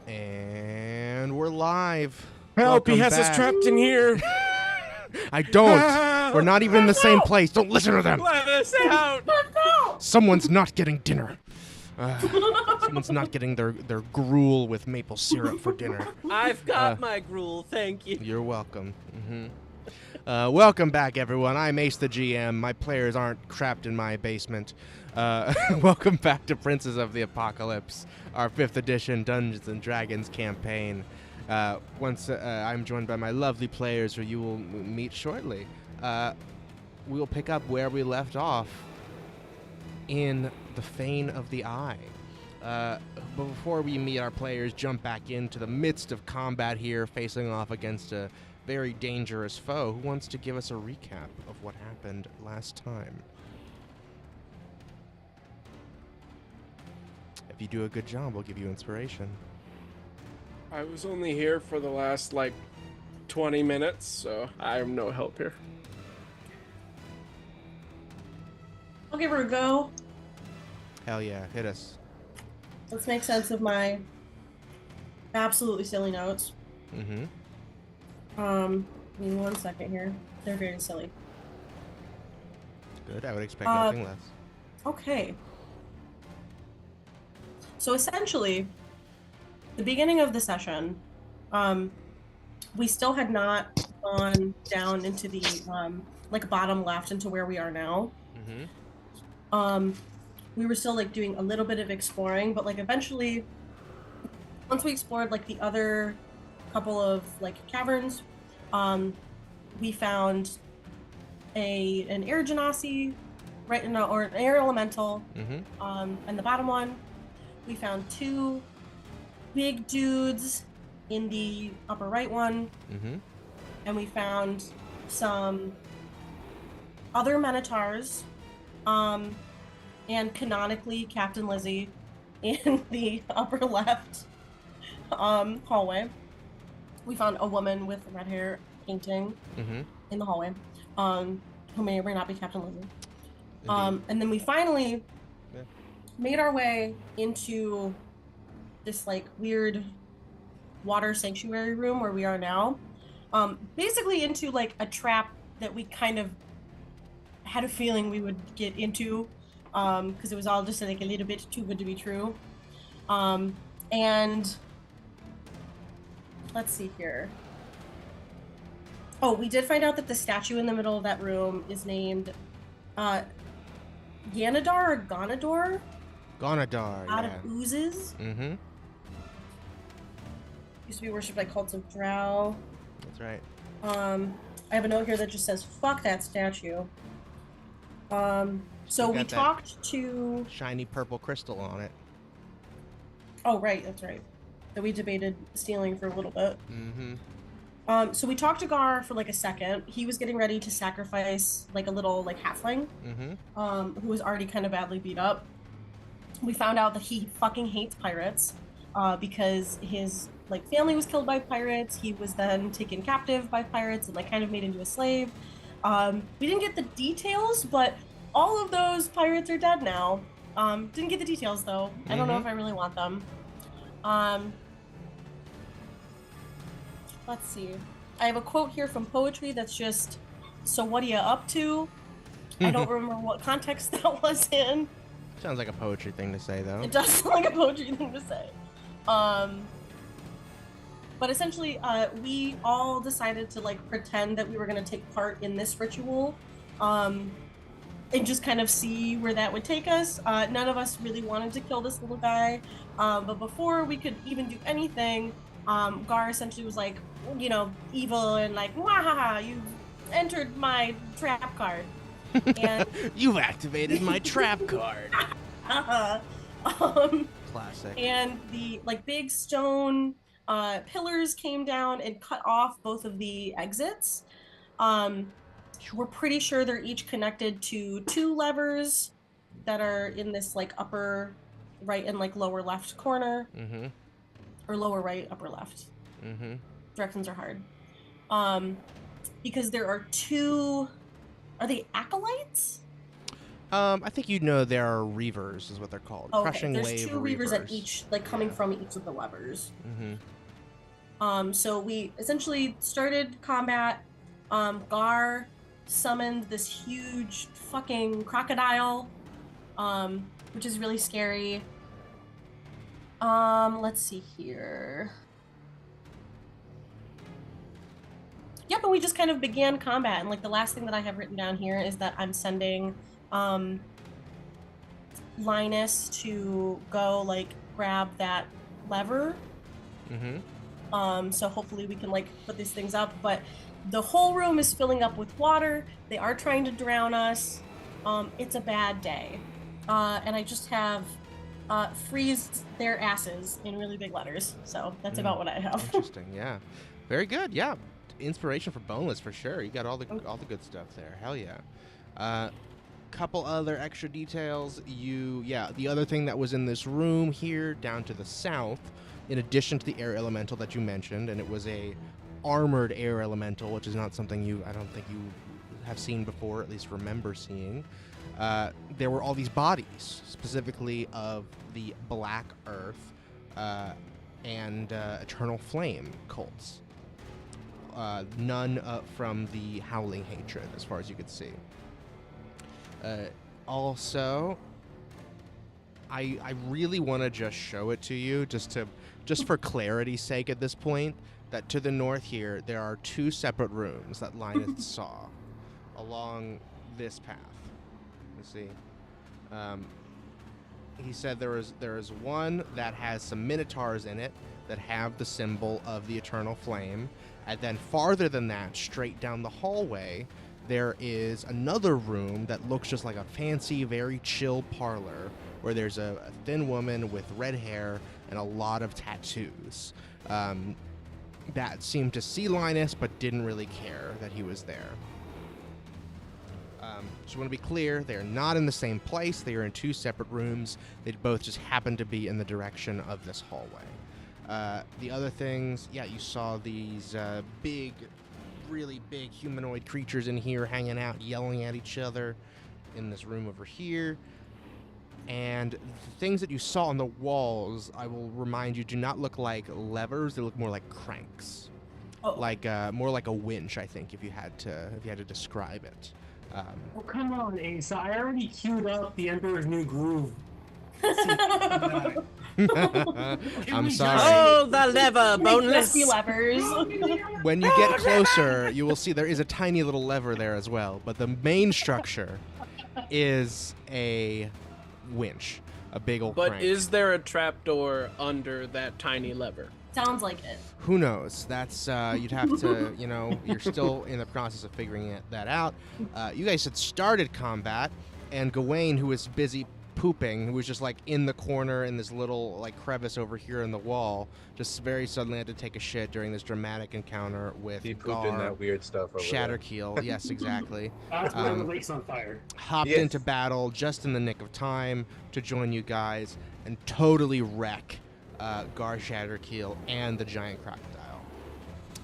And we're live. Help, he Welcome has us back. trapped in here. I don't. We're not even in the same place. Don't listen to them. Let us out. Someone's not getting dinner. Someone's not getting their gruel with maple syrup for dinner. I've got my gruel, thank you. You're welcome. Welcome back, everyone. I'm Ace the GM. My players aren't trapped in my basement. Welcome back to Princes of the Apocalypse, our 5th edition Dungeons & Dragons campaign. I'm joined by my lovely players, who you will meet shortly. We will pick up where we left off in the Fane of the Eye. But before we meet our players, jump back into the midst of combat here, facing off against a very dangerous foe. Who wants to give us a recap of what happened last time? If you do a good job, we'll give you inspiration. I was only here for the last, 20 minutes, so I have no help here. I'll give her a go. Hell yeah, hit us. Let's make sense of my absolutely silly notes. Mm-hmm. Give me 1 second here. They're very silly. Good, I would expect nothing less. Okay. So essentially, the beginning of the session, we still had not gone down into the, bottom left into where we are now. Mm-hmm. We were still, doing a little bit of exploring, but, eventually, once we explored, the other couple of, caverns, we found an air genasi, right, or an air elemental, and the bottom one. We found 2 big dudes in the upper right one, and we found some other Minotaurs, and canonically Captain Lizzie in the upper left hallway. We found a woman with red hair painting in the hallway, who may or may not be Captain Lizzie. And then we finally made our way into this weird water sanctuary room where we are now. Basically into a trap that we kind of had a feeling we would get into, because it was all just a little bit too good to be true. And let's see here. Oh, we did find out that the statue in the middle of that room is named Ganadar or Gonador? Gonadar, Out of oozes. Mm-hmm. Used to be worshipped by cults of drow. That's right. I have a note here that just says, fuck that statue. So we talked to... shiny purple crystal on it. Oh, right, that's right. That we debated stealing for a little bit. Mm-hmm. So we talked to Gar for a second. He was getting ready to sacrifice a little halfling, who was already kind of badly beat up. We found out that he fucking hates pirates, because his family was killed by pirates. He was then taken captive by pirates and kind of made into a slave. We didn't get the details, but all of those pirates are dead now. Didn't get the details though. I don't know if I really want them. Let's see. I have a quote here from poetry that's just, "So what are you up to?" I don't remember what context that was in. Sounds like a poetry thing to say, though. It does sound like a poetry thing to say. But essentially, we all decided to pretend that we were going to take part in this ritual, and just kind of see where that would take us. None of us really wanted to kill this little guy, but before we could even do anything, Gar essentially was evil and "Wahaha, you entered my trap card." And you've activated my trap card. Classic. And the big stone pillars came down and cut off both of the exits. We're pretty sure they're each connected to 2 levers that are in this upper right and lower left corner. Or lower right, upper left. Directions are hard. Because there are 2... Are they acolytes? I think you know there are reavers, is what they're called. Oh, okay. Crushing There's wave two reavers at each, like coming from each of the levers. So we essentially started combat. Gar summoned this huge fucking crocodile, which is really scary. Let's see here. Yeah, but we just kind of began combat, and like the last thing that I have written down here is that I'm sending Linus to go like grab that lever. So hopefully we can like put these things up, but the whole room is filling up with water. They are trying to drown us. It's a bad day. And I just have freeze their asses in really big letters. So that's about what I have. Interesting, yeah. Very good, yeah. Inspiration for Boneless for sure. You got all the good stuff there. Hell yeah. Couple other extra details. The other thing that was in this room here down to the south, in addition to the air elemental that you mentioned, and it was a armored air elemental, which is not something I don't think you have seen before, at least remember seeing. There were all these bodies, specifically of the Black Earth and Eternal Flame cults. None from the Howling Hatred, as far as you could see. Also, I really want to just show it to you, just for clarity's sake at this point, that to the north here, there are two separate rooms that Linus saw along this path. Let's see. He said there is one that has some minotaurs in it that have the symbol of the Eternal Flame, and then farther than that, straight down the hallway, there is another room that looks just like a fancy, very chill parlor where there's a thin woman with red hair and a lot of tattoos that seemed to see Linus but didn't really care that he was there. Just want to be clear, they're not in the same place. They are in two separate rooms. They both just happen to be in the direction of this hallway. The other things, you saw these really big humanoid creatures in here hanging out, yelling at each other in this room over here. And the things that you saw on the walls, I will remind you, do not look like levers. They look more like cranks. Like more like a winch, I think, if you had to describe it. Oh, come on, Ace. I already queued up the Emperor's New Groove. I'm sorry. Oh, the lever, Boneless. Crispy levers. When you get closer, you will see there is a tiny little lever there as well, but the main structure is a winch, a big old But crank. is there a trapdoor under that tiny lever? Sounds like it. Who knows? That's you'd have to, you're still in the process of figuring that out. You guys had started combat, and Gawain, who was busy pooping, who was just like in the corner in this little like crevice over here in the wall, just very suddenly had to take a shit during this dramatic encounter with He pooped Gar, in that weird stuff over Shatterkeel. Yes, exactly. That's when the lake's on fire. Hopped Yes. into battle just in the nick of time to join you guys and totally wreck Gar, Shatterkeel, and the giant crocodile.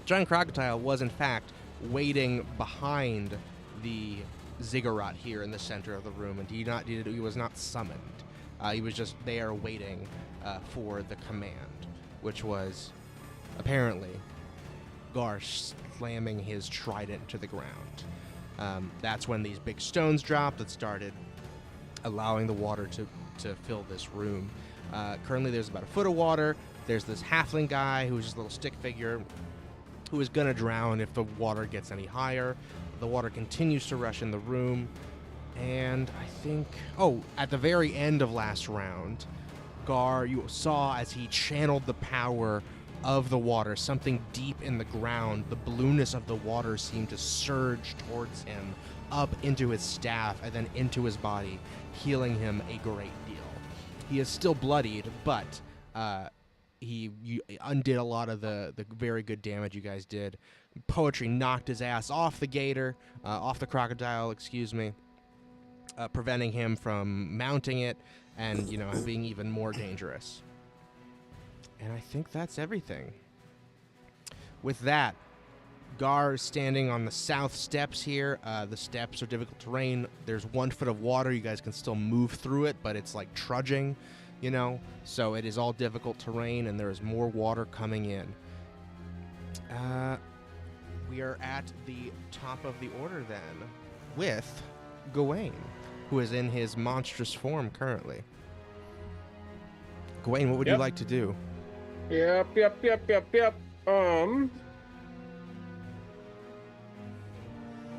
Giant crocodile was in fact waiting behind the ziggurat here in the center of the room, and he was not summoned. He was just there waiting for the command, which was apparently Gar slamming his trident to the ground. That's when these big stones dropped that started allowing the water to fill this room. Currently there's about a foot of water. There's this halfling guy who's just a little stick figure who is gonna drown if the water gets any higher. The water continues to rush in the room, and I think, at the very end of last round, Gar, you saw as he channeled the power of the water, something deep in the ground, the blueness of the water seemed to surge towards him, up into his staff, and then into his body, healing him a great deal. He is still bloodied, but you undid a lot of the very good damage you guys did. Poetry knocked his ass off the crocodile, preventing him from mounting it and, being even more dangerous. And I think that's everything. With that, Gar is standing on the south steps here. The steps are difficult terrain. There's 1 foot of water. You guys can still move through it, but it's like trudging, you know? So it is all difficult terrain, and there is more water coming in. We are at the top of the order then with Gawain, who is in his monstrous form currently. Gawain, what would you like to do? Yep.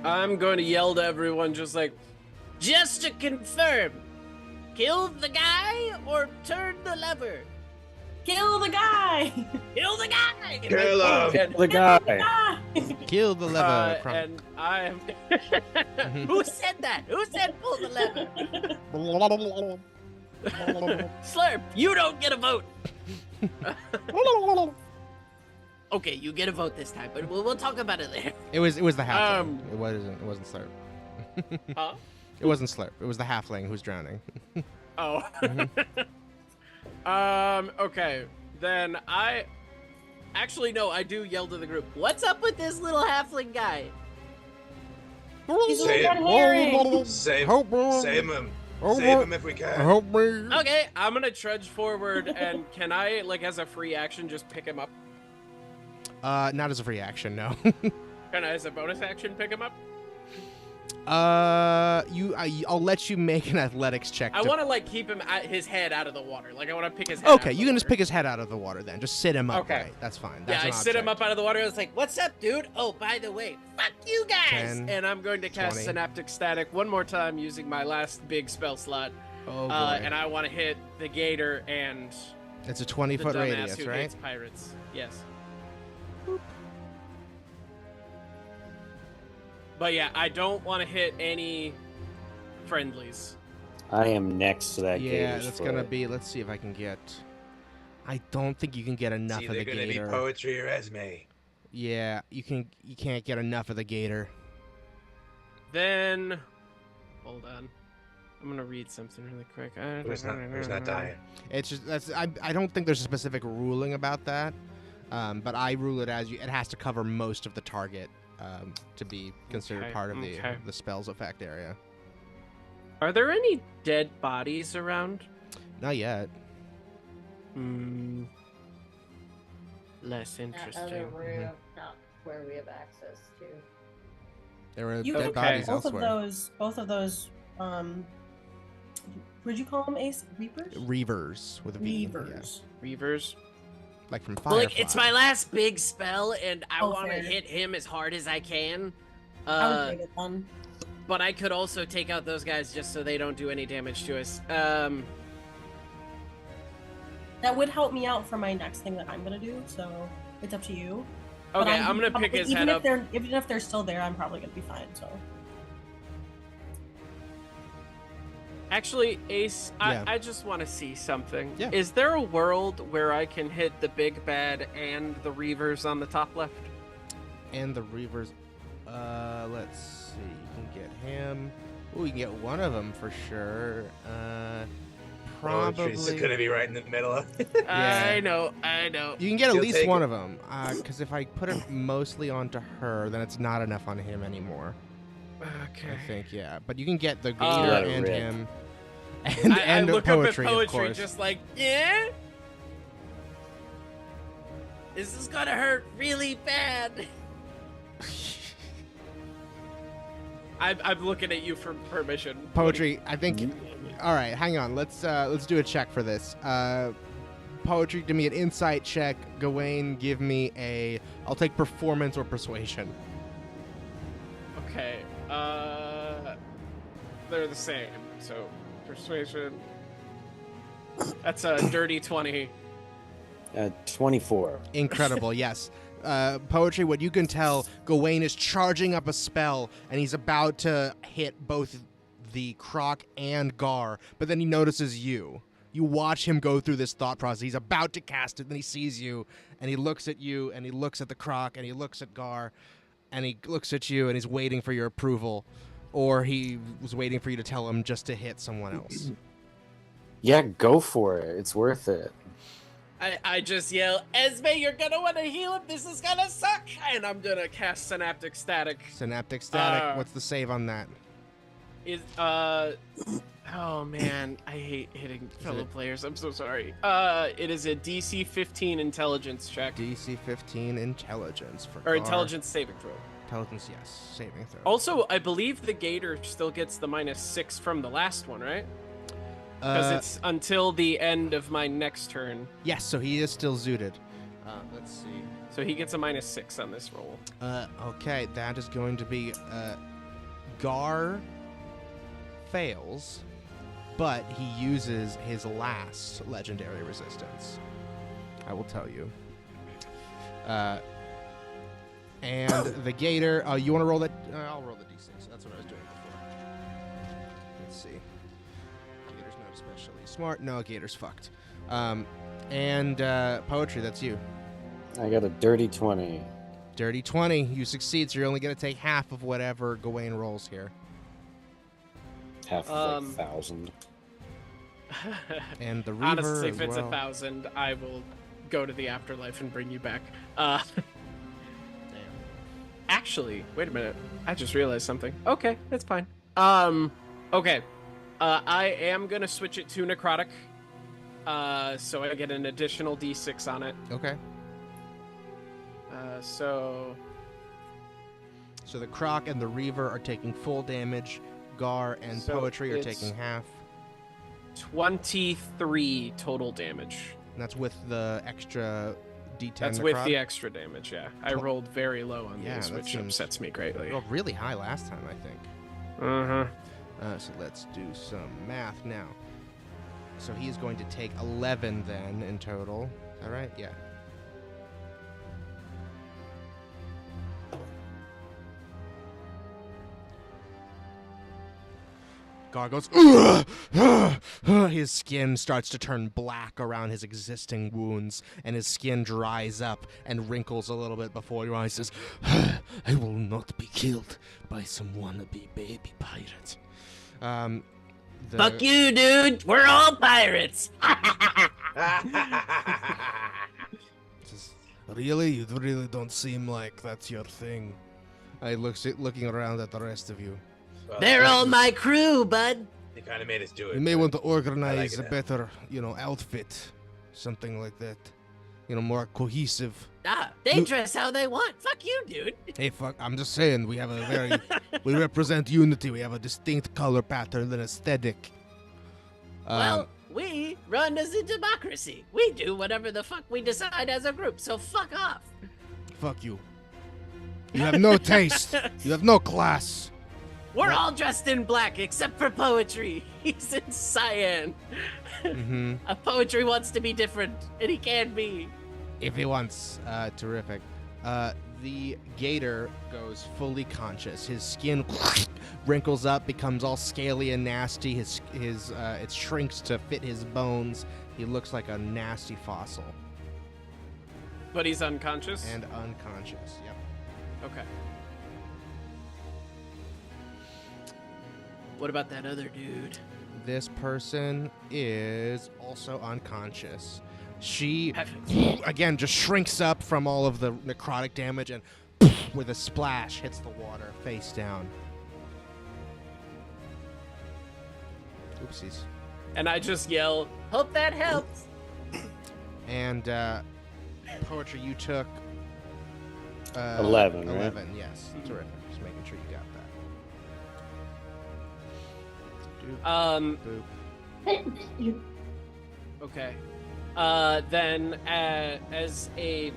I'm going to yell to everyone just Just to confirm, kill the guy or turn the lever? Kill the guy! Kill the guy! Kill him! And, The guy! Kill the lever. and I am... Who said that? Who said pull the lever? Slurp, you don't get a vote. Okay, you get a vote this time, but we'll talk about it later. It was the halfling. It wasn't Slurp. Huh? It wasn't Slurp. It was the halfling who's drowning. Oh. Okay. Then actually, no, I do yell to the group. What's up with this little halfling guy? He's a Save red herring! Save Help me. Save him! Help Save me. him if we can! Help me. Okay, I'm gonna trudge forward, and can I, as a free action, just pick him up? Not as a free action, no. Can I, as a bonus action, pick him up? I'll let you make an athletics check. I want to, keep him at his head out of the water. I want to pick his head out Okay, of you the can just water. pick his head out of the water then. Just sit him up. Okay. Right. That's fine. Yeah, That's I an sit him object. up out of the water. I was like, what's up, dude? Oh, by the way, fuck you guys! 10. And I'm going to cast 20. Synaptic Static one more time using my last big spell slot. Oh, boy. And I want to hit the gator and It's a the 20-foot dumbass radius, who right? hates pirates. Yes. But yeah, I don't want to hit any friendlies. I am next to that Yeah, gator's that's foot. gonna be. Let's see if I can get. I don't think you can get enough It's of either the gonna gator. be poetry or Esme. Yeah, you can't get enough of the gator. Then, hold on. I'm gonna read something really quick. Who's not dying? It's just I don't think there's a specific ruling about that, but I rule it as it has to cover most of the target to be considered Okay, part of okay. the spell's effect area. Are there any dead bodies around? Not yet. Less interesting. Other room, not where we have access to. There were You dead Okay. bodies both elsewhere. of those, would you call them Ace Reapers? Reavers with a V. Reavers. Reavers. Yeah. Like from Well, Firefly. it's my last big spell, and I Oh, want to fair. hit him as hard as I can. I would take it then. But I could also take out those guys just so they don't do any damage to us. That would help me out for my next thing that I'm gonna do, so it's up to you. But Okay, I'm gonna pick his even head if up. Even if they're still there, I'm probably gonna be fine. So Actually, Ace, Yeah. I just want to see something. Yeah. Is there a world where I can hit the big bad and the Reavers on the top left? And the Reavers. Let's see. You can get him. Oh, you can get one of them for sure. Poetry's Probably. gonna be right in the middle of. I know. You can get at You'll least take one it. of them. Because if I put it mostly onto her, then it's not enough on him anymore. Okay. I think, yeah. But you can get the gator Uh, and Rip. him. And, I and look poetry, up at of poetry course. just like, yeah? Is this gonna hurt really bad? I'm looking at you for permission. Poetry, I think. All right, hang on. Let's do a check for this. Poetry, give me an insight check. Gawain, give me a. I'll take performance or persuasion. Okay. They're the same. So, persuasion. That's a dirty 20. 24. Incredible, yes. Poetry, what you can tell, Gawain is charging up a spell, and he's about to hit both the Croc and Gar, but then he notices you. You watch him go through this thought process. He's about to cast it, then he sees you, and he looks at you, and he looks at the Croc, and he looks at Gar, and he looks at you, and he's waiting for your approval. Or he was waiting for you to tell him just to hit someone else. Yeah, go for it. It's worth it. I just yell, Esme, you're gonna want to heal him. This is gonna suck. And I'm gonna cast Synaptic Static. Synaptic Static. What's the save on that? Oh man, I hate hitting fellow players. I'm so sorry. It is a DC 15 intelligence check. DC 15 intelligence for or intelligence saving throw. Intelligence, yes, saving throw. Also, I believe the Gator still gets the -6 from the last one, right? Because it's until the end of my next turn. Yes, so he is still zooted. Let's see. So he gets a -6 on this roll. Okay, that is going to be Gar fails, but he uses his last legendary resistance. I will tell you. And the Gator, you want to roll that? I'll roll the d6. That's what I was doing before. Let's see. Gator's not especially smart. No, Gator's fucked. And Poetry, that's you. I got a dirty 20. Dirty 20. You succeed, so you're only going to take half of whatever Gawain rolls here. Half of 1,000. And the Reaver Honestly, if as it's well. 1,000, I will go to the afterlife and bring you back. Actually, wait a minute. I just realized something. Okay, that's fine. Okay. I am gonna switch it to necrotic. So I get an additional d6 on it. Okay. So the Croc and the Reaver are taking full damage. Gar and So Poetry are it's- taking half. 23 total damage. And that's with the extra D10. That's necrotic? with the extra damage, yeah. I rolled very low on Yeah, these, that which seems- upsets me greatly. You rolled really high last time, I think. Uh-huh. So let's do some math now. So he is going to take 11 then in total. Is that right? Yeah. Gar goes, "Ugh! His skin starts to turn black around his existing wounds, and his skin dries up and wrinkles a little bit before your eyes. Says, I will not be killed by some wannabe baby pirate. Fuck you, dude. We're all pirates. Says, really? You really don't seem like that's your thing. I looking around at the rest of you. Well, They're all my crew, bud. They kind of made us do it. You may but want to organize it. a better, outfit. Something like that. More cohesive. They You- dress how they want. Fuck you, dude. Hey, fuck, I'm just saying, we have a very... we represent unity. We have a distinct color pattern and aesthetic. Well, we run as a democracy. We do whatever the fuck we decide as a group, so fuck off. Fuck you. You have no taste. You have no class. We're all dressed in black except for Poetry. He's in cyan. Mm-hmm. Poetry wants to be different, and he can be. If he wants. Terrific. The Gator goes fully conscious. His skin wrinkles up, becomes all scaly and nasty. It shrinks to fit his bones. He looks like a nasty fossil. But he's unconscious? And unconscious, yep. Okay. What about that other dude? This person is also unconscious. She, again, just shrinks up from all of the necrotic damage and with a splash hits the water face down. Oopsies. And I just yell, Hope that helps. And Poetry, you took 11, right? 11, yes. Terrific. Just making sure you got that. Boop. Okay. Then as a...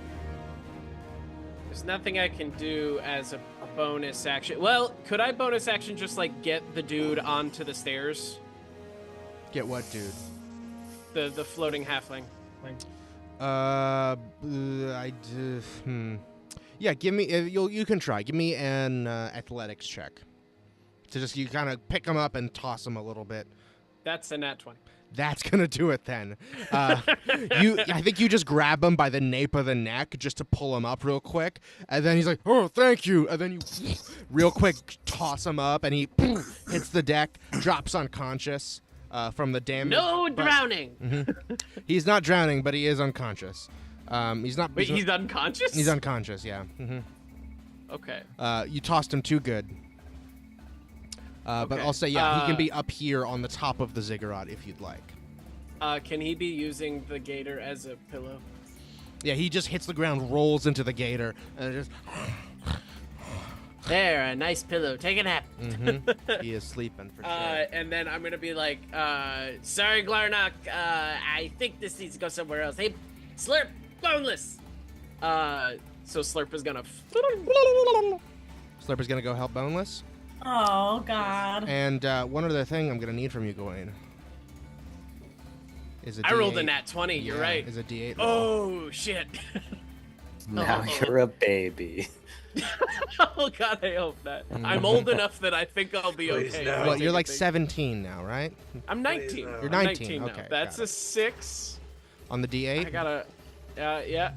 There's nothing I can do as a bonus action. Well, could I bonus action just, get the dude onto the stairs? Get what, dude? The floating halfling. Yeah, give me. You can try. Give me an athletics check. To just you kind of pick him up and toss him a little bit. That's a nat 20. That's gonna do it then. I think you just grab him by the nape of the neck just to pull him up real quick, and then he's like, "Oh, thank you," and then you real quick toss him up, and he hits the deck, drops unconscious. from the damage. No but- drowning. Mhm. He's not drowning, but he is unconscious. He's not. Wait, he's unconscious? He's unconscious. Yeah. Okay. You tossed him too good. But Okay. I'll say, yeah, he can be up here on the top of the ziggurat if you'd like. Can he be using the gator as a pillow? Yeah, he just hits the ground, rolls into the gator, and just. There, a nice pillow. Take a nap. He is sleeping for sure. And then I'm gonna be like, Sorry, Glarnock. I think this needs to go somewhere else. Hey, Slurp, boneless. so Slurp is gonna. Slurper's gonna go help Boneless. Oh God. And one other thing I'm gonna need from you, Gawain. Is a I rolled a D8. nat 20. You're Yeah, right. Is a D8. roll. Oh shit. Now you're a baby. Oh god, I hope not. I'm old enough that I think I'll be Please okay. no. if I Well, take you're a like big- 17 now, right? I'm 19. no. You're I'm 19, now. okay, That's got a it. 6. On the D8. I gotta. Yeah.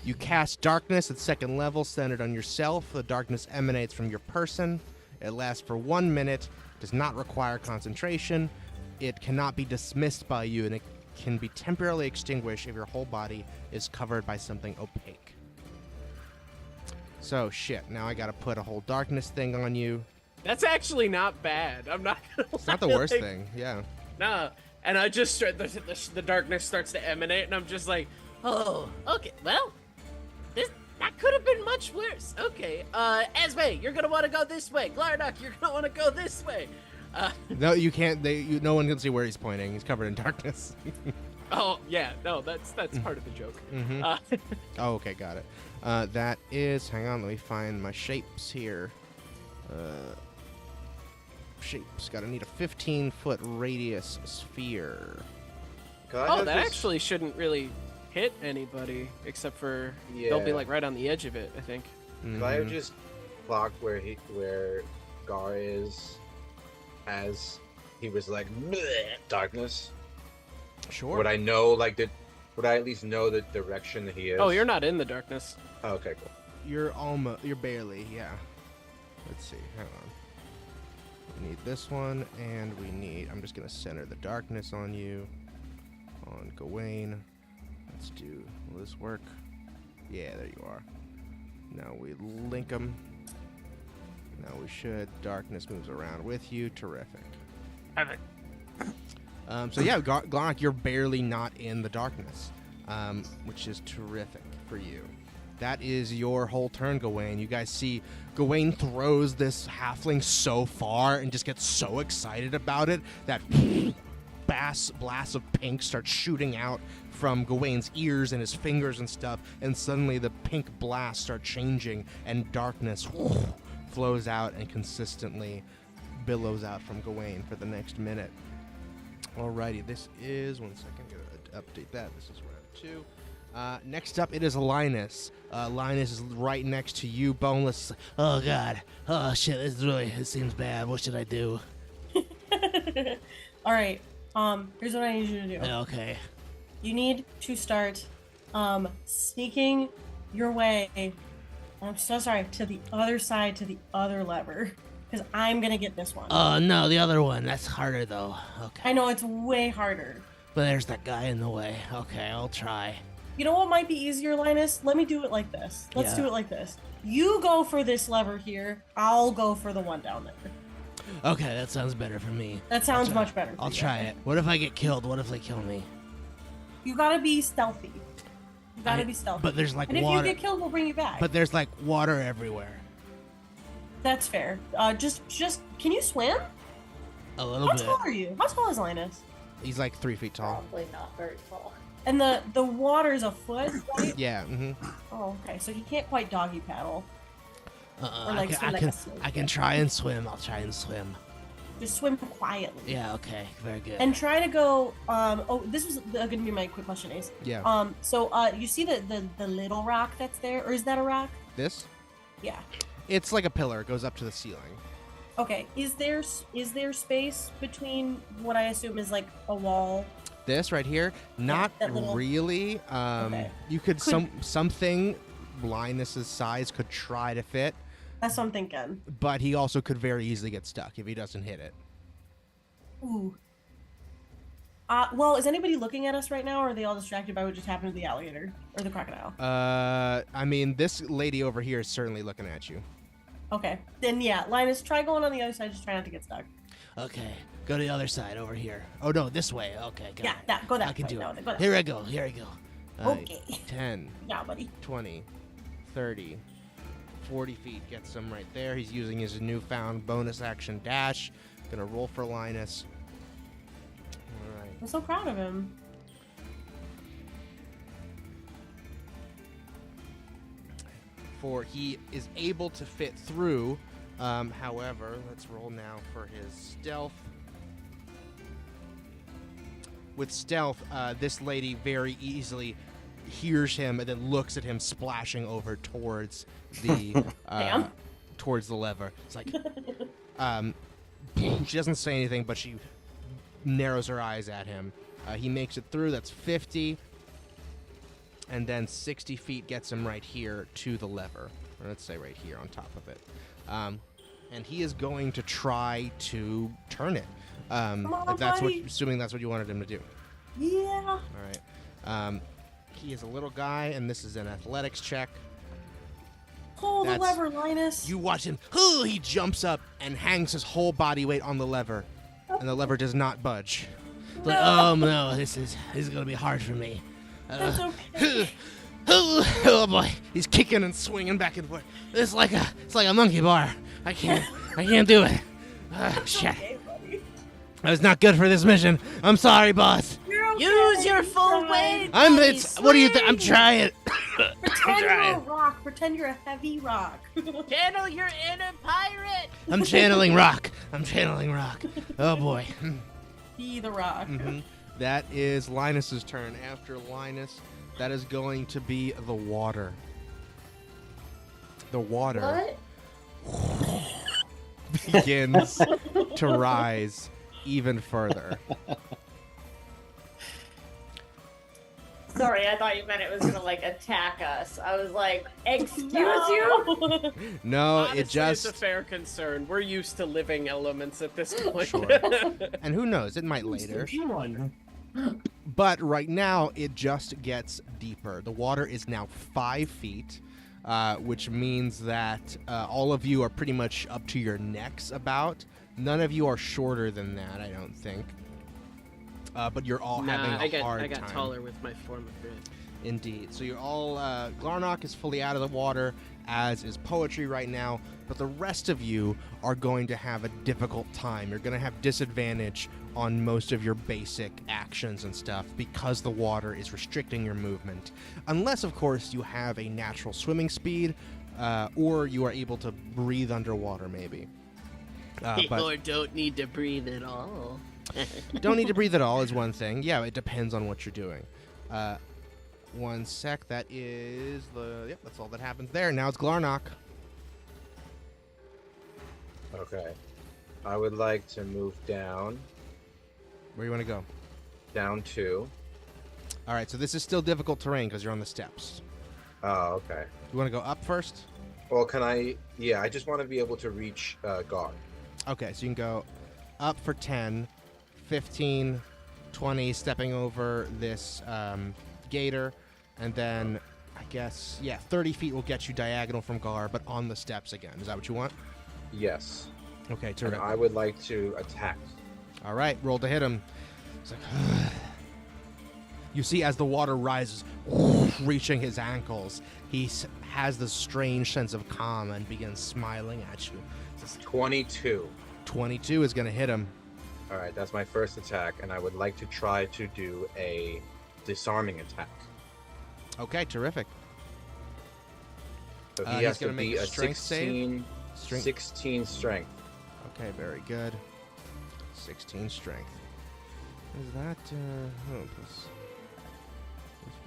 You cast darkness at second level, centered on yourself. The darkness emanates from your person. It lasts for 1 minute. Does not require concentration. It cannot be dismissed by you, and it can be temporarily extinguished if your whole body is covered by something opaque. So shit. Now I gotta put a whole darkness thing on you. That's actually not bad. I'm not gonna It's not the worst like, thing. Yeah. Nah. And I just start the darkness starts to emanate, and I'm just like, Oh, okay. Well, that could have been much worse. Okay. Esme, you're gonna want to go this way. Glarnock, you're gonna want to go this way. No, you can't. No one can see where he's pointing. He's covered in darkness. oh yeah, no, that's part of the joke. Oh, okay, got it. That is. Hang on, let me find my shapes here. Shapes. Gotta need a 15-foot radius sphere. Could I Oh, have that this- actually shouldn't really hit anybody, except for they'll be Yeah. like right on the edge of it, I think. Could I have Mhm. just clocked where Gar is, as he was like "Bleh," darkness? Sure. Would I know would I at least know the direction that he is? Oh, you're not in the darkness. Oh, okay, cool. You're barely. Yeah. Let's see. Hang on. We need this one, and we need. I'm just gonna center the darkness on you, on Gawain. Let's do. Will this work? Yeah, there you are. Now we link them. Now we should. Darkness moves around with you. Terrific. So yeah, Glarnock, you're barely not in the darkness, which is terrific for you. That is your whole turn, Gawain. You guys see Gawain throws this halfling so far and just gets so excited about it that blast of pink starts shooting out from Gawain's ears and his fingers and stuff, and suddenly the pink blast starts changing and darkness flows out and consistently billows out from Gawain for the next minute. Alrighty, this is 1 second. Gotta update that. This is round 2. Next up, it is Linus. Linus is right next to you, Boneless. Oh god. Oh shit, it seems bad. What should I do? All right. Here's what I need you to do. Okay. You need to start sneaking your way. I'm so sorry, to the other side, to the other lever, because I'm gonna get this one. Oh no, the other one. That's harder though. Okay. I know it's way harder. But there's that guy in the way. Okay, I'll try. You know what might be easier, Linus? Let me do it like this. Let's Yeah. do it like this. You go for this lever here. I'll go for the one down there. Okay, that sounds better for me. That sounds try- much better. for I'll you. try it. What if I get killed? What if they kill me? You gotta be stealthy. You gotta I- be stealthy. But there's like and if water. you get killed, we'll bring you back. But there's like water everywhere. That's fair. Just can you swim? A little How bit. tall are you? How tall is Linus? He's like 3 feet tall. Probably not very tall. And the water's a foot, right? Yeah. Oh, okay. So he can't quite doggy paddle. Or, like, I swim can, like I a can, snake. I can try and swim. I'll try and swim. Just swim quietly. Yeah. Okay. Very good. And try to go. This was going to be my quick question, Ace. Yeah. So you see the little rock that's there, or is that a rock? This? Yeah. It's like a pillar. It goes up to the ceiling. Okay. Is there space between what I assume is like a wall? This right here, not that little- really. Okay. You could something Linus's size could try to fit, That's what I'm thinking. but he also could very easily get stuck if he doesn't hit it. Ooh. Well, is anybody looking at us right now, or are they all distracted by what just happened to the alligator or the crocodile? I mean, this lady over here is certainly looking at you. Okay, then yeah, Linus, try going on the other side. Just try not to get stuck. Okay, go to the other side over here. Oh no, this way. Okay, got Yeah, it. go that I can way. do No, it. go that Here way. I go. Here I go. Okay. 10, Yeah, buddy. 20, 30, 40 feet. Gets him right there. He's using his newfound bonus action dash. Gonna roll for Linus. All right. I'm so proud of him. For he is able to fit through. However, let's roll now for his stealth. With stealth, this lady very easily hears him and then looks at him splashing over towards the towards the lever. It's like she doesn't say anything, but she narrows her eyes at him. He makes it through. That's 50. And then 60 feet gets him right here to the lever. Or let's say right here on top of it. And he is going to try to turn it. If that's assuming that's what you wanted him to do. Yeah. All right. He is a little guy, and this is an athletics check. Pull the lever, Linus. You watch him. Oh, he jumps up and hangs his whole body weight on the lever, and the lever does not budge. Like, oh no, this is gonna be hard for me. That's okay. Oh boy. He's kicking and swinging back and forth. It's like a monkey bar. I can't do it. Shit. Okay, buddy. That was not good for this mission. I'm sorry, boss. You're okay. Use your full weight. What do you think? I'm trying. Pretend you're a rock. Pretend you're a heavy rock. Channel your inner pirate. I'm channeling rock. Oh boy. Be the rock. Mm-hmm. That is Linus's turn. After Linus, that is going to be the water. The water begins to rise even further. Sorry, I thought you meant it was gonna like attack us. I was like, excuse you? No, Honestly, it just... It's a fair concern. We're used to living elements at this point. Sure. And who knows, it might later. P1. But right now, it just gets deeper. The water is now 5 feet, which means that all of you are pretty much up to your necks about. None of you are shorter than that, I don't think. But you're all having a hard time. I got taller with my form of grid. Indeed. So you're all... Glarnock is fully out of the water, as is Poetry right now. But the rest of you are going to have a difficult time. You're going to have disadvantage on most of your basic actions and stuff because the water is restricting your movement. Unless, of course, you have a natural swimming speed or you are able to breathe underwater, maybe. Or don't need to breathe at all. Don't need to breathe at all is one thing. Yeah, it depends on what you're doing. One sec. That is the... Yep, that's all that happens there. Now it's Glarnock. Okay. I would like to move down. Where do you want to go? Down 2. All right, so this is still difficult terrain because you're on the steps. Oh, okay. You want to go up first? Well, can I... Yeah, I just want to be able to reach guard. Okay, so you can go up for 10, 15, 20, stepping over this gator, and then I guess, yeah, 30 feet will get you diagonal from Gar, but on the steps again. Is that what you want? Yes. Okay, And terrific. I would like to attack. All right, roll to hit him. It's like, you see as the water rises, reaching his ankles, he has this strange sense of calm and begins smiling at you. 22. 22 is going to hit him. All right, that's my first attack, and I would like to try to do a disarming attack. Okay, terrific. So He's he has to gonna make be a a strength save. 16 strength. Okay, very good. 16 strength. Is that,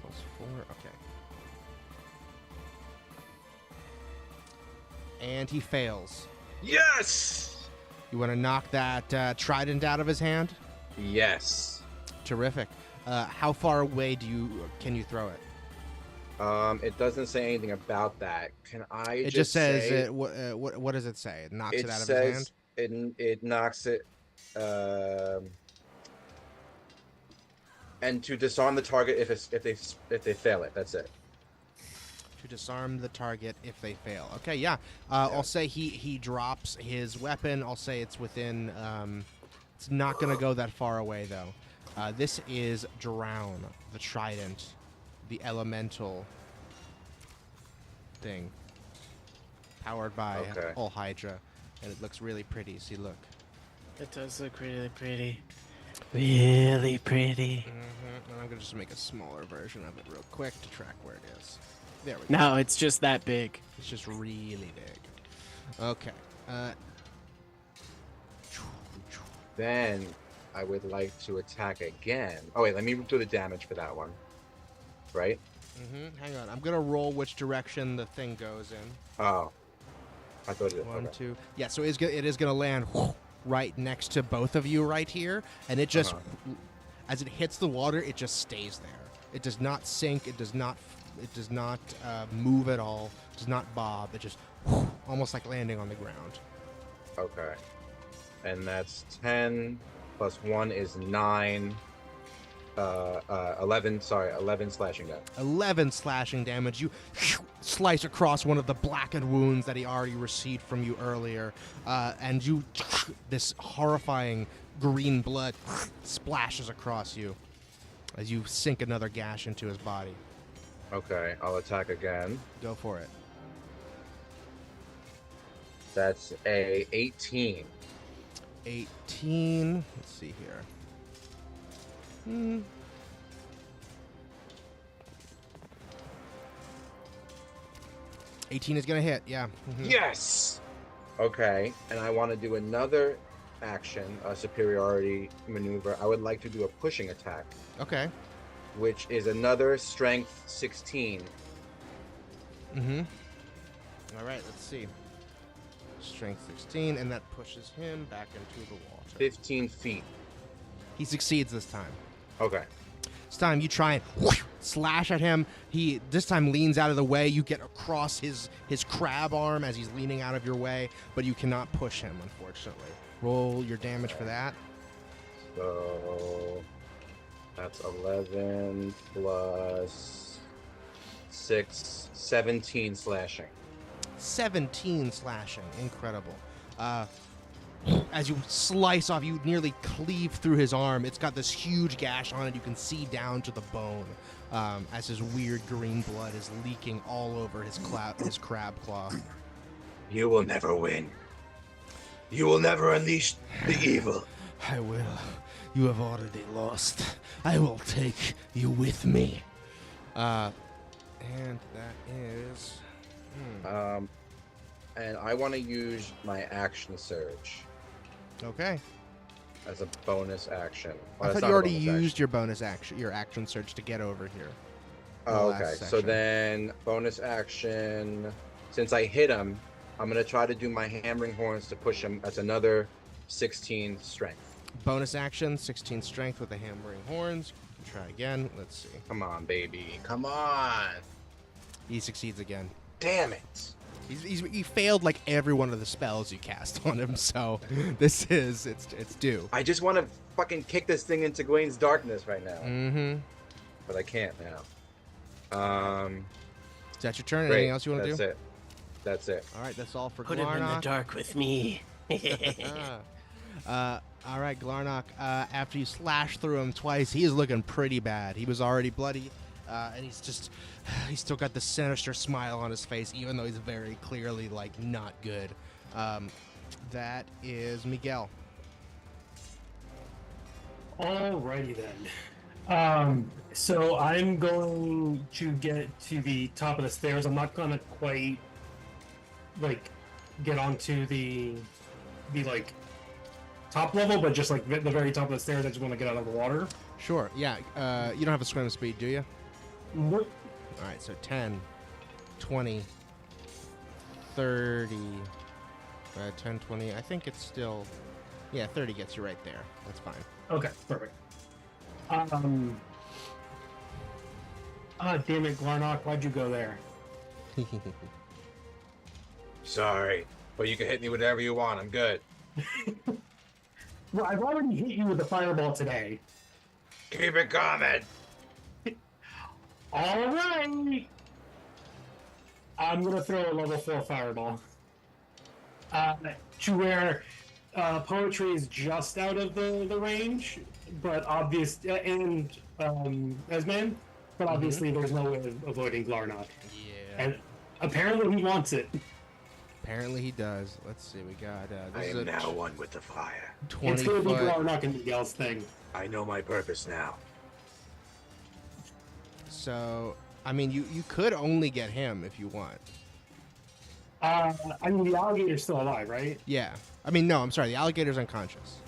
plus 4? Okay. And he fails. Yes! You want to knock that trident out of his hand? Yes. Terrific. How far away can you throw it? It doesn't say anything about that. Can I It just says, what does it say? It knocks it out of his hand? It knocks it, And to disarm the target if they fail it. That's it. To disarm the target if they fail. Okay, yeah. I'll say he drops his weapon. I'll say it's within. It's not gonna go that far away though. This is Drown, the trident, the elemental thing, powered by All Hydra, and it looks really pretty. See, look. It does look really pretty. Really pretty. And I'm gonna just make a smaller version of it real quick to track where it is. There we go. No, it's just that big. It's just really big. Okay. Then I would like to attack again. Oh wait, let me do the damage for that one. Right? Hang on. I'm gonna roll which direction the thing goes in. Oh. I thought it. One, two. Yeah. So it is gonna land right next to both of you right here, and it just, as it hits the water, it just stays there. It does not sink. It does not move at all. It does not bob. It just almost like landing on the ground. Okay. And that's 10 plus 1 is 9. 11 slashing damage. 11 slashing damage. You slice across one of the blackened wounds that he already received from you earlier, and you this horrifying green blood splashes across you as you sink another gash into his body. Okay, I'll attack again. Go for it. That's a 18. 18. Let's see here. 18 is gonna hit, yeah. Yes! Okay, and I want to do another action, a superiority maneuver. I would like to do a pushing attack. Okay. Which is another strength 16. Alright, let's see. Strength 16, and that pushes him back into the water. 15 feet. He succeeds this time. Okay. This time you try and slash at him. He this time leans out of the way. You get across his crab arm as he's leaning out of your way, but you cannot push him, unfortunately. Roll your damage for that. So that's 11 plus 6, 17 slashing. 17 slashing. Incredible. As you slice off, you nearly cleave through his arm. It's got this huge gash on it. You can see down to the bone as his weird green blood is leaking all over his crab claw. You will never win. You will never unleash the evil. I will. You have already lost. I will take you with me. And that is... And I want to use my action surge. Okay. As a bonus action. I thought you already used your bonus action, your action surge to get over here. Oh, okay. So then, bonus action. Since I hit him, I'm going to try to do my hammering horns to push him. That's another 16 strength. Bonus action, 16 strength with the hammering horns. Try again. Let's see. Come on, baby. Come on. He succeeds again. Damn it. He failed like every one of the spells you cast on him, so it's due. I just want to fucking kick this thing into Gwen's darkness right now. But I can't now. Is that your turn? Anything else you want to do? That's it. That's it. All right, that's all for Put Glarnock. him in the dark with me. All right, Glarnock, after you slash through him twice, he is looking pretty bad. He was already bloody, and he's still got the sinister smile on his face, even though he's very clearly, like, not good. That is Miguel. Alrighty then. So I'm going to get to the top of the stairs. I'm not gonna quite, like, get onto the like, top level, but just, like, the very top of the stairs. I just want to get out of the water. Sure, yeah. You don't have a swim speed, do you? Nope. All right, so 10, 20, 30, 10, 20. I think it's still... Yeah, 30 gets you right there. That's fine. Okay, perfect. Damn it, Glarnock, why'd you go there? Sorry, but you can hit me with whatever you want. I'm good. Well, I've already hit you with the fireball today. Keep it coming. All right. I'm gonna throw a level 4 fireball. To where poetry is just out of the range, but obvious and Esman, but obviously there's no way of avoiding Glarnock. Yeah. And apparently he wants it. Apparently he does. Let's see. We got. I This am is a now one with the fire. 20 It's gonna be foot. Glarnock and Miguel's thing. I know my purpose now. So, I mean, you could only get him if you want. I mean, the alligator's still alive, right? Yeah. I mean, no. I'm sorry. The alligator's unconscious.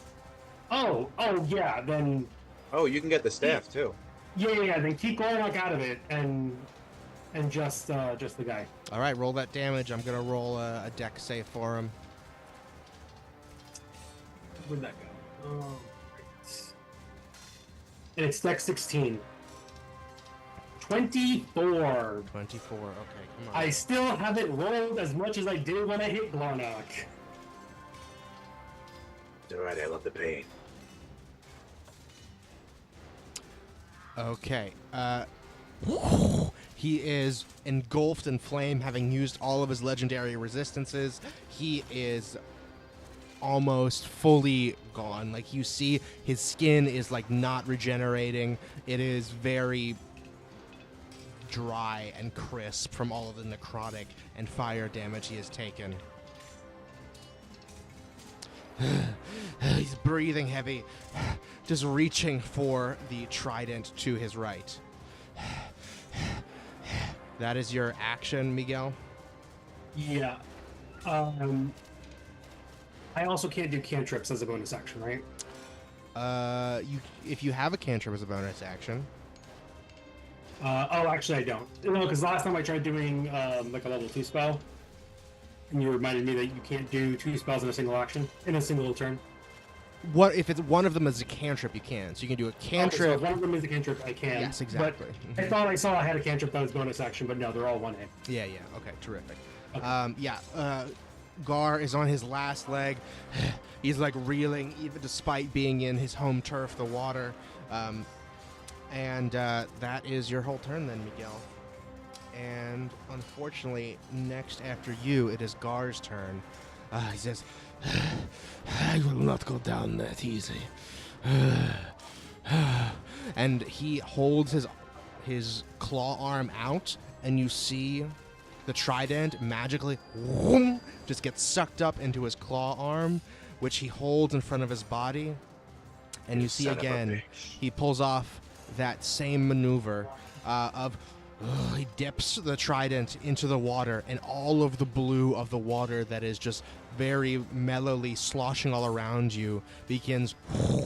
Oh, yeah. Then, Oh, you can get the staff too. yeah. Then keep Glarnock out of it, and just the guy. All right. Roll that damage. I'm gonna roll a deck save for him. Where'd that go? Oh, right. And it's deck 16. 24. 24. Okay. Come on. I still haven't rolled as much as I did when I hit Glarnock. It's alright, I love the pain. Okay. He is engulfed in flame, having used all of his legendary resistances. He is almost fully gone. Like, you see his skin is like not regenerating. It is very dry and crisp from all of the necrotic and fire damage he has taken. He's breathing heavy, just reaching for the trident to his right. That is your action, Miguel? Yeah. I also can't do cantrips as a bonus action, right? If you have a cantrip as a bonus action. Actually I don't. No, because last time I tried doing like a level 2 spell, and you reminded me that you can't do 2 spells in a single action, in a single turn. What if it's one of them is a cantrip? You can. So you can do a cantrip. Okay, so if one of them is a cantrip, I can. Yes, exactly. But I thought I saw I had a cantrip that was bonus action, but no, they're all 1 hit. Yeah. Okay, terrific. Okay. Gar is on his last leg. He's like reeling, even despite being in his home turf, the water. And that is your whole turn then, Miguel. And unfortunately, next after you, it is Gar's turn. He says, I will not go down that easy. and he holds his claw arm out, and you see the trident magically just gets sucked up into his claw arm, which he holds in front of his body. And you see again, he pulls off that same maneuver he dips the trident into the water, and all of the blue of the water that is just very mellowly sloshing all around you begins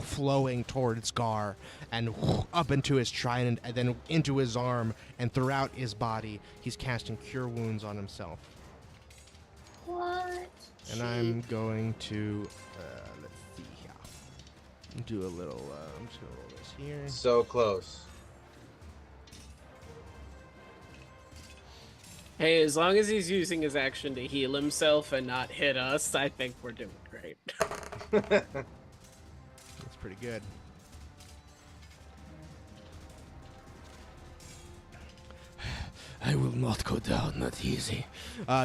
flowing towards Gar and up into his trident and then into his arm and throughout his body. He's casting Cure Wounds on himself. What? And I'm going to, let's see here. Do a little, I'm just going to roll this here. So close. Hey, as long as he's using his action to heal himself and not hit us, I think we're doing great. That's pretty good. I will not go down that easy.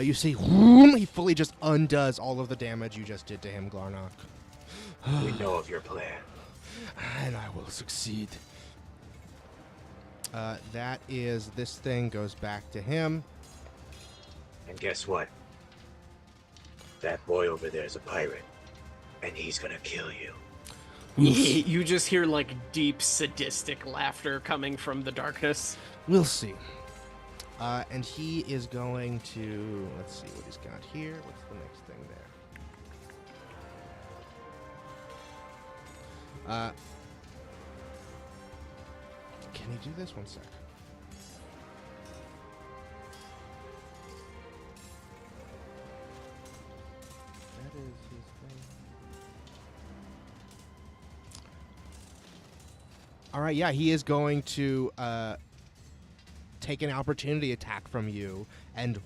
You see, he fully just undoes all of the damage you just did to him, Glarnock. We know of your plan. And I will succeed. That is, this thing goes back to him. And guess what? That boy over there is a pirate, and he's gonna kill you. You just hear like deep sadistic laughter coming from the darkness. We'll see. And he is going to, let's see what he's got here. What's the next thing there? Can he do this? One sec. That is his thing. All right, yeah, he is going to take an opportunity attack from you and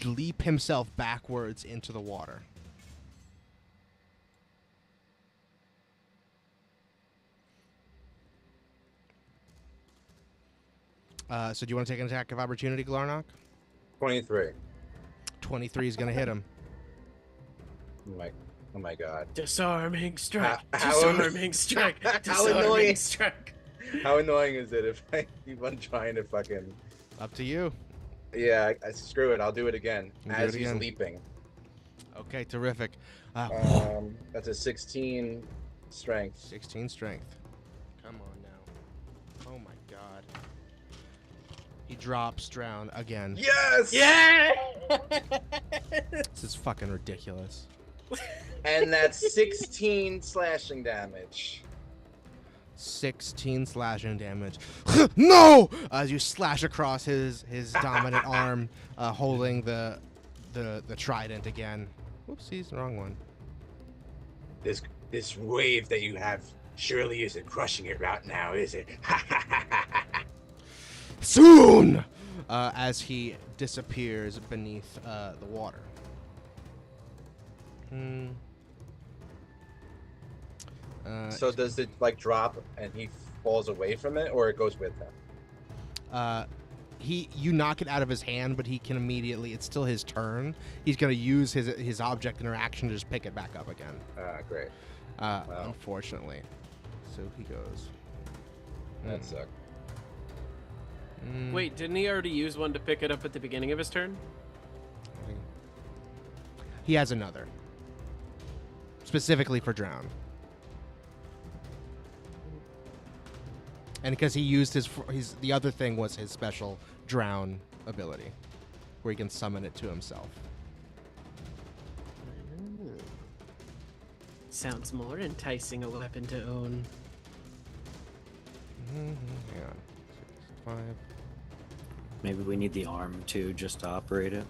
leap himself backwards into the water. So do you want to take an attack of opportunity, Glarnock? 23. 23 is going to hit him. Oh my god. Disarming strike. How Disarming strike. How annoying. Disarming strike. How annoying is it if I keep on trying to fucking... Up to you. Yeah, screw it. I'll do it again. As he's again. leaping. Okay, terrific. That's a 16 strength. 16 strength. Come on now. Oh my god. He drops drown again. Yes! Yeah! This is fucking ridiculous. And that's 16 slashing damage. 16 slashing damage. No! As you slash across his dominant arm, holding the trident again. Whoopsies, the wrong one. This wave that you have surely isn't crushing it right now, is it? Soon! As he disappears beneath the water. So does it like drop and he falls away from it, or it goes with him? You knock it out of his hand, but he can immediately. It's still his turn. He's gonna use his object interaction to just pick it back up again. Great. Wow. Unfortunately, so he goes. That sucked. Wait, didn't he already use one to pick it up at the beginning of his turn? He has another, specifically for drown. And because he used the other thing was his special drown ability, where he can summon it to himself. Sounds more enticing a weapon to own. Hang on. 5. Maybe we need the arm too, just to operate it.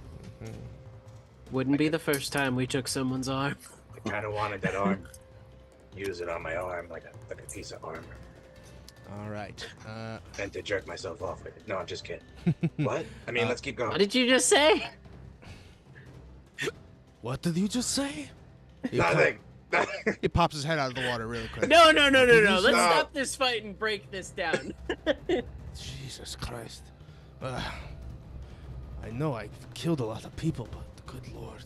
Wouldn't be the first time we took someone's arm. I kind of wanted that arm. Use it on my arm like a piece of armor. All right. And to jerk myself off with it. No, I'm just kidding. What? I mean, let's keep going. What did you just say? What did you just say? Nothing. He pops his head out of the water really quick. No. Let's stop this fight and break this down. Jesus Christ. I know I killed a lot of people, but good lord.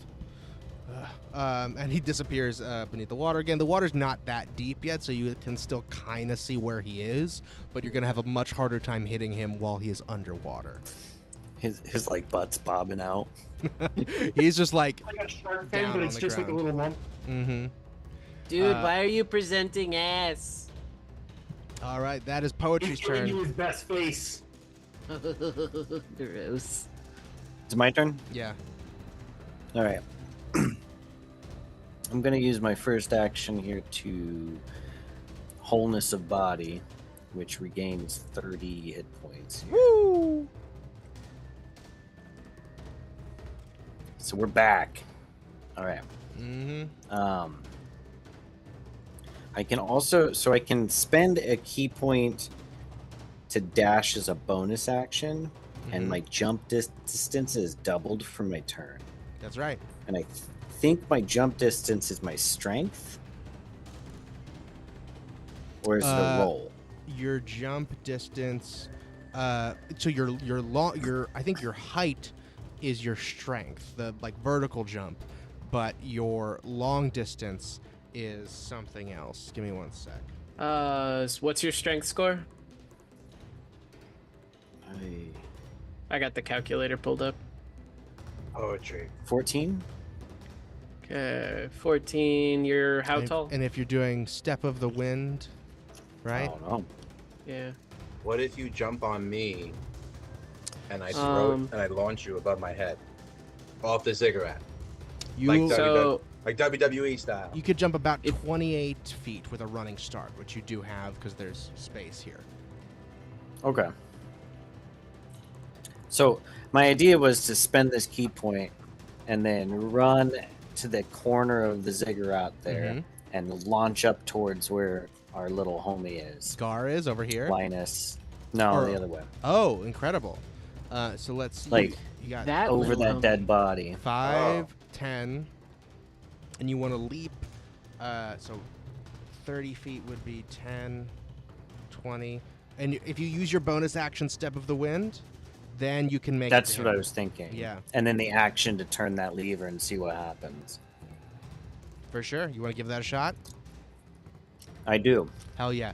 And he disappears beneath the water again. The water's not that deep yet, so you can still kind of see where he is, but you're going to have a much harder time hitting him while he is underwater. His like butt's bobbing out. He's just like I got shark down fin, but on it's the just ground. like a little lump. Mm-hmm. Dude, why are you presenting ass? All right, that is Poetry's He's showing you turn. his best face. Gross. Is it my turn? Yeah. All right. I'm going to use my first action here to Wholeness of Body, which regains 30 hit points. Woo! So we're back. All right. Mm-hmm. I can also, so I can spend a key point to dash as a bonus action, and my jump distance is doubled for my turn. That's right. And I think my jump distance is my strength, or is it a roll? Your jump distance, so your I think your height is your strength, the like vertical jump, but your long distance is something else. Give me one sec. So what's your strength score? I got the calculator pulled up. Poetry. 14? Okay, 14. You're how tall? And if you're doing Step of the Wind, right? Oh no. Yeah. What if you jump on me and I throw and I launch you above my head off the ziggurat? You Like WWE style. You could jump about 28 feet with a running start, which you do have because there's space here. Okay. So my idea was to spend this key point and then run to the corner of the ziggurat there and launch up towards where our little homie is. Scar is over here. Linus. No, the other way. Oh, incredible. So let's see. Like you got that over that dead body. 5, 10, and you want to leap. So 30 feet would be 10, 20, And if you use your bonus action Step of the Wind, then you can make That's it to what I him. was thinking. Yeah. And then the action to turn that lever and see what happens. For sure. You want to give that a shot? I do. Hell yeah.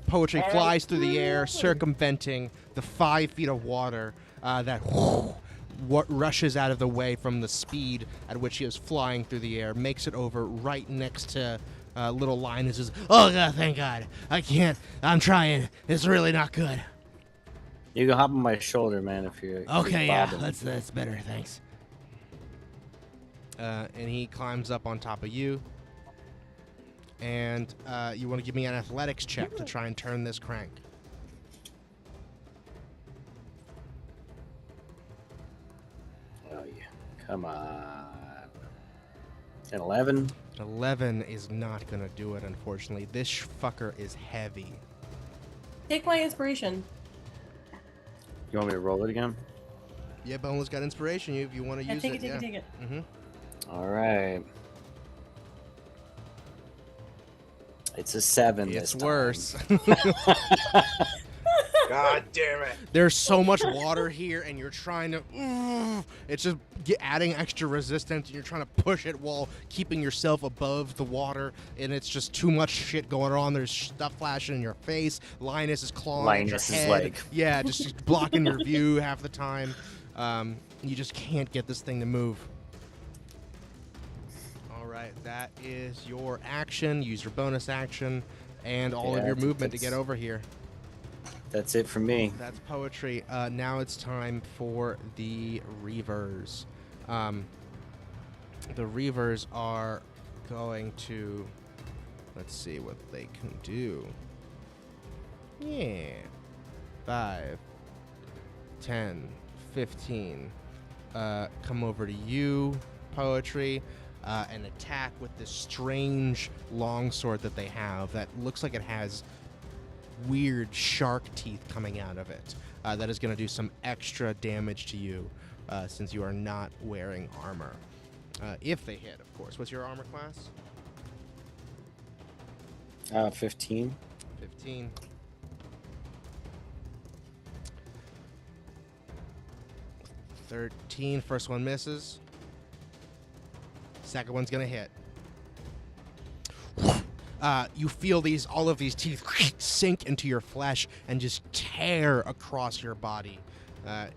Poetry flies through the air, circumventing the 5 feet of water that what rushes out of the way from the speed at which he is flying through the air, makes it over right next to little Linus. Is, oh god, thank God. I can't. I'm trying. It's really not good. You can hop on my shoulder, man, if you're Okay, yeah, bobbing. that's better, thanks. And he climbs up on top of you. And you want to give me an athletics check to try and turn this crank. Oh, yeah. Come on. An 11? 11 is not going to do it, unfortunately. This fucker is heavy. Take my inspiration. You want me to roll it again? Yeah, Boneless got inspiration. If you want to use Take it, it, take yeah. it, take it. Mm-hmm. All right. It's a 7 this It's time. worse. God damn it. There's so much water here, and you're trying to... it's just adding extra resistance, and you're trying to push it while keeping yourself above the water, and it's just too much shit going on. There's stuff flashing in your face. Linus is clawing Linus at your is head. like... Yeah, just blocking your view half the time. You just can't get this thing to move. All right, that is your action. Use your bonus action and all of your movement to get over here. That's it for me. That's poetry. Now it's time for the Reavers. The Reavers are going to... Let's see what they can do. Yeah. 5, 10, 15. Come over to you, poetry, and attack with this strange longsword that they have that looks like it has weird shark teeth coming out of it. That is going to do some extra damage to you since you are not wearing armor. If they hit, of course. What's your armor class? 15. 15. First one misses. Second one's gonna hit. You feel all of these teeth sink into your flesh and just tear across your body.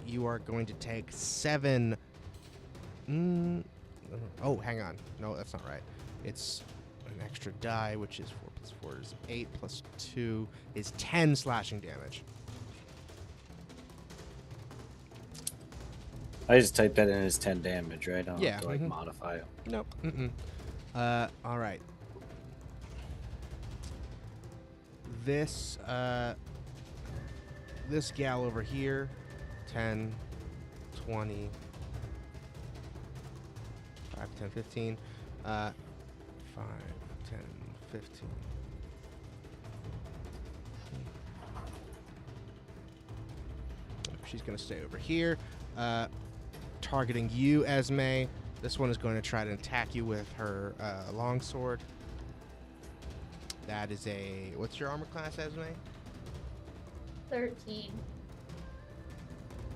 You are going to take 7. Oh, hang on. No, that's not right. It's an extra die, which is 4 plus 4 is 8 plus 2 is 10 slashing damage. I just typed that in as 10 damage, right? I don't have to, like, mhm. modify it. Nope. All right. This gal over here, 10, 20, 5, 10, 15, 5, 10, 15. She's going to stay over here, targeting you, Esme. This one is going to try to attack you with her longsword. That is a... What's your armor class, Esme? 13.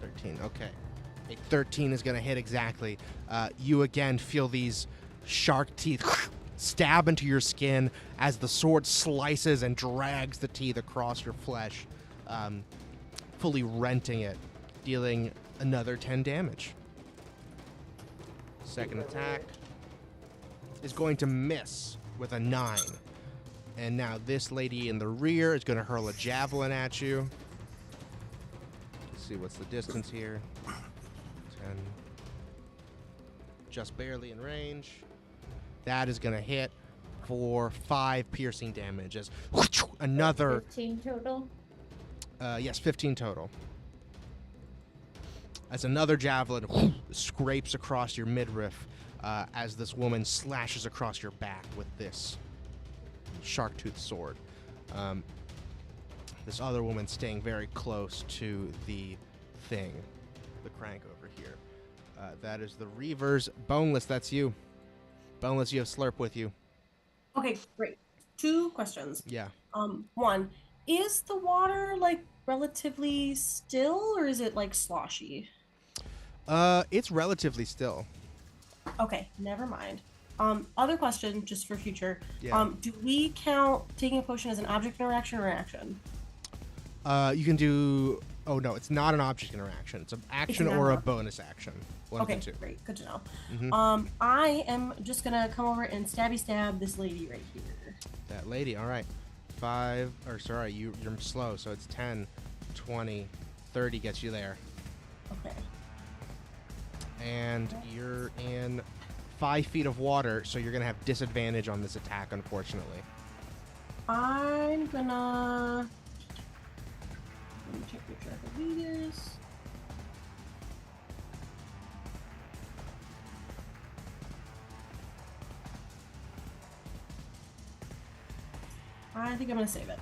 13, okay. A 13 is going to hit exactly. You again feel these shark teeth stab into your skin as the sword slices and drags the teeth across your flesh, fully renting it, dealing another 10 damage. Second attack is going to miss with a 9. And now this lady in the rear is going to hurl a javelin at you. Let's see, what's the distance here? 10. Just barely in range. That is going to hit for 5 piercing damage. As another... 15 total? Yes, 15 total. As another javelin scrapes across your midriff as this woman slashes across your back with this shark tooth sword. This other woman staying very close to the thing, the crank over here. That is the Reavers. Boneless, that's you. Boneless, you have Slurp with you. Okay, great. 2 questions. Yeah. One, Is the water like relatively still, or is it like sloshy? It's relatively still. Okay, never mind. Other question, just for future. Yeah. Do we count taking a potion as an object interaction or an action? You can do. Oh no, it's not an object interaction. It's an action or a bonus action. One Okay, of the two. great, good to know. Mm-hmm. I am just gonna come over and stabby stab this lady right here. That lady. All right. 5. Or sorry, you're slow. So it's 10, 20, 30 gets you there. Okay. And you're in 5 feet of water, so you're gonna have disadvantage on this attack, unfortunately. I'm gonna. Let me check your track of Venus. I think I'm gonna save it.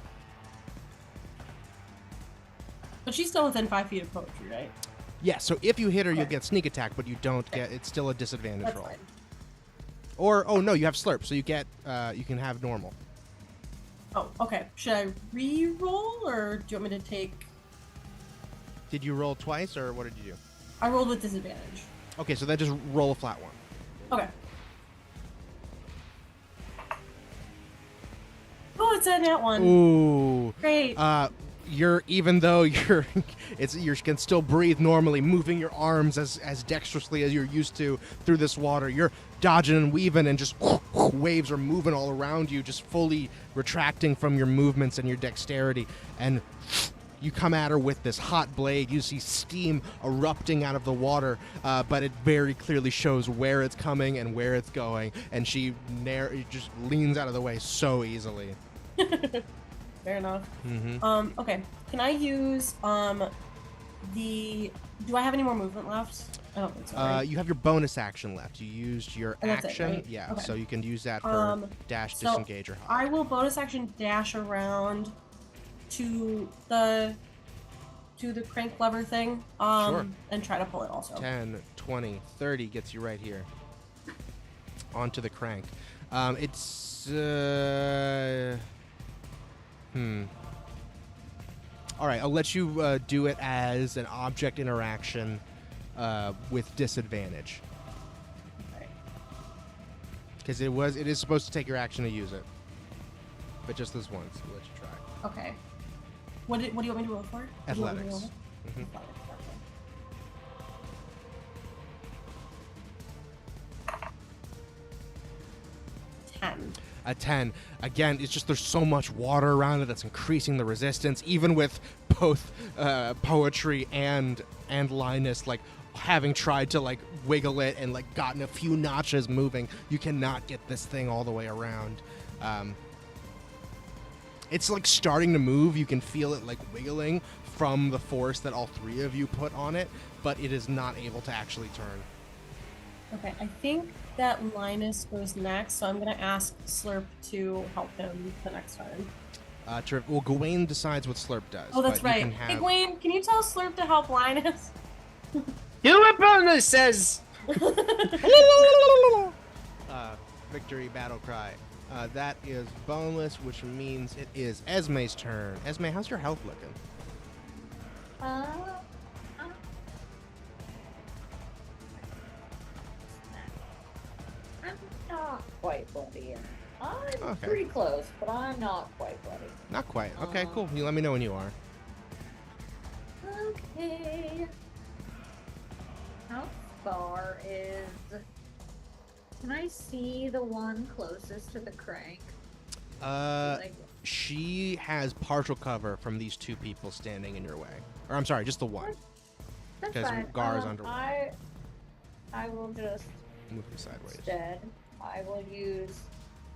But she's still within 5 feet of poetry, right? Yeah, so if you hit her, you'll Okay. get sneak attack, but you don't get. It's still a disadvantage That's roll. fine. Or oh no, you have slurp, so you get. You can have normal. Oh, okay. Should I re-roll, or do you want me to take? Did you roll twice, or what did you do? I rolled with disadvantage. Okay, so then just roll a flat one. Okay. Oh, it's a nat one. Ooh. Great. You're even though you're, you can still breathe normally, moving your arms as dexterously as you're used to through this water. You're dodging and weaving, and just waves are moving all around you, just fully retracting from your movements and your dexterity. And you come at her with this hot blade. You see steam erupting out of the water, but it very clearly shows where it's coming and where it's going. And she just leans out of the way so easily. Fair enough. Mm-hmm. Okay. Can I use the? Do I have any more movement left? I don't think so. Right? You have your bonus action left. You used your That's it, action. right? Yeah, Okay. so you can use that for dash, so disengage, or hop. I will bonus action dash around to the crank lever thing. Sure. And try to pull it also. 10, 20, 30 gets you right here. Onto the crank. It's All right, I'll let you do it as an object interaction with disadvantage. Okay. Because it is supposed to take your action to use it. But just this once. We'll let you try. Okay. What do you want me to roll for? What do you want me to Athletics. roll? Mhm. Athletics, okay. 10. A 10. Again, it's just there's so much water around it that's increasing the resistance, even with both poetry and Linus like having tried to like wiggle it and like gotten a few notches moving. You cannot get this thing all the way around. It's like starting to move. You can feel it like wiggling from the force that all three of you put on it, but it is not able to actually turn. Okay, I think that Linus goes next, so I'm going to ask Slurp to help him the next time. Well, Gawain decides what Slurp does. Oh, that's but you right. can have- Hey, Gwen, can you tell Slurp to help Linus? Do what bonus says. Victory battle cry. That is boneless, which means it is Esme's turn. Esme, how's your health looking? I'm not quite bloody. I'm Okay. pretty close, but I'm not quite bloody. Not quite. Okay, cool. You let me know when you are. Okay. How far is... Can I see the one closest to the crank? Like, She has partial cover from these two people standing in your way. Or I'm sorry, just the one. that's Because fine. Gar's underwater. I will just Move him sideways. instead. I will use.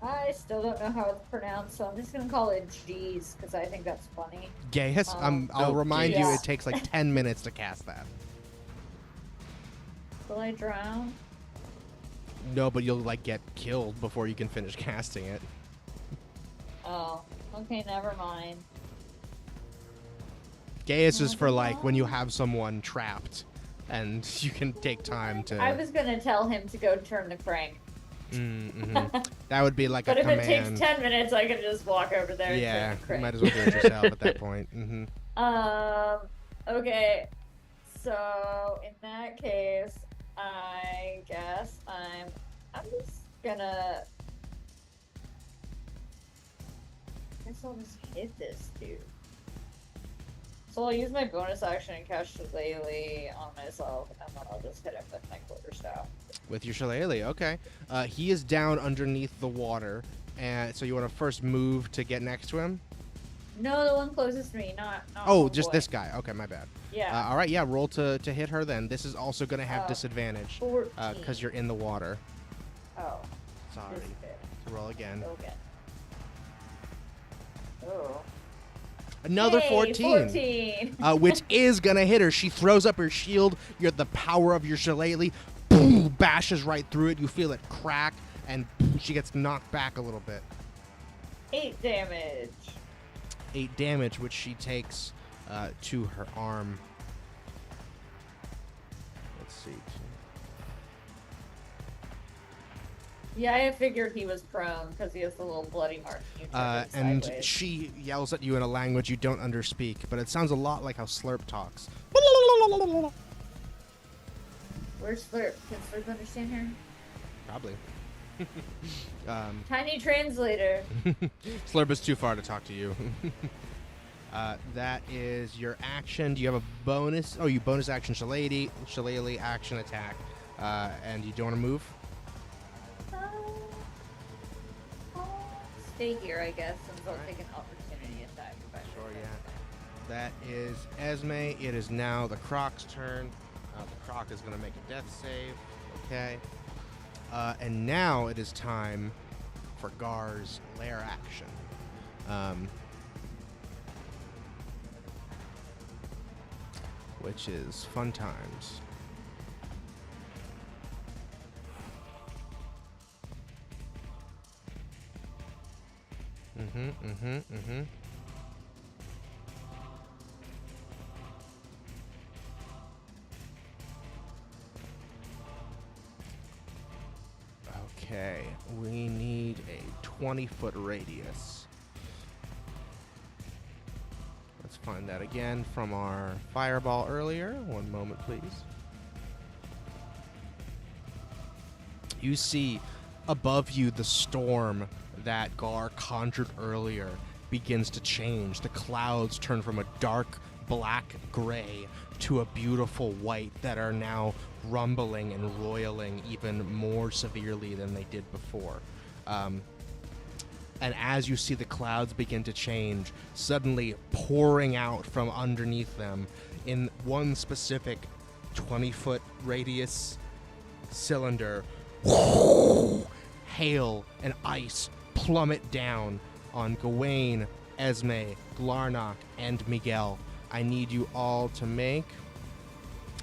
I still don't know how it's pronounced, so I'm just gonna call it G's because I think that's funny. Gaius, I'll Oh, remind you Gaius. it takes like 10 minutes to cast that. Will I drown? No, but you'll like get killed before you can finish casting it. Oh, okay, never mind. Gaius is for like when you have someone trapped and you can take time to... I was gonna tell him to go turn the crank. Mm-hmm. That would be like But a if command. it takes 10 minutes, I can just walk over there. Yeah, and you crit. might as well do it yourself at that point. Mm-hmm. Okay. So in that case, I guess I'm just gonna. I guess I'll just hit this dude. So I'll use my bonus action and cast Shillelagh on myself, and then I'll just hit him with my quarterstaff. With your Shillelagh, okay. He is down underneath the water, and so you want to first move to get next to him? No, the one closest to me, not Oh, just boy. this guy. Okay, my bad. Yeah. All right, yeah, roll to hit her then. This is also going to have disadvantage 14. because you're in the water. Oh. Sorry. Disadvantage. Roll again. Okay. Oh. Another Hey, 14. Which is going to hit her. She throws up her shield. You're the power of your Shillelagh. Boom, bashes right through it. You feel it crack, and she gets knocked back a little bit. 8 damage. 8 damage, which she takes to her arm. Let's see. Yeah, I figured he was prone because he has the little bloody mark. And sideways. she yells at you in a language you don't underspeak, but it sounds a lot like how Slurp talks. Where's Slurp? Can Slurp understand her? Probably. Tiny translator. Slurp is too far to talk to you. That is your action. Do you have a bonus? Oh, you bonus action Shillelagh action attack. And you don't want to move? Stay here, I guess, since I'll take an opportunity attack. Sure, yeah. That is Esme. It is now the Croc's turn. The Croc is going to make a death save. Okay. And now it is time for Gar's lair action. Which is fun times. Okay, we need a 20-foot radius. Let's find that again from our fireball earlier. One moment, please. You see above you the storm that Gar conjured earlier begins to change. The clouds turn from a dark black gray to a beautiful white that are now rumbling and roiling even more severely than they did before. And as you see the clouds begin to change, suddenly pouring out from underneath them in one specific 20-foot radius cylinder, hail and ice plummet down on Gawain, Esme, Glarnock, and Miguel. I need you all to make,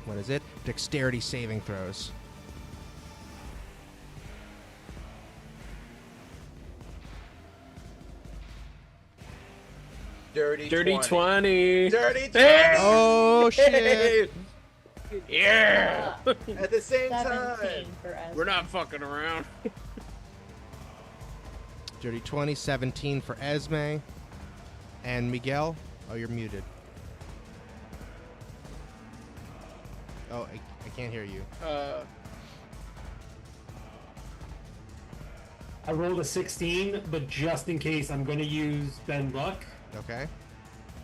what is it? Dexterity saving throws. Dirty 20. Dirty 20. Oh, shit. Yeah. At the same 17 time. for us. We're not fucking around. Dirty 20, 17 for Esme. And Miguel? Oh, you're muted. Oh, I can't hear you. I rolled a 16, but just in case, I'm going to use Ben Luck Okay.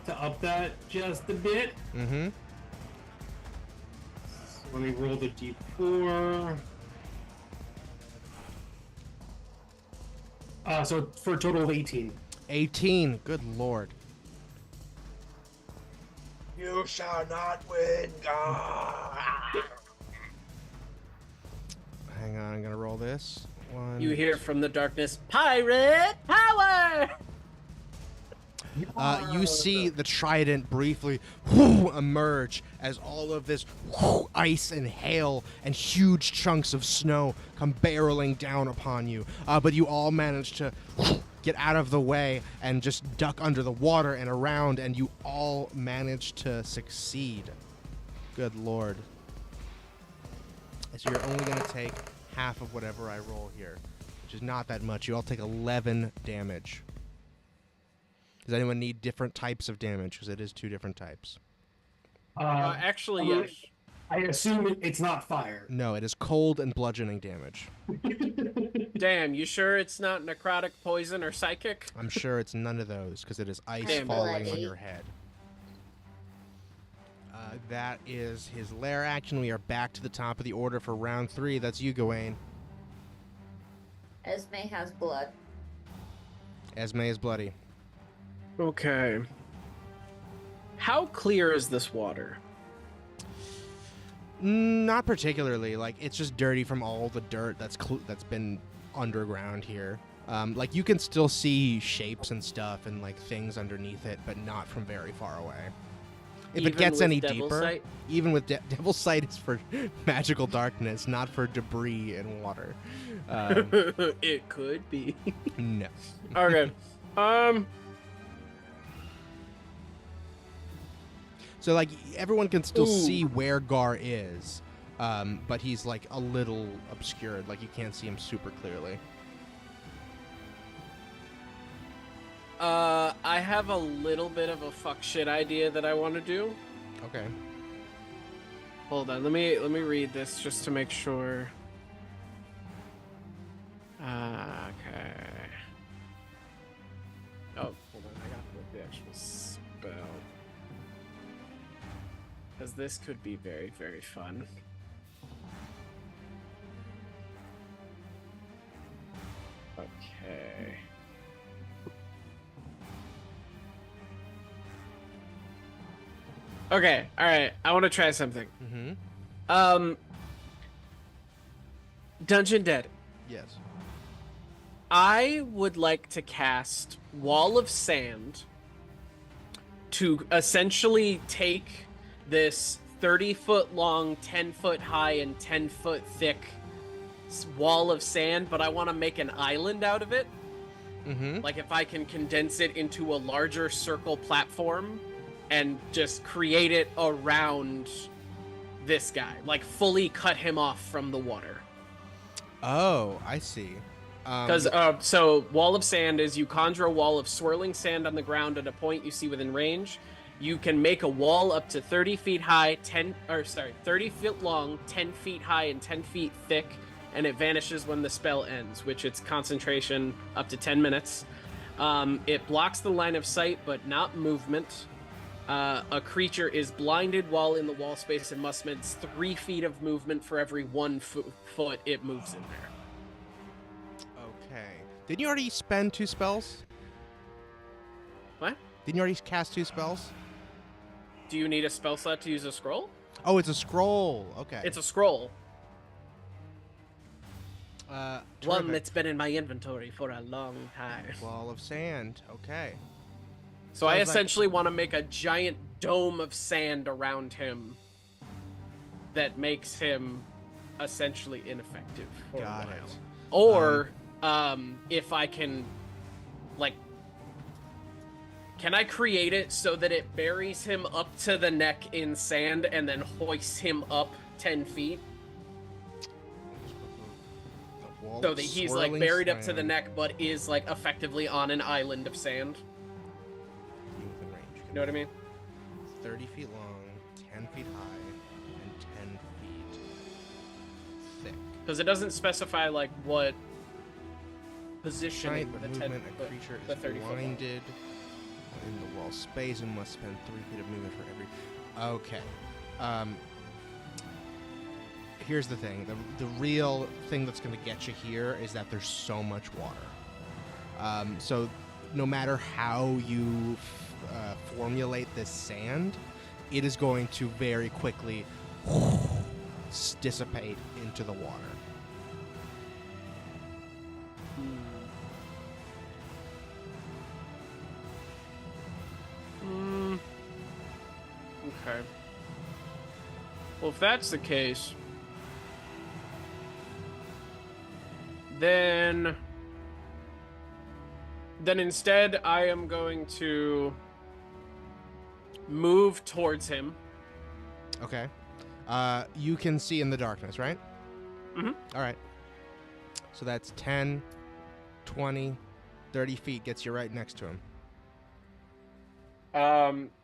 to up that just a bit. Mm-hmm. So let me roll the d4. So for a total of 18. 18. Good lord. You shall not win, God. Hang on, I'm gonna roll this. One. You hear from the darkness, pirate power! You see the trident briefly emerge as all of this ice and hail and huge chunks of snow come barreling down upon you. But you all manage to get out of the way and just duck under the water and around, and you all manage to succeed. Good lord. So you're only going to take half of whatever I roll here, which is not that much. You all take 11 damage. Does anyone need different types of damage? Because it is 2 different types. Actually, yes. I assume it's not fire. No, it is cold and bludgeoning damage. Damn, you sure it's not necrotic, poison, or psychic? I'm sure it's none of those, because it is ice Damn. falling on Bloody. your head. That is his lair action. We are back to the top of the order for round 3. That's you, Gawain. Esme has blood. Esme is bloody. Okay. How clear is this water? Not particularly. Like, it's just dirty from all the dirt that's been underground here. Like, you can still see shapes and stuff and, like, things underneath it, but not from very far away. If Even it gets with any Devil's deeper, Sight? even with Devil's Sight is for magical darkness, not for debris and water. It could be. No. Okay. So, like, everyone can still Ooh. see where Gar is, but he's, like, a little obscured. Like, you can't see him super clearly. I have a little bit of a fuck shit idea that I want to do. Okay. Hold on, let me read this just to make sure. Okay. Oh, hold on, I got the actual spell. Because this could be very, very fun. Okay. Okay, alright, I want to try something. Mm-hmm. Dungeon Dead. Yes. I would like to cast Wall of Sand to essentially take this 30-foot long, 10-foot high, and 10-foot thick wall of sand, but I want to make an island out of it. Mm-hmm. Like, if I can condense it into a larger circle platform and just create it around this guy. Like, fully cut him off from the water. Oh, I see. Because, so, Wall of Sand is you conjure a wall of swirling sand on the ground at a point you see within range. You can make a wall up to 30 feet high, 30 feet long, 10 feet high, and 10 feet thick, and it vanishes when the spell ends, which its concentration up to 10 minutes. It blocks the line of sight, but not movement. A creature is blinded while in the wall space and must spend 3 feet of movement for every 1 foot it moves in there. Okay. Didn't you already spend 2 spells? What? Didn't you already cast 2 spells? Do you need a spell slot to use a scroll? Oh, it's a scroll. Okay. It's a scroll. One terrific. that's been in my inventory for a long time. Wall of sand. Okay. So I Sounds like- essentially want to make a giant dome of sand around him that makes him essentially ineffective for Got a while. it. Or if I can, like, can I create it so that it buries him up to the neck in sand and then hoists him up 10 feet? The wall So of that he's, like, swirling buried up to the sand. neck but is, like, effectively on an island of sand. Within range. You know what I mean? 30 feet long, 10 feet high, and 10 feet thick. Because it doesn't specify, like, what positioning Giant with a 10 movement, a creature the is 30 foot wall. blinded in the wall space and must spend 3 feet of movement for every... Okay. Here's the thing. The real thing that's going to get you here is that there's so much water. So no matter how you formulate this sand, it is going to very quickly dissipate into the water. Okay. Well, if that's the case, then instead I am going to move towards him. Okay. You can see in the darkness, right? Mhm. All right. So that's 10, 20, 30 feet gets you right next to him.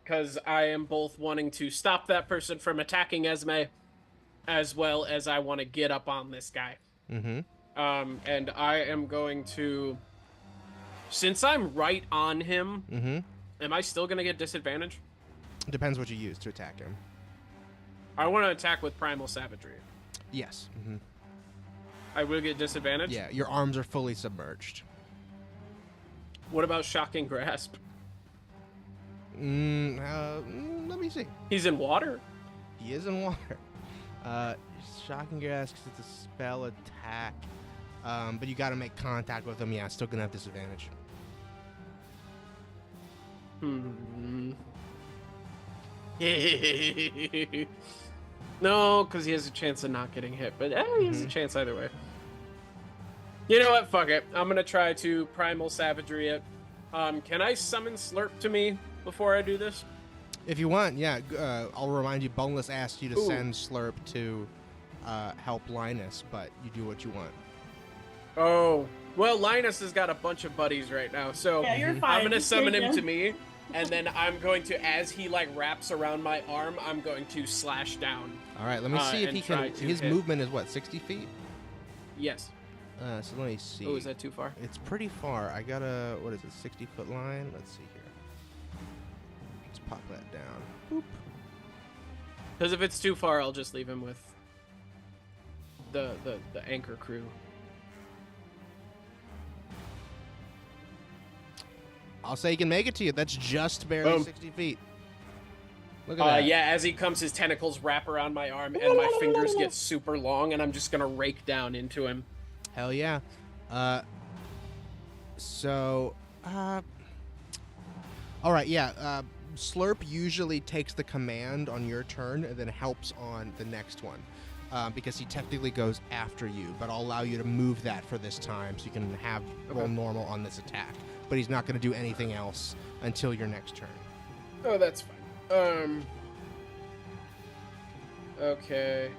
Because I am both wanting to stop that person from attacking Esme, as well as I want to get up on this guy. Mm-hmm. And I am going to, since I'm right on him, am I still going to get disadvantage? Depends what you use to attack him. I want to attack with Primal Savagery. Yes. Mm-hmm. I will get disadvantage? Yeah, your arms are fully submerged. What about Shocking Grasp? Let me see. He's in water? He is in water. Shocking Grasp, because it's a spell attack. But you got to make contact with him. Yeah, still going to have disadvantage. No, because he has a chance of not getting hit, but he has a chance either way. You know what? Fuck it. I'm going to try to Primal Savagery it. Can I summon Slurp to me before I do this? If you want, yeah. I'll remind you, Boneless asked you to send Slurp to help Linus, but you do what you want. Oh, well, Linus has got a bunch of buddies right now, so Yeah, you're fine. I'm going to summon him to me, and then I'm going to, as he, like, wraps around my arm, I'm going to slash down. All right, let me see if he can. His hit. movement is what, 60 feet? Yes. So let me see. Oh, is that too far? It's pretty far. I got a, what is it, 60-foot line? Let's see here. Let's pop that down. Boop. Because if it's too far, I'll just leave him with the anchor crew. I'll say he can make it to you. That's just barely 60 feet. Look at that. Yeah, as he comes, his tentacles wrap around my arm, and my fingers get super long, and I'm just going to rake down into him. Hell yeah. All right, yeah. Slurp usually takes the command on your turn and then helps on the next one. Because he technically goes after you, but I'll allow you to move that for this time so you can have roll normal on this attack. But he's not going to do anything else until your next turn. Oh, that's fine. Okay.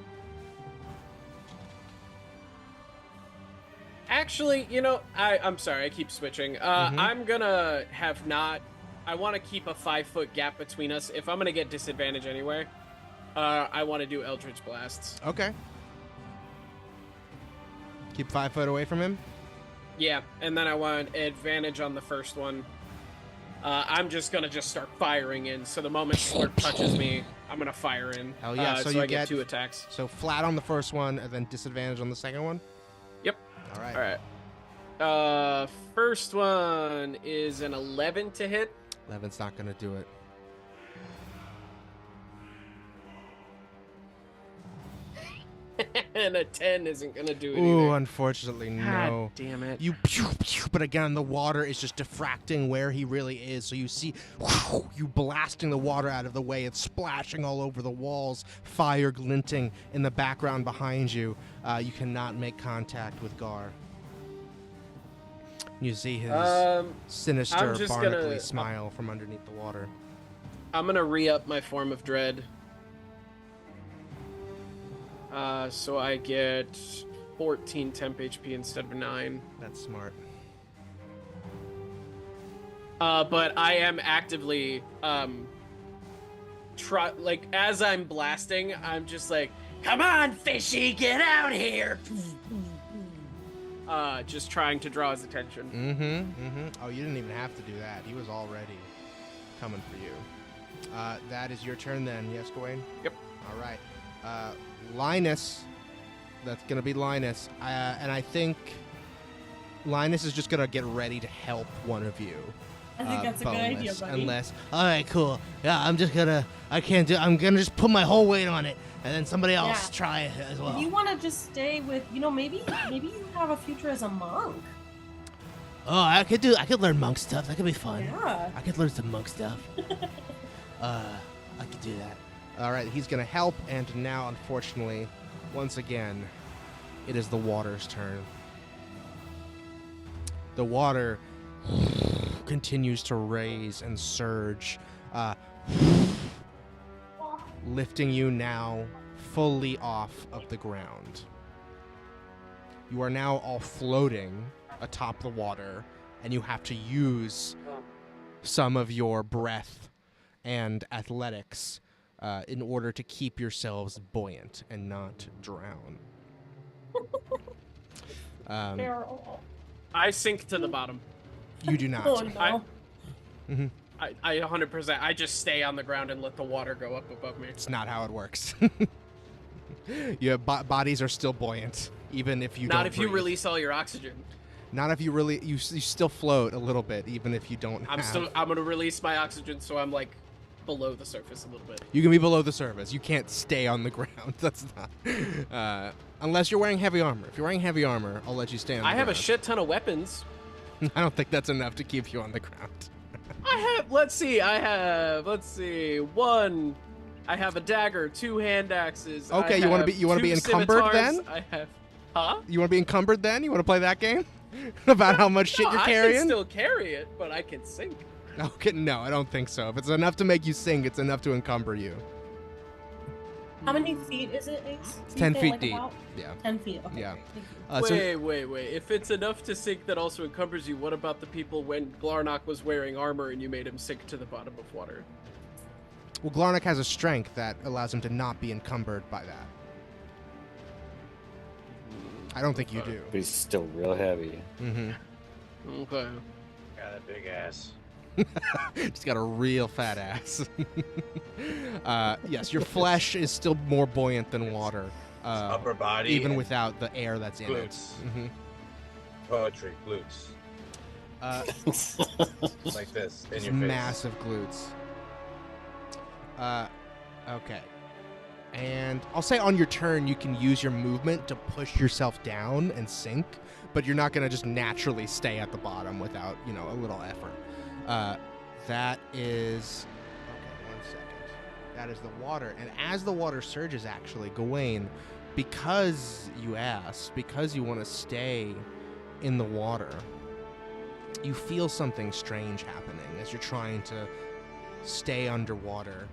Actually, you know, I'm sorry, I keep switching. I'm gonna have I want to keep a 5-foot gap between us. If I'm gonna get disadvantage anyway, I want to do Eldritch Blasts. Okay. Keep 5 foot away from him? Yeah, and then I want advantage on the first one. I'm just gonna start firing in. So the moment Slurp touches me, I'm gonna fire in. Hell yeah! So I get 2 attacks. So flat on the first one, and then disadvantage on the second one. Yep. All right. All right. First one is an 11 to hit. 11's not gonna do it. And a 10 isn't gonna do it Ooh, either. unfortunately, no. God damn it. You pew, pew, but again, the water is just diffracting where he really is. So you see you blasting the water out of the way. It's splashing all over the walls, fire glinting in the background behind you. You cannot make contact with Gar. You see his sinister, barnacly smile from underneath the water. I'm gonna re-up my Form of Dread. So I get 14 temp HP instead of 9. That's smart. But I am actively, as I'm blasting, I'm just like, come on, fishy, get out here! Just trying to draw his attention. Oh, you didn't even have to do that. He was already coming for you. That is your turn then. Yes, Gawain? Yep. All right. Linus. That's going to be Linus. And I think Linus is just going to get ready to help one of you. I think that's a good idea, buddy. All right, cool. Yeah, I'm going to just put my whole weight on it, and then somebody else try it as well. If you want to just stay with, maybe you have a future as a monk. Oh, I could learn monk stuff. That could be fun. Yeah. I could learn some monk stuff. I could do that. All right, he's going to help, and now, unfortunately, once again, it is the water's turn. The water continues to raise and surge, lifting you now fully off of the ground. You are now all floating atop the water, and you have to use some of your breath and athletics in order to keep yourselves buoyant and not drown. I sink to the bottom. You do not. Oh, no. I 100%. I just stay on the ground and let the water go up above me. It's not how it works. Your bodies are still buoyant, even if you Not don't if you breathe. release all your oxygen. Not if you really you still float a little bit, even if you don't. I'm gonna release my oxygen, so I'm like below the surface a little bit. You can be below the surface. You can't stay on the ground. That's not. Unless you're wearing heavy armor. If you're wearing heavy armor, I'll let you stay on the ground. I have a shit ton of weapons. I don't think that's enough to keep you on the ground. Let's see, one. I have a dagger, 2 hand axes. Okay, you want to be encumbered then? I have. Huh? You want to be encumbered then? You want to play that game? About how much shit you're carrying? I can still carry it, but I can sink. Okay, no, I don't think so. If it's enough to make you sink, it's enough to encumber you. How many feet is it, Ace? It's 10 feet deep. Yeah. 10 feet. Okay. Yeah. Wait. If it's enough to sink that also encumbers you, what about the people when Glarnock was wearing armor and you made him sink to the bottom of water? Well, Glarnock has a strength that allows him to not be encumbered by that. I don't think you do. But he's still real heavy. Mm-hmm. Okay. Got a big ass. He's got a real fat ass. Yes, your flesh is still more buoyant than water. Upper body. Even without the air that's in it. Glutes. Poetry, glutes. Like this, in your face. Massive glutes. Okay. And I'll say on your turn, you can use your movement to push yourself down and sink, but you're not going to just naturally stay at the bottom without, a little effort. That is... Okay, 1 second. That is the water. And as the water surges, actually, Gawain, because you asked, because you want to stay in the water, you feel something strange happening as you're trying to stay underwater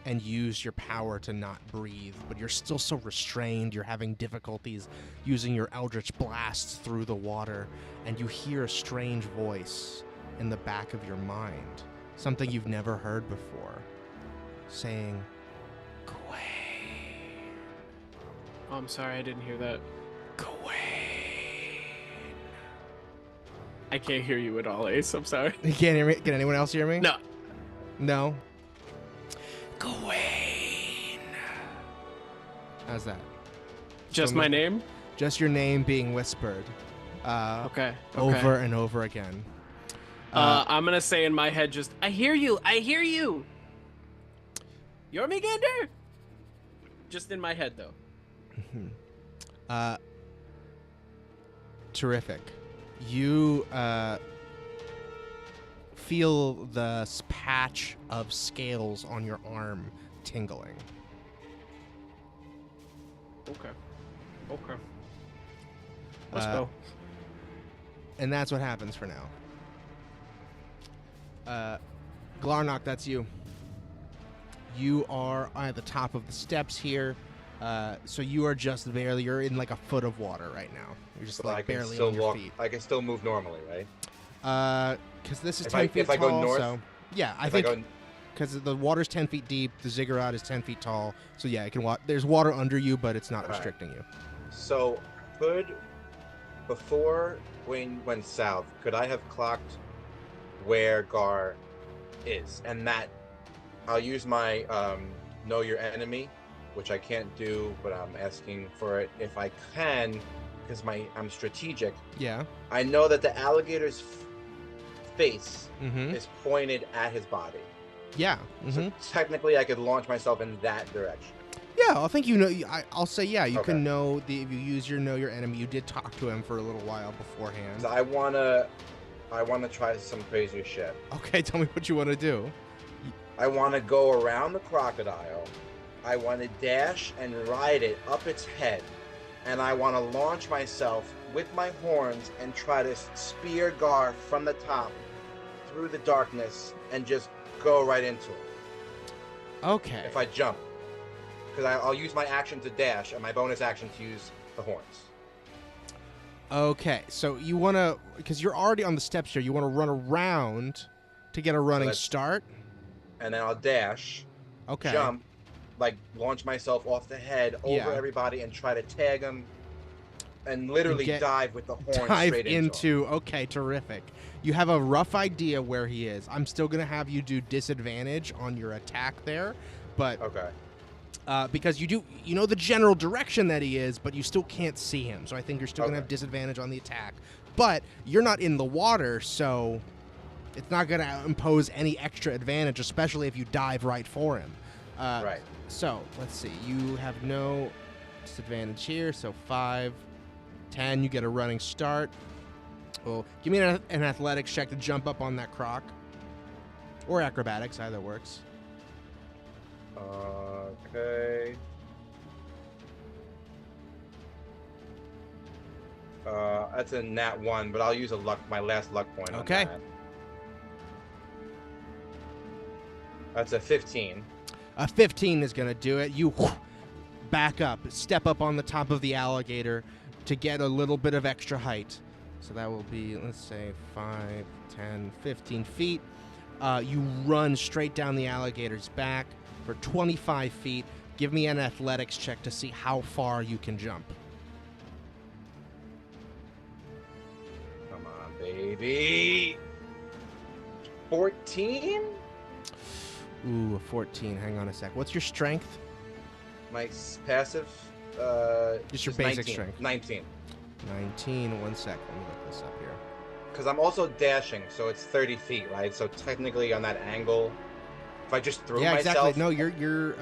and use your power to not breathe, but you're still so restrained, you're having difficulties using your eldritch blasts through the water, and you hear a strange voice in the back of your mind, something you've never heard before, saying, Gawain. Oh, I'm sorry, I didn't hear that. Gawain. I can't hear you at all, Ace. I'm sorry. You can't hear me? Can anyone else hear me? No. No? Gawain. How's that? Just my name? Just your name being whispered. Okay. Over and over again. I'm gonna say in my head just, I hear you! Jormungandr? Just in my head, though. Terrific. You, feel the patch of scales on your arm tingling. Okay. Let's go. And that's what happens for now. Glarnock, that's you. You are at the top of the steps here. So you are just barely, you're in like a foot of water right now. You're just barely on your feet. I can still move normally, right? Because this is 10 feet tall. If I go north? So, yeah, I think because the water's 10 feet deep, the ziggurat is 10 feet tall. So yeah, it can there's water under you, but it's not restricting you. So before Wayne went south, could I have clocked where Gar is? And that I'll use my know your enemy, which I can't do, but I'm asking for it if I can, because I'm strategic. Yeah. I know that the alligator's face Mm-hmm. is pointed at his body. Yeah. Mm-hmm. So technically, I could launch myself in that direction. Yeah, I think I'll say yeah. You Okay. can know if you use your know your enemy. You did talk to him for a little while beforehand. So I wanna try some crazy shit. Okay, tell me what you want to do. I want to go around the crocodile. I want to dash and ride it up its head, and I want to launch myself with my horns and try to spear Gar from the top through the darkness and just go right into it. Okay. If I jump. because I'll use my action to dash and my bonus action to use the horns. Okay, so you want to, because you're already on the steps here, you want to run around to get a running start. And then I'll dash, jump, like launch myself off the head over everybody and try to tag them and literally dive with the horn straight into him. Okay, terrific. You have a rough idea where he is. I'm still going to have you do disadvantage on your attack there, but because you know the general direction that he is, but you still can't see him. So I think you're still going to have disadvantage on the attack. But you're not in the water, so it's not going to impose any extra advantage, especially if you dive right for him. Right. So let's see. You have no disadvantage here, so 5, 10, you get a running start. Well, give me an athletics check to jump up on that croc. Or acrobatics, either works. Okay. That's a nat 1, but I'll use my last luck point on that. That's a 15. A 15 is going to do it. You back up, step up on the top of the alligator to get a little bit of extra height. So that will be, let's say, 5, 10, 15 feet. You run straight down the alligator's back for 25 feet. Give me an athletics check to see how far you can jump. Come on, baby. 14? Ooh, 14. Hang on a sec. What's your strength? My passive? Just your basic 19. strength. 19. 19. 1 sec. Let me look this up here. Because I'm also dashing, so it's 30 feet, right? So technically on that angle, if I just threw myself... Yeah, exactly. No, you're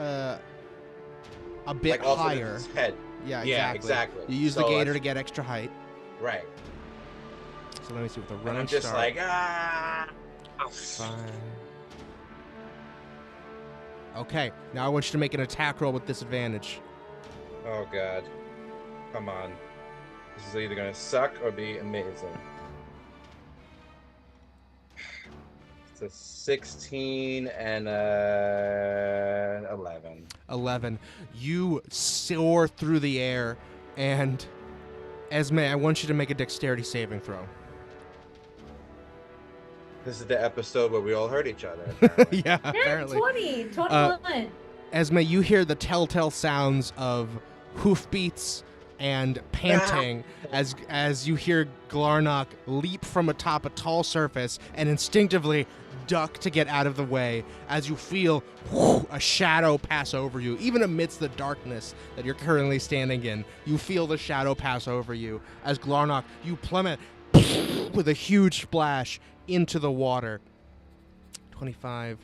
a bit like higher. Off of his head. Yeah, exactly. You use the gator to get extra height. Right. So let me see what the running and I'm just start. like, ah! 5. Okay, now I want you to make an attack roll with disadvantage. Oh, God. Come on. This is either going to suck or be amazing. It's a 16 and 11. 11. You soar through the air, and Esme, I want you to make a dexterity saving throw. This is the episode where we all hurt each other. Yeah, apparently. 21. Esme, you hear the telltale sounds of hoofbeats and panting as you hear Glarnock leap from atop a tall surface and instinctively duck to get out of the way as you feel a shadow pass over you. Even amidst the darkness that you're currently standing in, you feel the shadow pass over you as Glarnock, you plummet with a huge splash into the water. 25,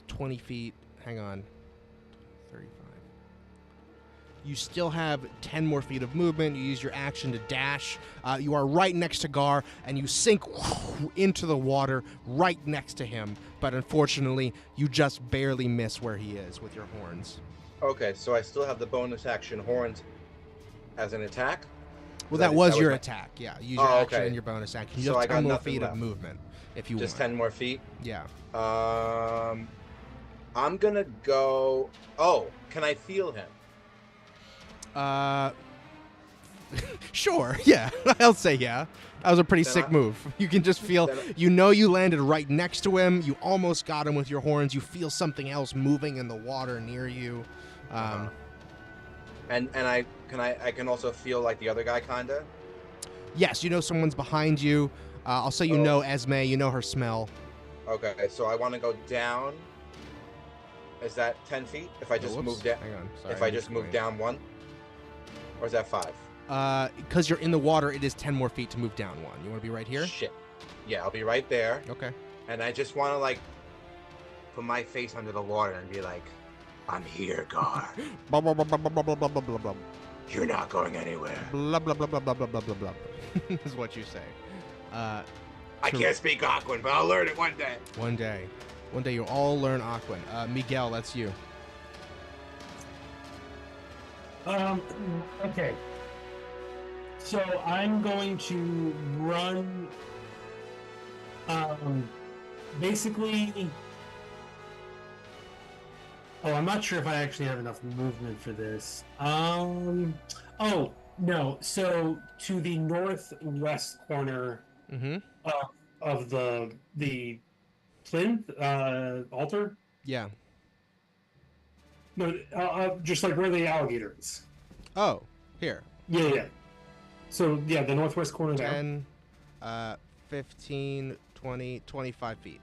20 feet, hang on, 35. You still have 10 more feet of movement. You use your action to dash. You are right next to Gar, and you sink into the water right next to him. But unfortunately, you just barely miss where he is with your horns. Okay, so I still have the bonus action horns as an attack? Well, that was your attack, yeah. Use your action and your bonus action. You so have 10 more feet left. of movement, if you just want. 10 more feet? Yeah. I'm gonna go... Oh, can I feel him? Sure, yeah. I'll say yeah. That was a pretty sick move. You can just feel, you know you landed right next to him. You almost got him with your horns. You feel something else moving in the water near you. And I can also feel like the other guy, kinda? Yes, you know someone's behind you. I'll say you know Esme. You know her smell. Okay, so I want to go down. Is that 10 feet? If I just move down? Hang on. Sorry, if I just move down 1? Or is that 5? Because you're in the water, it is 10 more feet to move down 1. You want to be right here? Shit. Yeah, I'll be right there. Okay. And I just want to, like, put my face under the water and be like, I'm here, Gar. Blah, blah, blah, blah, blah, blah, blah, blah, blah, blah. You're not going anywhere. Blah, blah, blah, blah, blah, blah, blah, blah, blah. is what you say. I can't speak Aquan, but I'll learn it one day. One day. One day you'll all learn Aquan. Miguel, that's you. Okay. So I'm going to run, basically, Oh, I'm not sure if I actually have enough movement for this. Oh no. So to the northwest corner Mm-hmm. of the plinth altar. Yeah. No, just like where the alligator is. Oh, here. Yeah, yeah. So yeah, the northwest corner there. 10, 15, 20, 25 feet.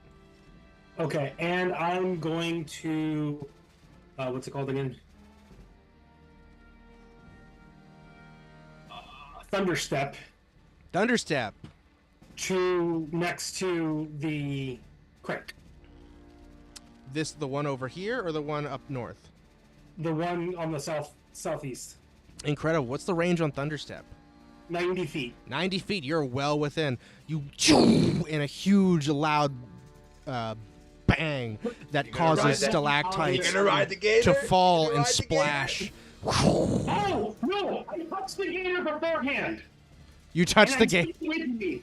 Okay, and I'm going to what's it called again? Thunderstep Thunderstep. to next to the creek. This the one over here or the one up north? The one on the southeast. Incredible. What's the range on Thunderstep? 90 feet. 90 feet. You're well within. You in a huge, loud bang that causes stalactites to fall and splash. Oh no! I touched the gator beforehand. You touch the gator. With me.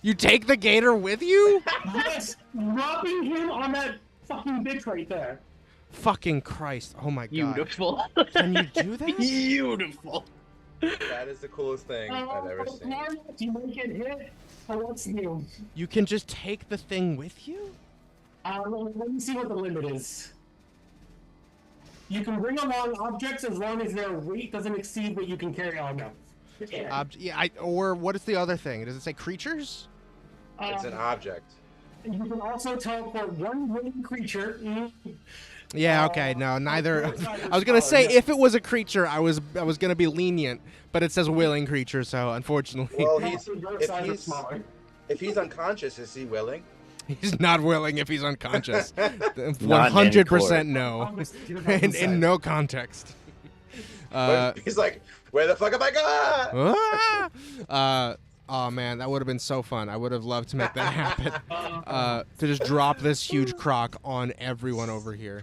You take the gator with you? Yes, dropping him on that fucking bitch right there. Fucking Christ! Oh my God! Beautiful. Can you do that? Beautiful. That is the coolest thing I've ever seen. You might get hit. So what's new? You can just take the thing with you? Let me see what the limit is. You can bring along objects as long as their weight doesn't exceed what you can carry on them. Yeah. Or what is the other thing? Does it say creatures? It's an object. You can also teleport one living creature. Yeah. Okay. No. Neither. I was gonna say if it was a creature, I was gonna be lenient, but it says willing creature, so unfortunately. Well, if he's unconscious, is he willing? He's not willing if he's unconscious. Not in 100% no. in no context. He's like, where the fuck have I gone? Oh man, that would have been so fun. I would have loved to make that happen. To just drop this huge croc on everyone over here.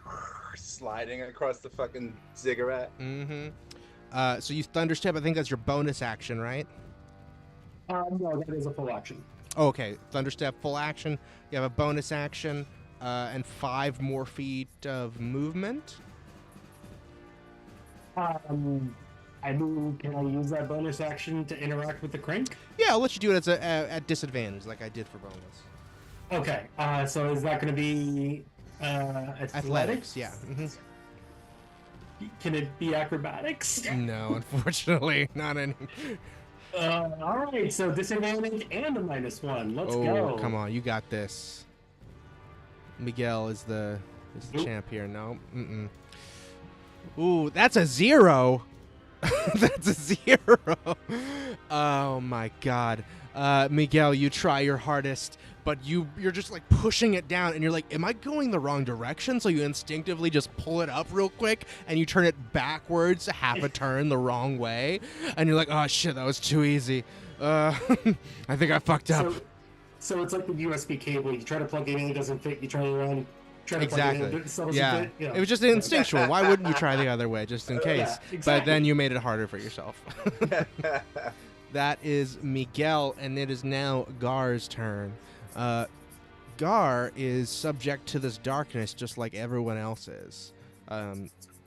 Sliding across the fucking ziggurat. Mm-hmm. So you Thunderstep, I think that's your bonus action, right? No, that is a full action. Okay, Thunderstep, full action. You have a bonus action and 5 more feet of movement. I mean, can I use that bonus action to interact with the crank? Yeah, I'll let you do it at disadvantage, like I did for bonus. Okay, so is that going to be athletics? Yeah. Mm-hmm. Can it be acrobatics? No, unfortunately, not any. All right, so disadvantage and a -1. Let's go. Oh, come on, you got this. Miguel is the champ here. No. Mm-mm. Ooh, that's a 0. That's a 0. Oh my God, Miguel, you try your hardest, but you're just like pushing it down, and you're like, am I going the wrong direction? So you instinctively just pull it up real quick, and you turn it backwards half a turn the wrong way, and you're like, oh shit, that was too easy. I think I fucked up. So it's like the USB cable. You try to plug it in, it doesn't fit. You try to run. Exactly. Yeah. It was just instinctual. Why wouldn't you try the other way, just in case? Yeah, exactly. But then you made it harder for yourself. That is Miguel, and it is now Gar's turn. Gar is subject to this darkness just like everyone else is.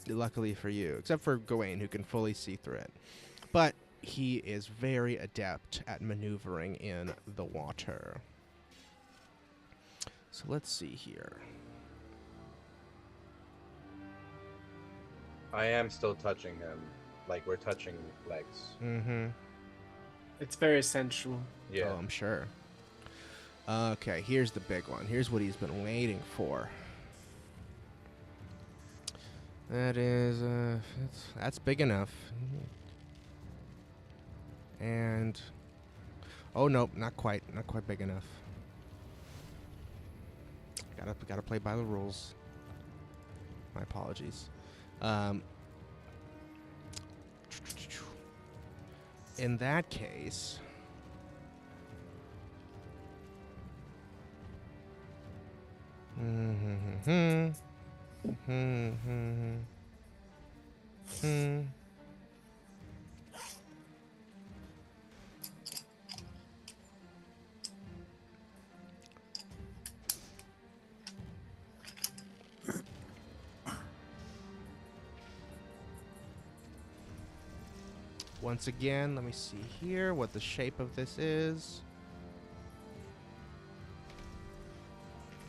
Luckily for you, except for Gawain, who can fully see through it. But he is very adept at maneuvering in the water. So let's see here. I am still touching him, like we're touching legs. Mm-hmm. It's very sensual. Yeah. Oh, I'm sure. Okay, here's the big one. Here's what he's been waiting for. That is, that's big enough. And, oh no, not quite big enough. Gotta play by the rules. My apologies. In that case, Once again, let me see here what the shape of this is.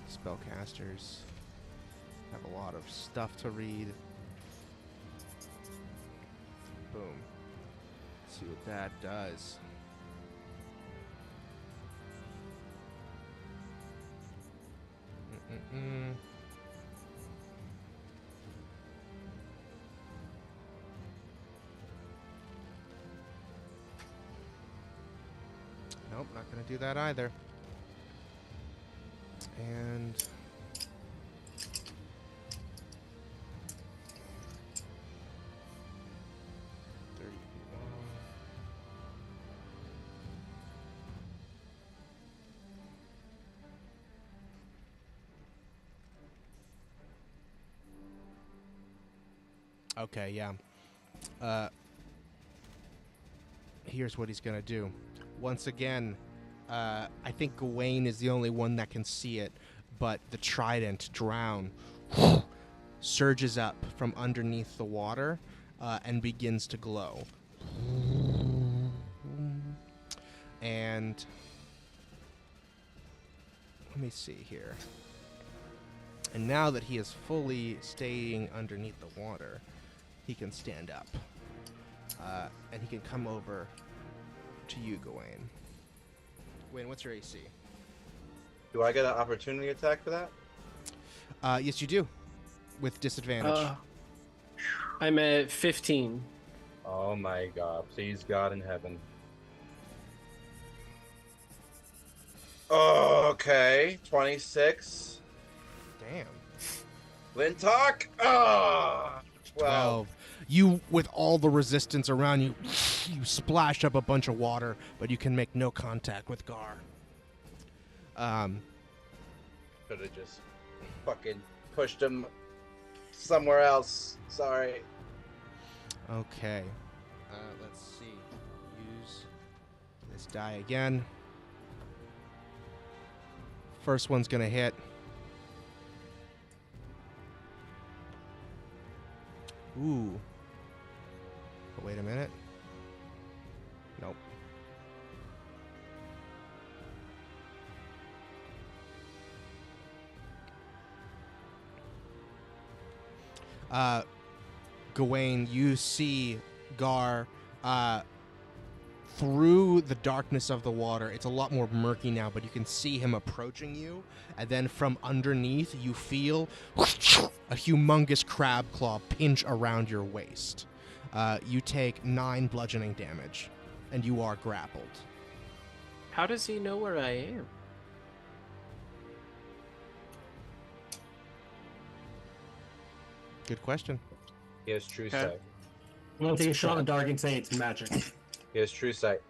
Spellcasters have a lot of stuff to read. Boom. Let's see what that does. Nope, not gonna do that either. And okay, yeah. Here's what he's gonna do. Once again, I think Gawain is the only one that can see it, but the trident, Drown, surges up from underneath the water and begins to glow. And let me see here. And now that he is fully staying underneath the water, he can stand up. And he can come over to you, Gawain. Gawain, what's your AC? Do I get an opportunity attack for that? Yes, you do. With disadvantage. I'm at 15. Oh my god. Please, God in heaven. Okay. 26. Damn. Lintock? Ah! 12. You, with all the resistance around you, you splash up a bunch of water, but you can make no contact with Gar. Could have just fucking pushed him somewhere else. Sorry. Okay. Let's see. Use this die again. First one's gonna hit. Ooh. But wait a minute. Nope. Gawain, you see Gar through the darkness of the water. It's a lot more murky now, but you can see him approaching you. And then from underneath, you feel a humongous crab claw pinch around your waist. You take 9 bludgeoning damage, and you are grappled. How does he know where I am? Good question. He has true sight. I'm gonna take a shot in the dark and say it's magic. He has true sight.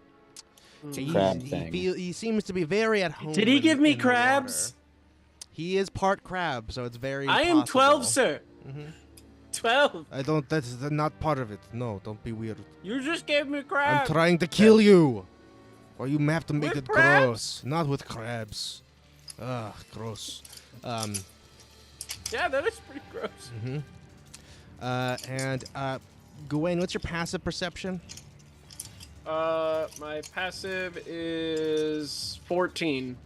He seems to be very at home. Did he give me in the crabs? water. He is part crab, so it's very I am 12, possible. sir. 12. I don't. That's not part of it. No, don't be weird. You just gave me I'm crabs. trying to kill you. Or you have to make With it crabs? gross. Not with crabs. Ugh, gross. Yeah, that is pretty gross. And Gawain, what's your passive perception? My passive is 14.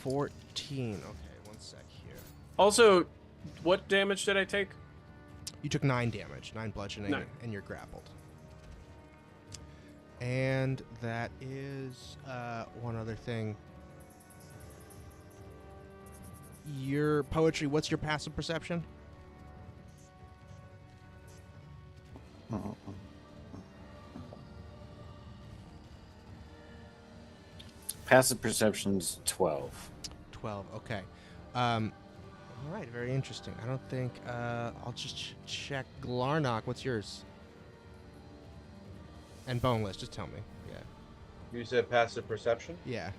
14. Okay, one sec here. Also, what damage did I take? You took 9 damage, 9 bludgeoning, 9. and you're grappled. And that is one other thing. Your poetry, what's your passive perception? Passive perception's 12. 12, okay. All right, very interesting. I don't think, I'll just check. Glarnock, what's yours? And Boneless, just tell me. Yeah. You said passive perception? Yeah.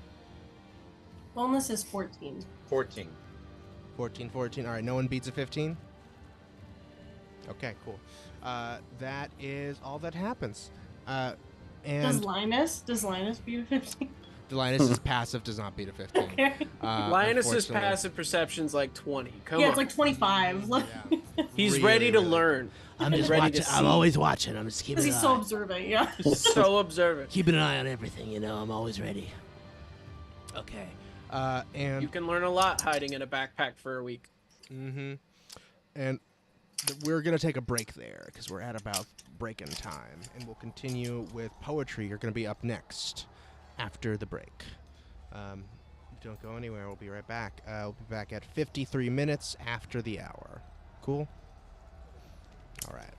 Boneless is 14. 14. 14. All right, no one beats a 15? Okay, cool. That is all that happens. And Does Linus beat a 15? Linus's passive does not beat a 15. Okay. Linus's unfortunately. passive perception's like 20. Come Yeah, on. it's like 25. Yeah. He's ready to learn. I'm just ready watching. to I'm see. always watching. I'm just keeping Because an he's eye. so observant, yeah. So observant. Keeping an eye on everything, I'm always ready. Okay. And You can learn a lot hiding in a backpack for a week. Mm-hmm. And we're going to take a break there because we're at about break-in time. And we'll continue with poetry. You're going to be up next after the break. Don't go anywhere. We'll be right back. We'll be back at 53 minutes after the hour. Cool? All right.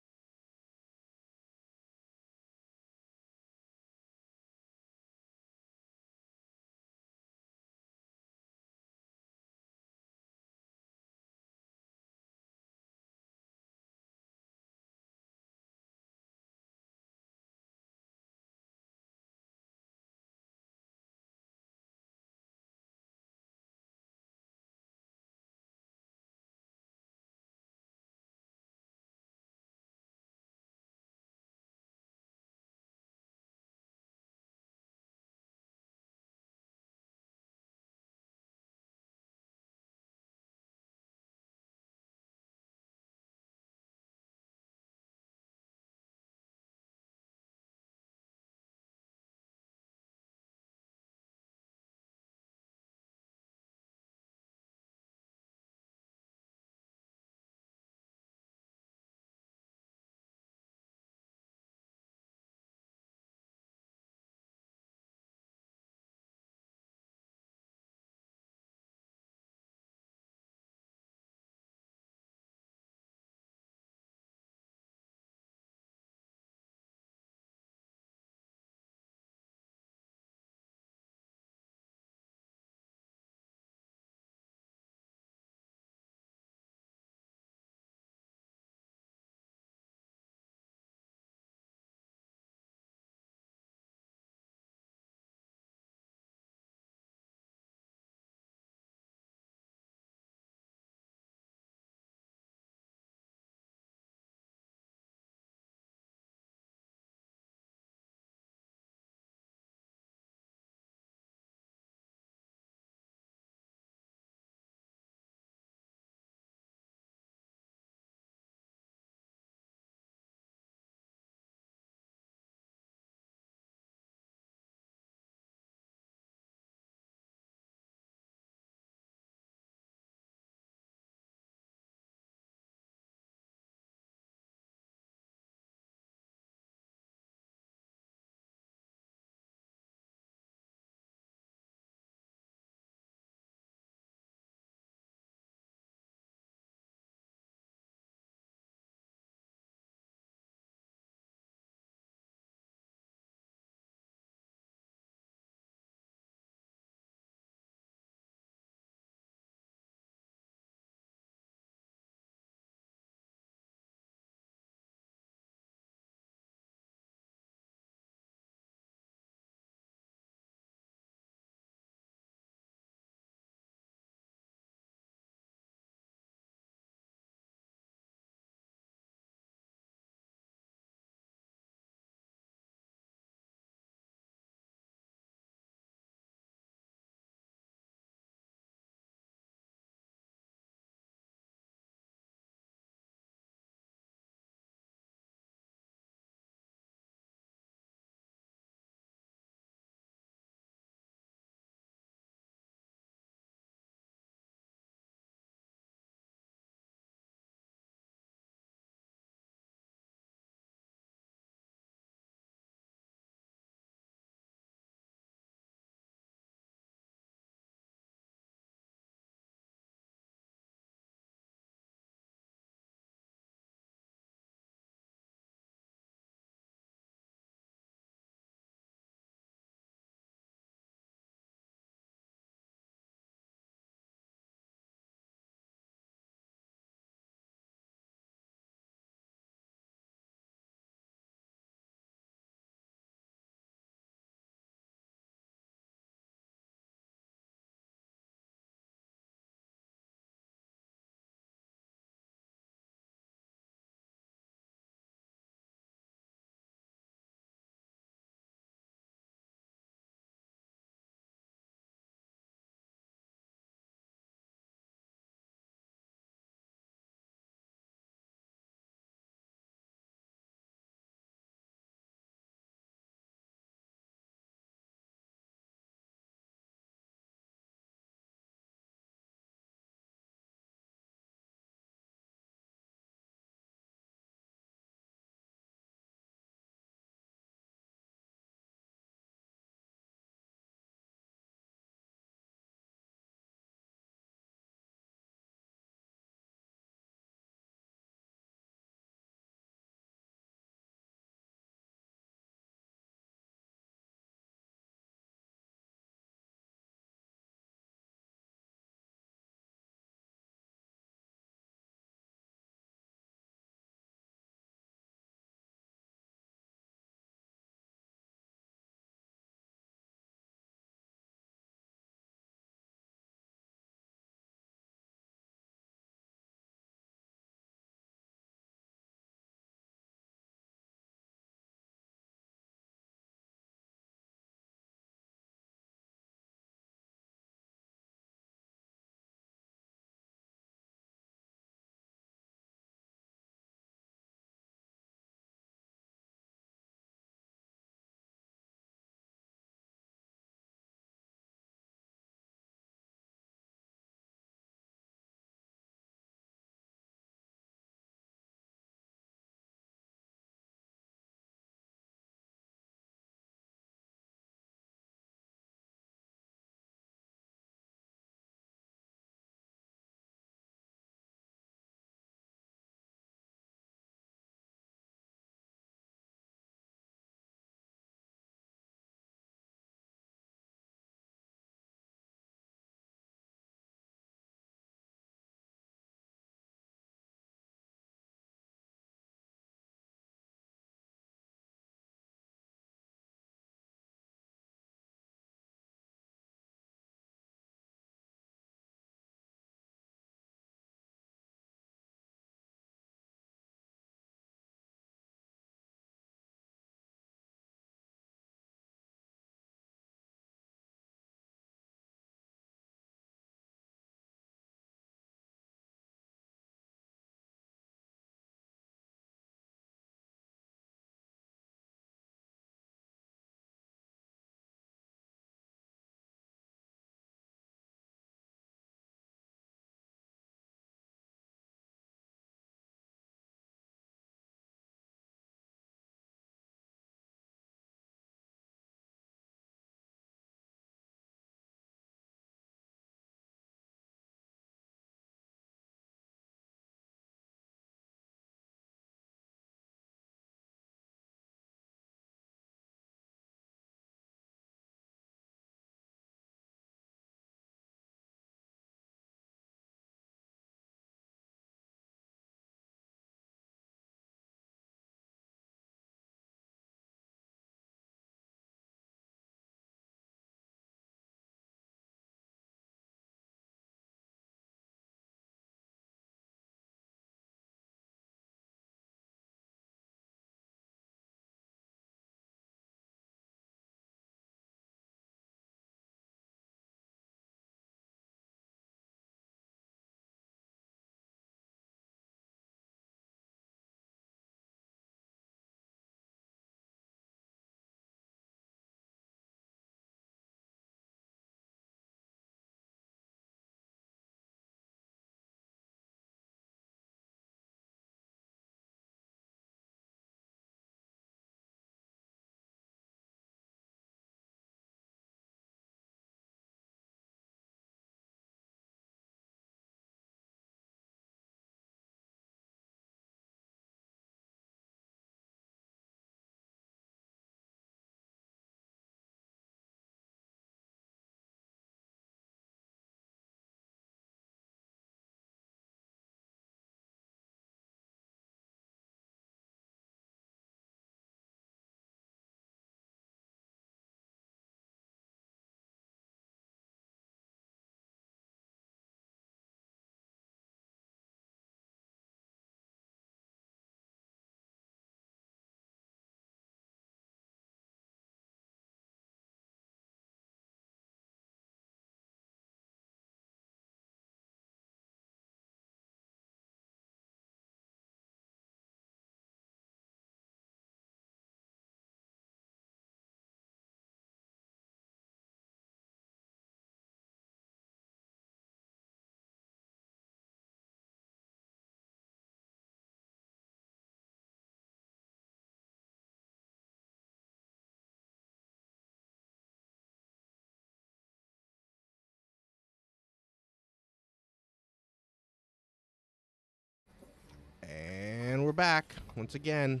back once again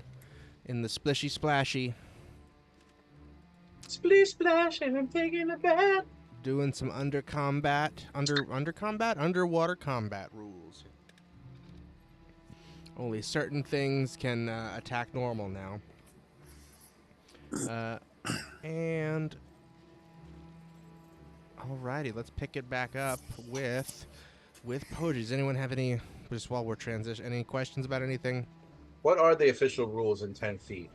in the splishy splashy. Splish splash, and I'm taking a bath. Doing some underwater combat rules. Only certain things can attack normal now. And alrighty, let's pick it back up with poetry. Does anyone have any, just while we're any questions about anything? What are the official rules in 10 feet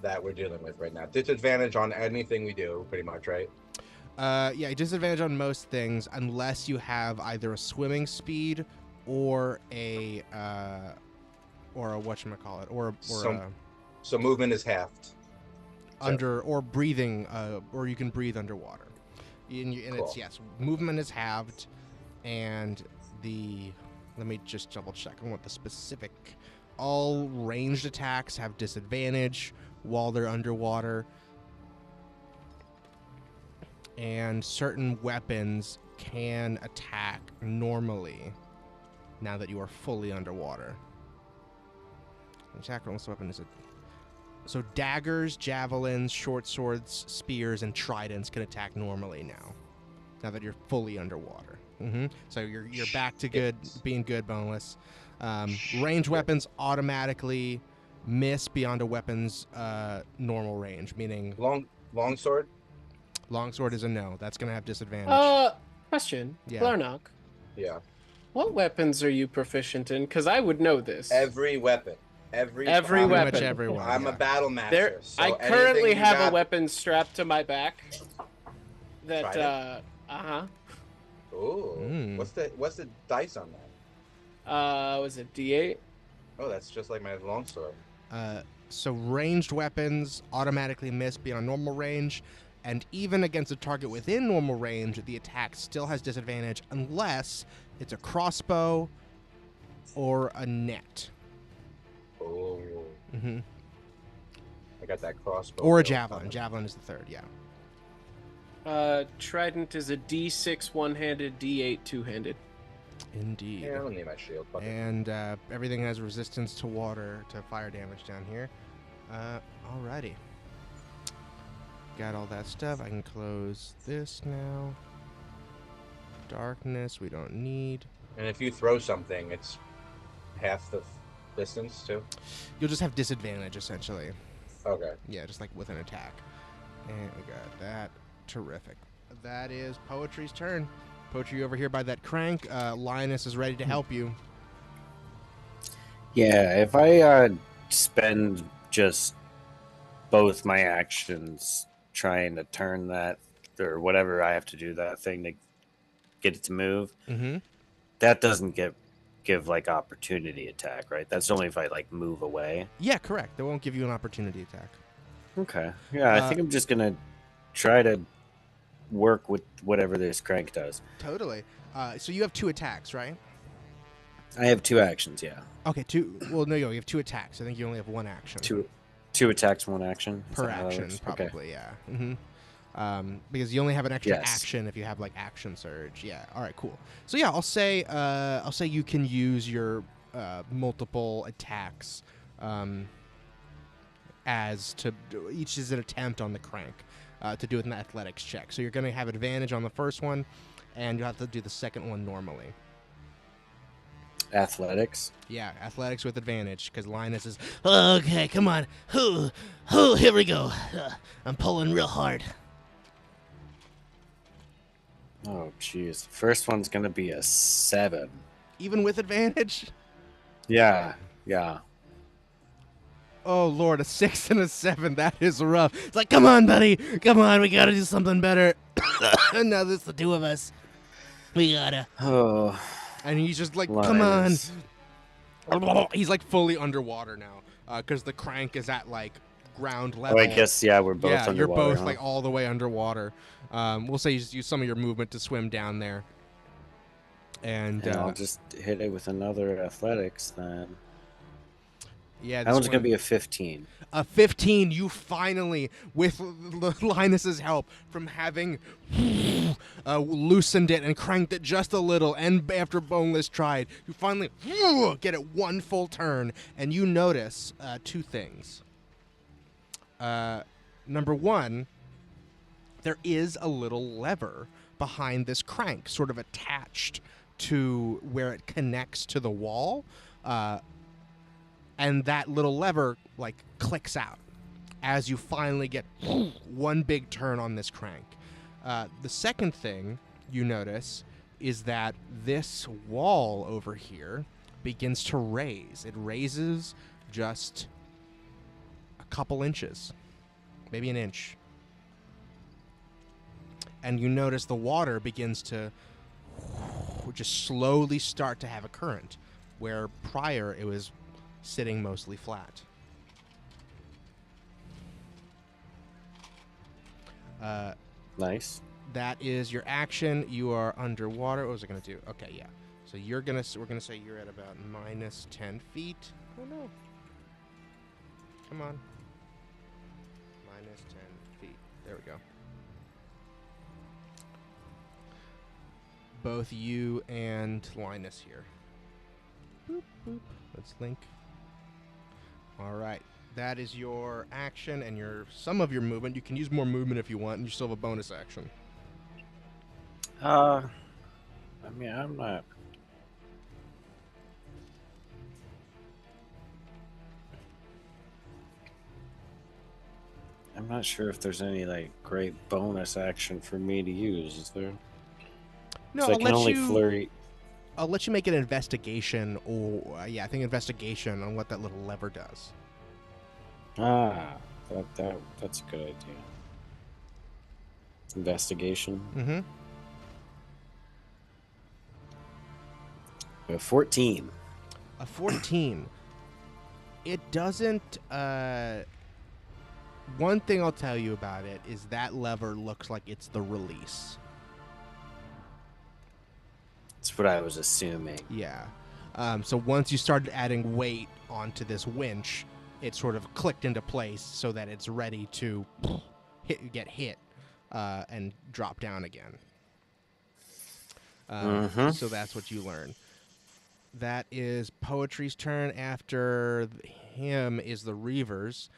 that we're dealing with right now? Disadvantage on anything we do, pretty much, right? Yeah, disadvantage on most things unless you have either a swimming speed or a whatchamacallit, or so movement is halved. Or breathing, or you can breathe underwater. And Cool. it's, yes, movement is halved, and let me just double check on what the specific. All ranged attacks have disadvantage while they're underwater, and certain weapons can attack normally now that you are fully underwater. Attack rolls weapon is so daggers, javelins, short swords, spears, and tridents can attack normally now that you're fully underwater. So you're back to being good, boneless. Ranged weapons automatically miss beyond a weapon's normal range, meaning Longsword. Longsword is a no. That's gonna have disadvantage. Question. Yeah. Glarnock, Yeah. what weapons are you proficient in? Because I would know this. Every weapon. Every Every weapon. weapon. Pretty much everyone. I'm yeah. a battle master. So I currently anything you have got- a weapon strapped to my back. That Trident? Ooh. What's the dice on that? Was it D8? Oh, that's just like my longsword. So ranged weapons automatically miss beyond normal range, and even against a target within normal range, the attack still has disadvantage unless it's a crossbow or a net. Oh. Mm-hmm. I got that crossbow. Or a javelin. Javelin is the third, yeah. Trident is a D6 one-handed, D8 two-handed. Indeed. Yeah, I don't need my shield. Fuck it. And everything has resistance to water, to fire damage down here. Alrighty. Got all that stuff. I can close this now. Darkness, we don't need. And if you throw something, it's half the distance too. You'll just have disadvantage, essentially. Okay. Yeah, just like with an attack. And we got that. Terrific. That is Poetry's turn. Poetry over here by that crank. Linus is ready to help you. Yeah, if I spend just both my actions trying to turn that, or whatever I have to do that thing to get it to move, that doesn't give like opportunity attack, right? That's only if I like move away. Yeah, correct. That won't give you an opportunity attack. Okay. Yeah, I think I'm just gonna try to work with whatever this crank does. Totally. So you have 2 attacks, right? I have 2 actions, yeah. Okay, 2. Well, no, you have 2 attacks. I think you only have 1 action. Two attacks, 1 action. Is per that how that action, works? probably. Okay. Yeah. Because you only have an extra Yes. action if you have like action surge. Yeah. All right. Cool. So yeah, I'll say you can use your multiple attacks as to each is an attempt on the crank to do an athletics check. So you're going to have advantage on the first one, and you have to do the second one normally. Athletics. Yeah, athletics with advantage because Linus is. Okay, come on. Here we go. I'm pulling real hard. Oh, jeez. The first one's gonna be a 7. Even with advantage. Yeah. Oh Lord, a 6 and a 7. That is rough. It's like, come on, buddy. Come on, we gotta do something better. Now there's the 2 of us. We gotta. Oh. And he's just like, Linus. come on. He's like fully underwater now because the crank is at like ground level. Oh, I guess, yeah, we're both underwater. You're both huh? like all the way underwater. We'll say you just use some of your movement to swim down there. And I'll just hit it with another athletics then. Yeah, That this one's one, gonna be a 15. a 15. You finally, with Linus's help, from having loosened it and cranked it just a little, and after Boneless tried, you finally get it one full turn, and you notice two things. Number one, there is a little lever behind this crank, sort of attached to where it connects to the wall, and that little lever like clicks out as you finally get one big turn on this crank. The second thing you notice is that this wall over here begins to raise. It raises just a couple inches, maybe an inch. And you notice the water begins to just slowly start to have a current, where prior it was sitting mostly flat. Nice. That is your action. You are underwater. What was I going to do? Okay, yeah. So we're going to say you're at about minus 10 feet. Oh, no. Come on. Minus 10 feet. There we go. Both you and Linus here. Boop, boop. Let's link. All right. That is your action and some of your movement. You can use more movement if you want, and you still have a bonus action. I mean, I'm not sure if there's any like great bonus action for me to use. Is there? No, I can only flurry. I'll let you make an investigation, or I think investigation on what that little lever does. That's a good idea. Investigation. Mm-hmm. 14. A 14. It doesn't. One thing I'll tell you about it is that lever looks like it's the release. That's what I was assuming. Yeah. So once you started adding weight onto this winch, it sort of clicked into place so that it's ready to get hit and drop down again. So that's what you learn. That is Poetry's turn. After him is the Reavers.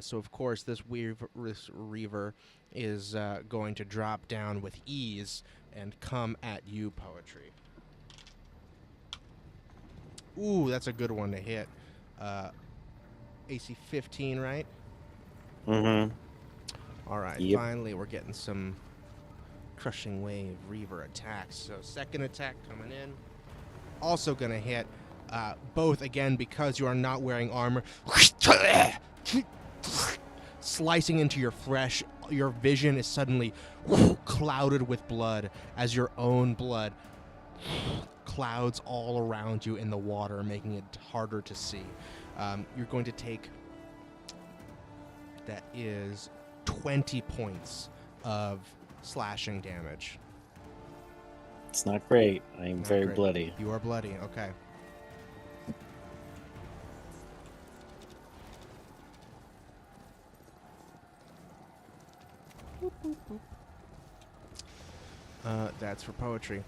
So, of course, this Reaver is going to drop down with ease and come at you, Poetry. Ooh, that's a good one to hit. AC 15, right? Mm-hmm. All right, yep. Finally we're getting some Crushing Wave Reaver attacks. So second attack coming in. Also going to hit. Both, again, because you are not wearing armor. Slicing into your flesh. Your vision is suddenly clouded with blood as your own blood clouds all around you in the water, making it harder to see. You're going to take, that is 20 points of slashing damage. It's not great. I am very great. bloody. You are bloody, okay. Boop, boop, boop. That's for Poetry.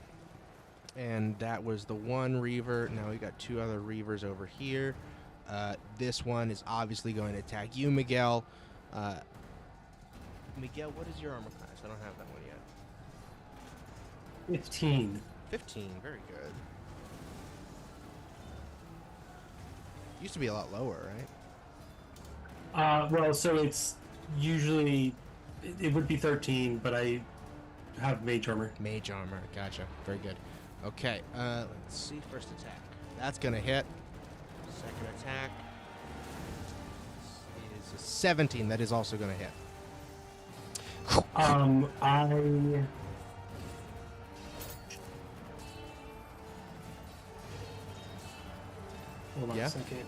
And that was the one Reaver. Now we got two other Reavers over here. This one is obviously going to attack you, Miguel. Miguel, what is your armor class? I don't have that one yet. 15. 15, very good. Used to be a lot lower, right? Well, so it's usually, it would be 13, but I have mage armor. Mage armor, gotcha. Very good. Okay, let's see. First attack. That's going to hit. Second attack is a 17. That is also going to hit. Hold on Yeah? a second.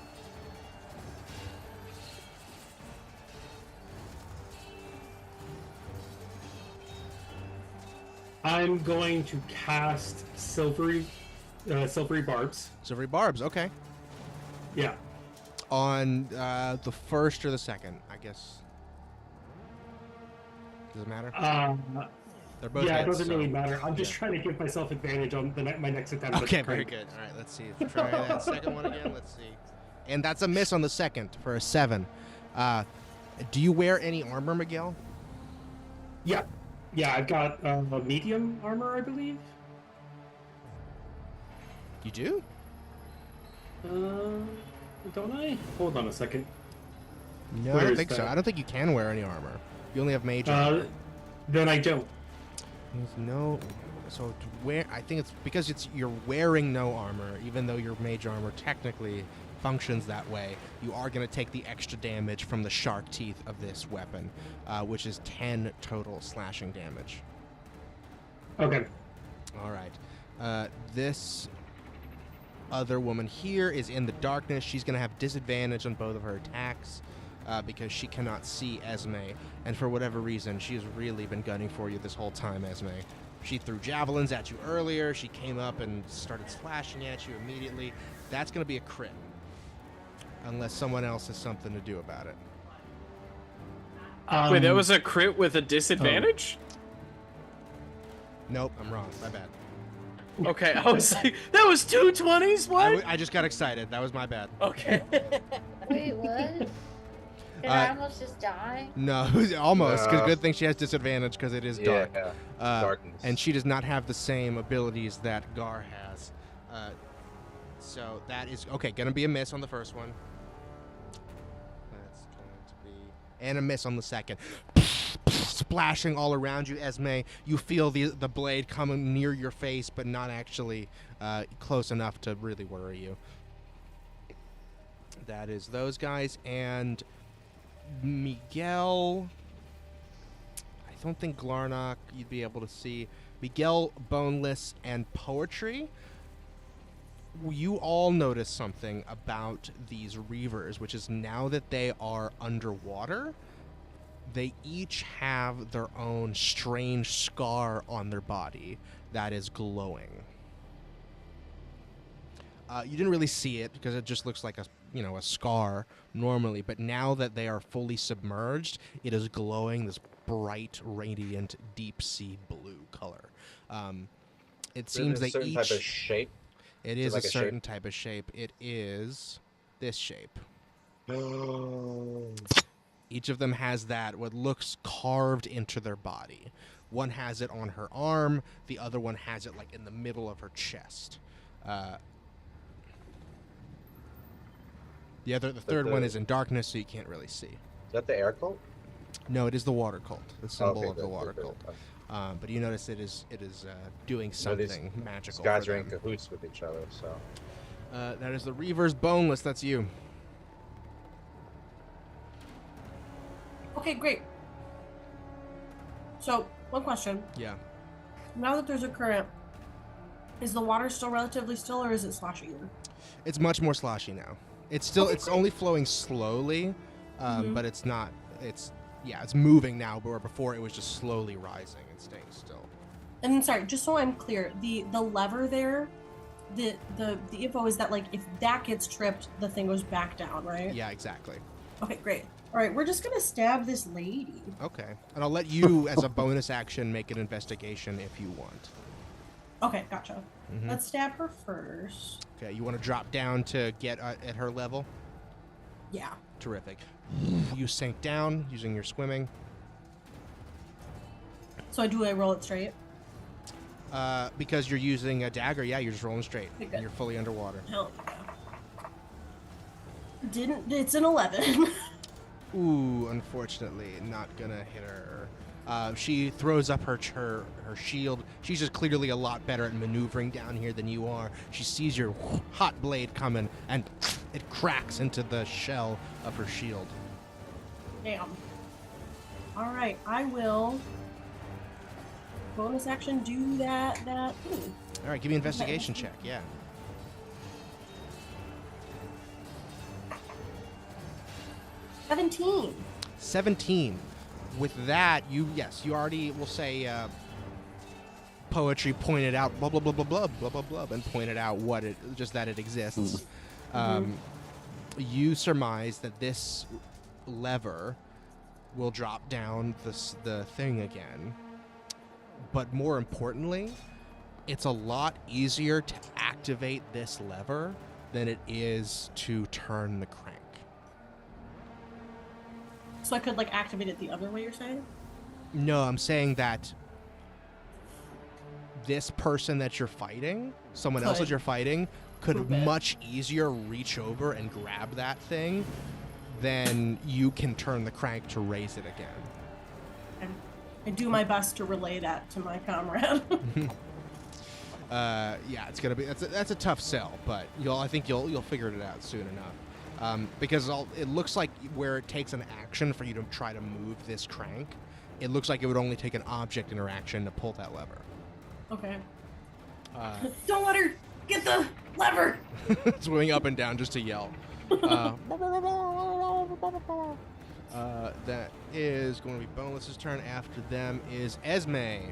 I'm going to cast silvery barbs. Silvery barbs, okay. Yeah. on the first or the second, I guess. Does it matter? They're both yeah, hits, it doesn't so- really matter. I'm just yeah. trying to give myself advantage on my next attempt. Okay, very good. All right, let's see. Try that second one again. Let's see. And that's a miss on the second for a 7. Do you wear any armor, Miguel? Yeah, I've got medium armor, I believe. You do? Don't I? Hold on a second. No, I Where don't is think so. that? I don't think you can wear any armor. You only have mage armor. Then I don't. There's no. So I think it's because you're wearing no armor, even though your mage armor technically functions that way. You are going to take the extra damage from the shark teeth of this weapon, which is 10 total slashing damage. Okay. All right. This other woman here is in the darkness. She's going to have disadvantage on both of her attacks because she cannot see Esme. And for whatever reason, she's really been gunning for you this whole time, Esme. She threw javelins at you earlier. She came up and started slashing at you immediately. That's going to be a crit. Unless someone else has something to do about it. Wait, that was a crit with a disadvantage? Nope, I'm wrong. My bad. Okay, I was like, that was 2 20s? What? I just got excited. That was my bad. Okay. Wait, what? Did I almost just die? No, almost. Because No. good thing she has disadvantage because it is dark. Yeah, darkness. And she does not have the same abilities that Gar has. So that is okay. Gonna be a miss on the first one. That's going to be and a miss on the second. Splashing all around you, Esme. You feel the blade coming near your face, but not actually close enough to really worry you. That is those guys. And Miguel, I don't think Glarnock you'd be able to see. Miguel, Boneless, and Poetry. You all notice something about these Reavers, which is now that they are underwater, they each have their own strange scar on their body that is glowing. You didn't really see it because it just looks like a scar normally, but now that they are fully submerged, it is glowing this bright, radiant, deep sea blue color. It seems they certain each type of shape. it Is is it like a a certain type of shape. It is this shape. Each of them has that, what looks carved into their body. One has it on her arm. The other one has it like in the middle of her chest. The third one is in darkness, so you can't really see. Is that the air cult? No, it is the water cult, the symbol Okay, of the good, water good, cult. good. But you notice it is doing something magical. These guys for are in them. cahoots with each other, so. That is the Reaver's Boneless. That's you. Okay, great. So, one question. Yeah. Now that there's a current, is the water still relatively still, or is it sloshing you? It's much more sloshy now. It's still Okay, it's great. only flowing slowly, but it's not. It's moving now, where before it was just slowly rising and staying still. And sorry, just so I'm clear, the lever there, the info is that like if that gets tripped, the thing goes back down, right? Yeah, exactly. Okay, great. All right, we're just gonna stab this lady. Okay, and I'll let you, as a bonus action, make an investigation if you want. Okay, gotcha. Mhm. Let's stab her first. Okay, you want to drop down to get at her level? Yeah. Terrific. You sink down using your swimming. So I roll it straight? Because you're using a dagger, yeah, you're just rolling straight. Okay, good. And you're fully underwater. Hell yeah. It's an 11. Ooh, unfortunately, not gonna hit her. She throws up her shield. She's just clearly a lot better at maneuvering down here than you are. She sees your hot blade coming, and it cracks into the shell of her shield. Damn. All right, I will bonus action do that thing. All right, give me an investigation check. Yeah. 17. 17. With that, you already will say Poetry pointed out blah blah blah blah blah blah blah blah and pointed out that it exists. you surmise that this lever will drop down the thing again. But more importantly, it's a lot easier to activate this lever than it is to turn the crank. So I could like activate it the other way, you're saying? No, I'm saying that this person that you're fighting, someone else that you're fighting, could much easier reach over and grab that thing than you can turn the crank to raise it again. I do my best to relay that to my comrade. Yeah, it's gonna be that's a tough sell, but I think you'll figure it out soon enough. Because it looks like where it takes an action for you to try to move this crank, it looks like it would only take an object interaction to pull that lever. Okay. Don't let her get the lever. Swimming up and down just to yell. That is going to be Boneless's turn. After them is Esme.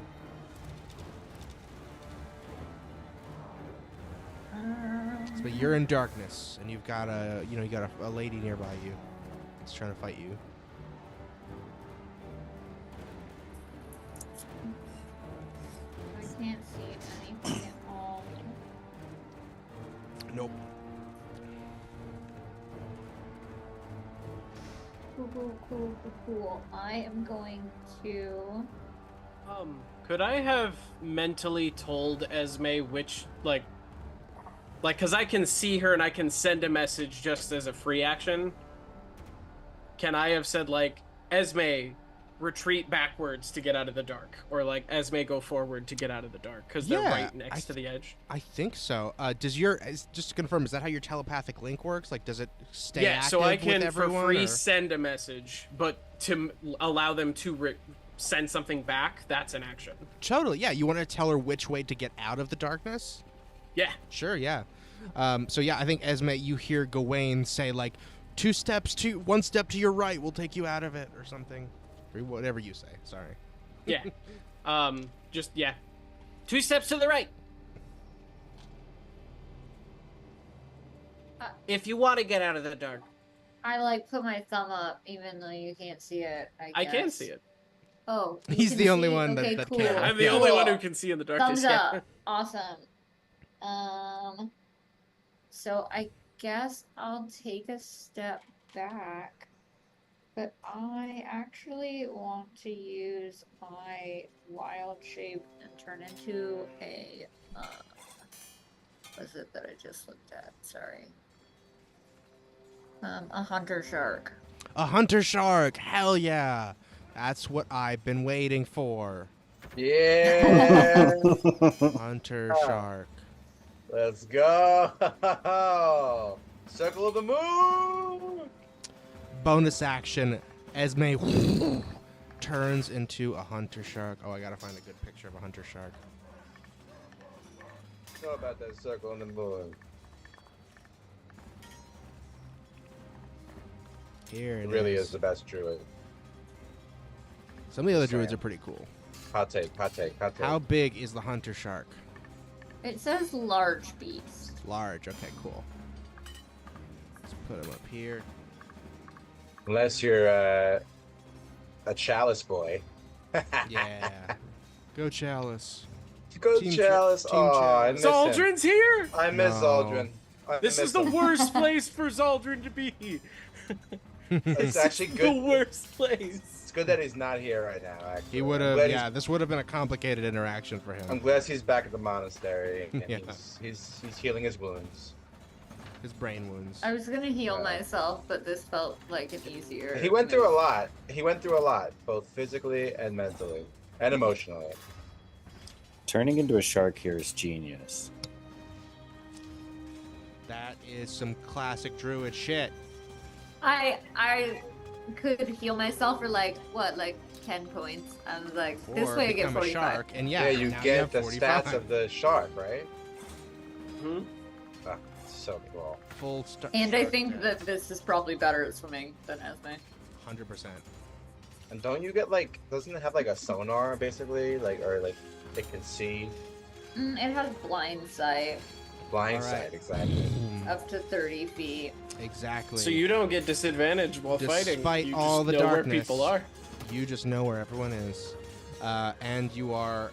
But you're in darkness, and you've got a lady nearby you. That's trying to fight you. I can't see anything at all. Nope. Cool. I am going to... Could I have mentally told Esme which, like, because I can see her and I can send a message just as a free action. Can I have said, like, Esme, retreat backwards to get out of the dark? Or, like, Esme, go forward to get out of the dark? Because they're right next to the edge. I think so. Just to confirm, is that how your telepathic link works? Like, does it stay active so I can, with everyone, for free, or? send a message, but to allow them to send something back, that's an action. Totally, yeah. You want to tell her which way to get out of the darkness? Yeah. Sure, yeah. So yeah, I think Esme, you hear Gawain say like, one step to your right will take you out of it, or something, or whatever you say. Sorry. Yeah. 2 steps to the right. If you want to get out of the dark. I like put my thumb up, even though you can't see it. I can see it. Oh, he's the only one okay, that cool. can. I'm the only one who can see in the darkness. Thumbs up. Awesome. So I guess I'll take a step back, but I actually want to use my wild shape and turn into a, what is it that I just looked at? Sorry. A hunter shark. A hunter shark, hell yeah! That's what I've been waiting for. Yeah. Hunter shark. Let's go. Circle of the moon. Bonus action, Esme turns into a hunter shark. Oh, I gotta find a good picture of a hunter shark. Know about that circle on the moon. Here it really is the best druid. Some of the other druids are pretty cool. Hot take. How big is the hunter shark? It says large beast. Large, okay, cool. Let's put him up here. Unless you're a chalice boy. Yeah. Go chalice. Go chalice. I miss him. Zaldrin's here! I miss Zaldrin. This is the worst place for Zaldrin to be. It's actually good. The worst place. It's good that he's not here right now, actually. He would have, this would have been a complicated interaction for him. I'm glad he's back at the monastery. And Yeah. he's healing his wounds. His brain wounds. I was gonna heal myself, but this felt like an easier. He went through a lot. Both physically and mentally. And emotionally. Turning into a shark here is genius. That is some classic druid shit. I could heal myself for like 10 points. I was like, this Or way I get become a 45. shark, and Yeah, you now get have the 45. stats of the shark, right? Hmm? Ah, so cool. Full star. And I think that this is probably better at swimming than Esme. 100%. And don't you get doesn't it have a sonar basically? It can see It has blind sight blind All right. sight, exactly. up to 30 feet. Exactly. So you don't get disadvantage while fighting. Despite You all just the know darkness, where people are. you just know where everyone is. And you are,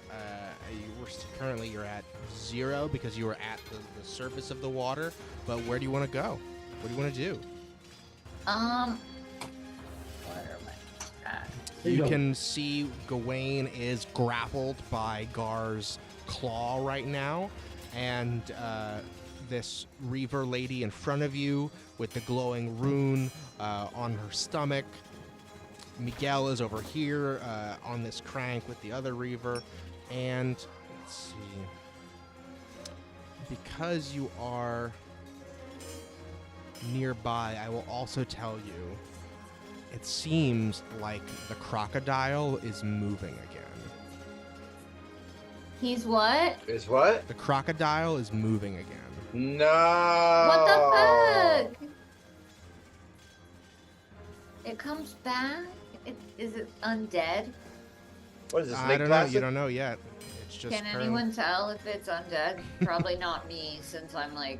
currently you're at 0 because you were at the surface of the water. But where do you want to go? What do you want to do? What are my attacks? You can see Gawain is grappled by Gar's claw right now, and this Reaver lady in front of you with the glowing rune on her stomach. Miguel is over here on this crank with the other Reaver, and let's see. Because you are nearby, I will also tell you, it seems like the crocodile is moving again. He's what? Is what? The crocodile is moving again. No. What the fuck? It comes back? Is it undead? What is this? I don't know. You don't know yet. It's just. Can anyone tell if it's undead? Probably not me, since I'm like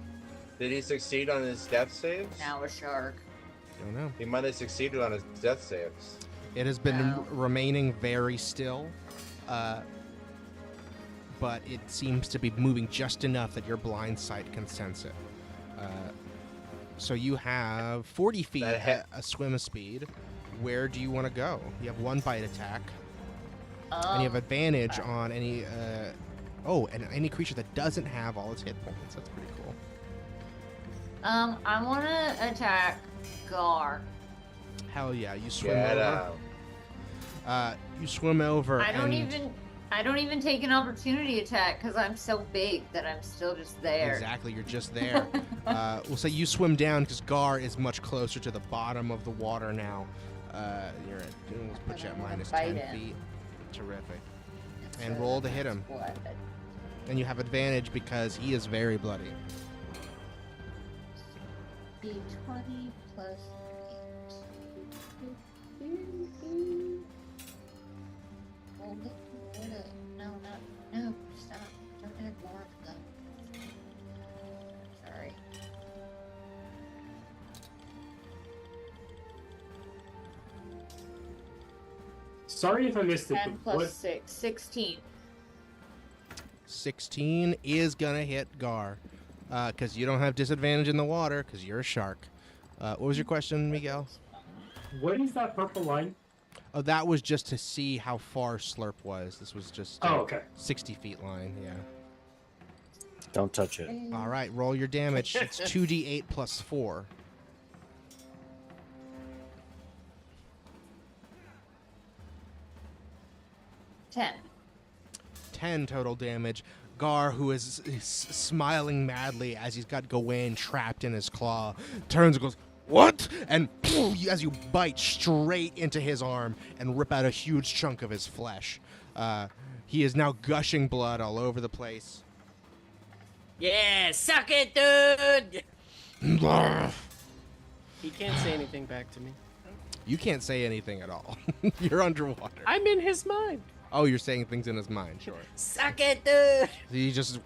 Did he succeed on his death saves? now a shark. Don't know. He might have succeeded on his death saves. It has been No. remaining very still, but it seems to be moving just enough that your blind sight can sense it. So you have 40 feet at a swim speed. Where do you want to go? You have 1 bite attack, and you have advantage on any and any creature that doesn't have all its hit points. That's pretty cool. I want to attack Gar. Hell yeah! You swim Get over. out. You swim over. I don't even take an opportunity attack because I'm so big that I'm still just there. Exactly, you're just there. We'll say you swim down because Gar is much closer to the bottom of the water now. Let's put you at minus 10 feet. Terrific. And roll to hit him. And you have advantage because he is very bloody. D20 plus 8. No, stop. Don't add more of them. Sorry. Sorry if I missed it. 10 but plus 6. 16. 16 is gonna hit Gar. Because you don't have disadvantage in the water because you're a shark. What was your question, Miguel? What is that purple line? Oh, that was just to see how far Slurp was. This was just okay. 60 feet line, yeah. Don't touch it. All right, roll your damage. It's 2d8 plus 4. Ten 10 total damage. Gar, who is smiling madly as he's got Gawain trapped in his claw, turns and goes, "What?" And as you bite straight into his arm and rip out a huge chunk of his flesh. He is now gushing blood all over the place. Yeah, suck it, dude! He can't say anything back to me. You can't say anything at all. You're underwater. I'm in his mind. Oh, you're saying things in his mind, sure. Suck it, dude! He just...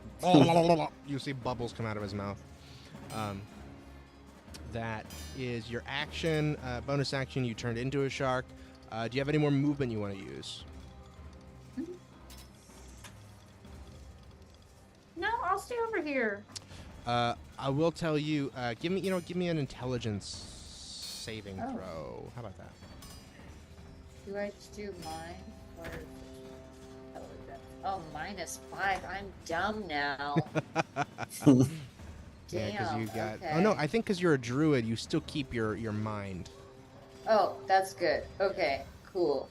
you see bubbles come out of his mouth. That is your action. Bonus action, you turned into a shark. Do you have any more movement you want to use? No, I'll stay over here. I will tell you, give me an intelligence saving throw. How about that? Do I just do mine? Or oh, -5. I'm dumb now. Damn. Yeah, because you got... Okay. Oh, no, I think because you're a druid, you still keep your mind. Oh, that's good. Okay, cool.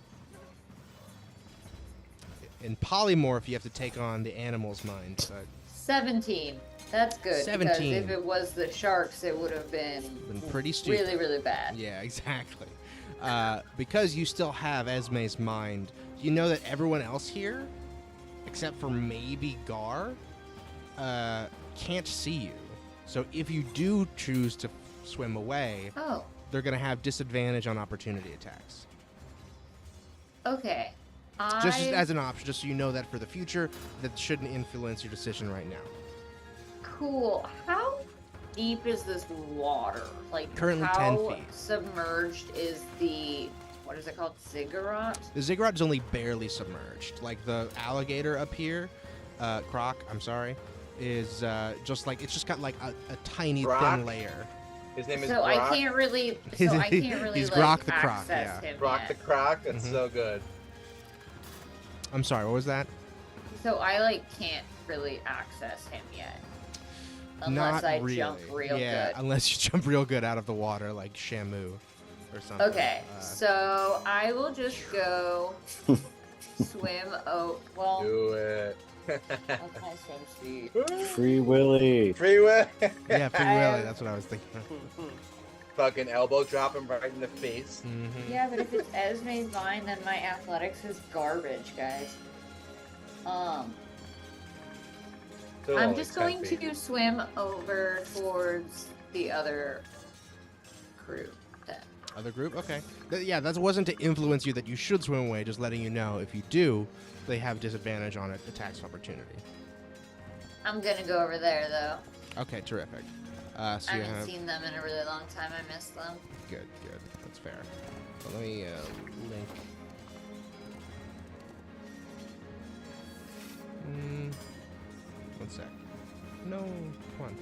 In polymorph, you have to take on the animal's mind, but... 17. That's good. 17. Because if it was the sharks, it would have been pretty stupid. really, really bad. Yeah, exactly. Because you still have Esme's mind, you know that everyone else here, except for maybe Gar, can't see you. So if you do choose to swim away, they're going to have disadvantage on opportunity attacks. Okay. Just as an option, just so you know that for the future, that shouldn't influence your decision right now. Cool. How deep is this water? Like, Currently how 10 feet. submerged is the, what is it called, ziggurat? The ziggurat is only barely submerged. Like the alligator up here, Croc, I'm sorry, is just like, it's just got like a tiny Brock? thin layer. His name is So Brock. I can't really, He's like, Grok the Croc, access yeah. him Brock yet. the Croc. That's Mhm. so good. I'm sorry, what was that? So I, like, can't really access him yet. Unless Not I really. jump real yeah, good. unless you jump real good out of the water, like Shamu or something. Okay, so I will just go swim. Oh, well, Do it. what's my swim speed? Free Willy. Free will. Yeah, Free Willy, that's what I was thinking. Fucking elbow drop him right in the face. Mm-hmm. Yeah, but if it's Esme's mine, then my athletics is garbage, guys. Still I'm only just 10 going feet. to swim over towards the other crew. Then. Other group? Okay. Yeah, that wasn't to influence you that you should swim away, just letting you know if you do, they have disadvantage on attacks of opportunity. I'm gonna go over there, though. Okay, terrific. So I you haven't have... seen them in a really long time. I missed them. Good. That's fair. So let me link. One sec. No, come on.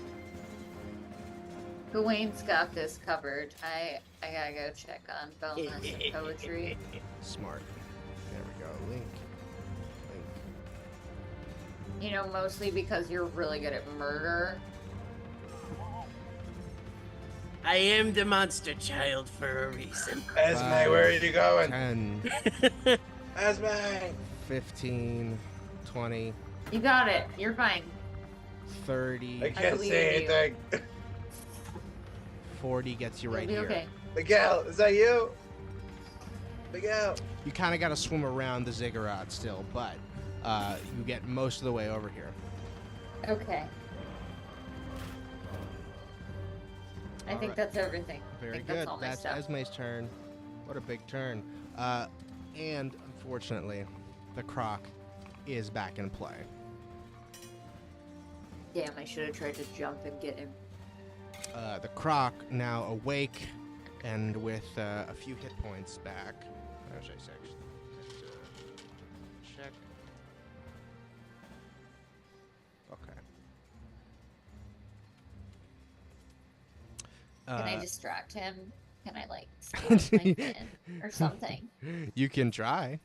Gawain's got this covered. I gotta go check on bonus and poetry. Smart. There we go. Link. You know, mostly because you're really good at murder. I am the monster child for a reason. Esme, where are you going? 10, Esme. 15, 20, You got it. You're fine. 30, I can't believe say in you. anything. 40 gets you You'll right be here. okay. Miguel, is that you? Miguel. You kind of got to swim around the ziggurat still, but you get most of the way over here. Okay. I think Alright. that's everything. I Very think good. That's all my That's stuff. Esme's turn. What a big turn. And unfortunately, the Croc is back in play. Damn, I should have tried to jump and get him. The Croc now awake and with a few hit points back. How should I say? Check. Okay. Can I distract him? Can I, like, smash my fin or something? You can try.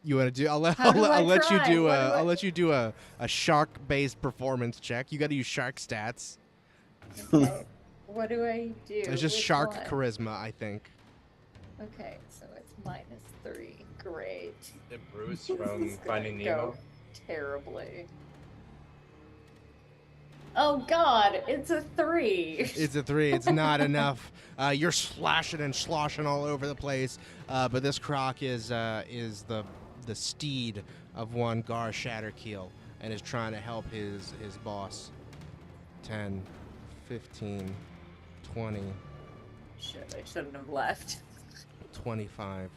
You want to do? I'll let How do I I'll let you try? do What a do I- I'll let you do a shark-based performance check. You got to use shark stats. Okay. What do I do? It's just with shark what? charisma, I think. Okay, so it's -3. Great. The Bruce from This is gonna Finding go Nemo. terribly. Oh God, it's a 3. It's a 3. It's not enough. You're slashing and sloshing all over the place, but this Croc is the steed of one Gar Shatterkeel and is trying to help his boss. 10, 15, 20, Shit, I shouldn't have left. 25.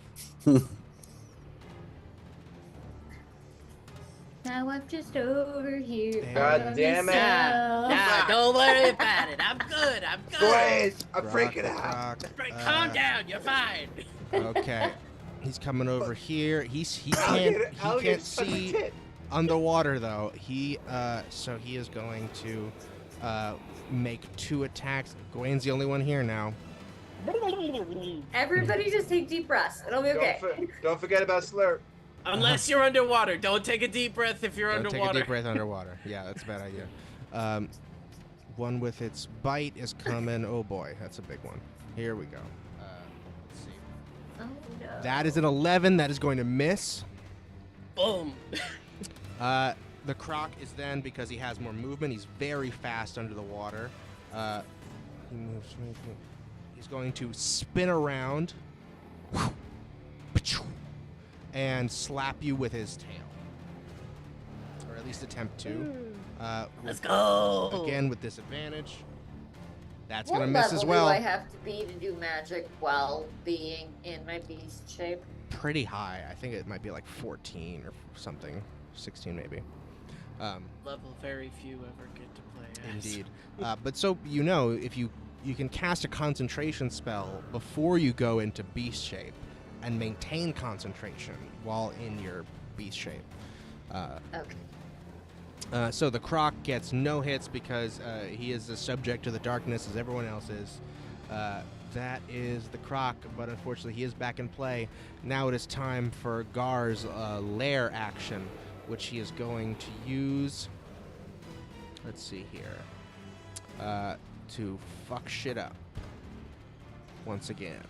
Now I'm just over here. God by damn it. myself. Nah, don't worry about it. I'm good. I'm good. Wait, I'm Croc freaking the out. Croc, Right, calm down. You're fine. Okay. He's coming over here. He Alligator- can't alligator's such a see tit. underwater though. So he is going to make 2 attacks. Gawain's the only one here now. Everybody just take deep breaths. It'll be okay. Don't forget about Slurp. Unless you're underwater. Don't take a deep breath if you're Don't underwater. take a deep breath underwater. Yeah, that's a bad idea. One with its bite is coming. Oh boy, that's a big one. Here we go. Let's see. Oh no. That is an 11. That is going to miss. Boom. The Croc is then, because he has more movement, he's very fast under the water. He moves. He's going to spin around and slap you with his tail, or at least attempt to. Let's go. Again with disadvantage. That's What gonna miss as level well. do I have to be to do magic while being in my beast shape? Pretty high. I think it might be like 14 or something, 16 maybe. Level very few ever get to play. Indeed. But so you know, if you can cast a concentration spell before you go into beast shape and maintain concentration while in your beast shape. Okay. So the Croc gets no hits because he is as subject to the darkness as everyone else is. That is the Croc, but unfortunately he is back in play. Now it is time for Gar's lair action, which he is going to use. Let's see here. To fuck shit up. Once again.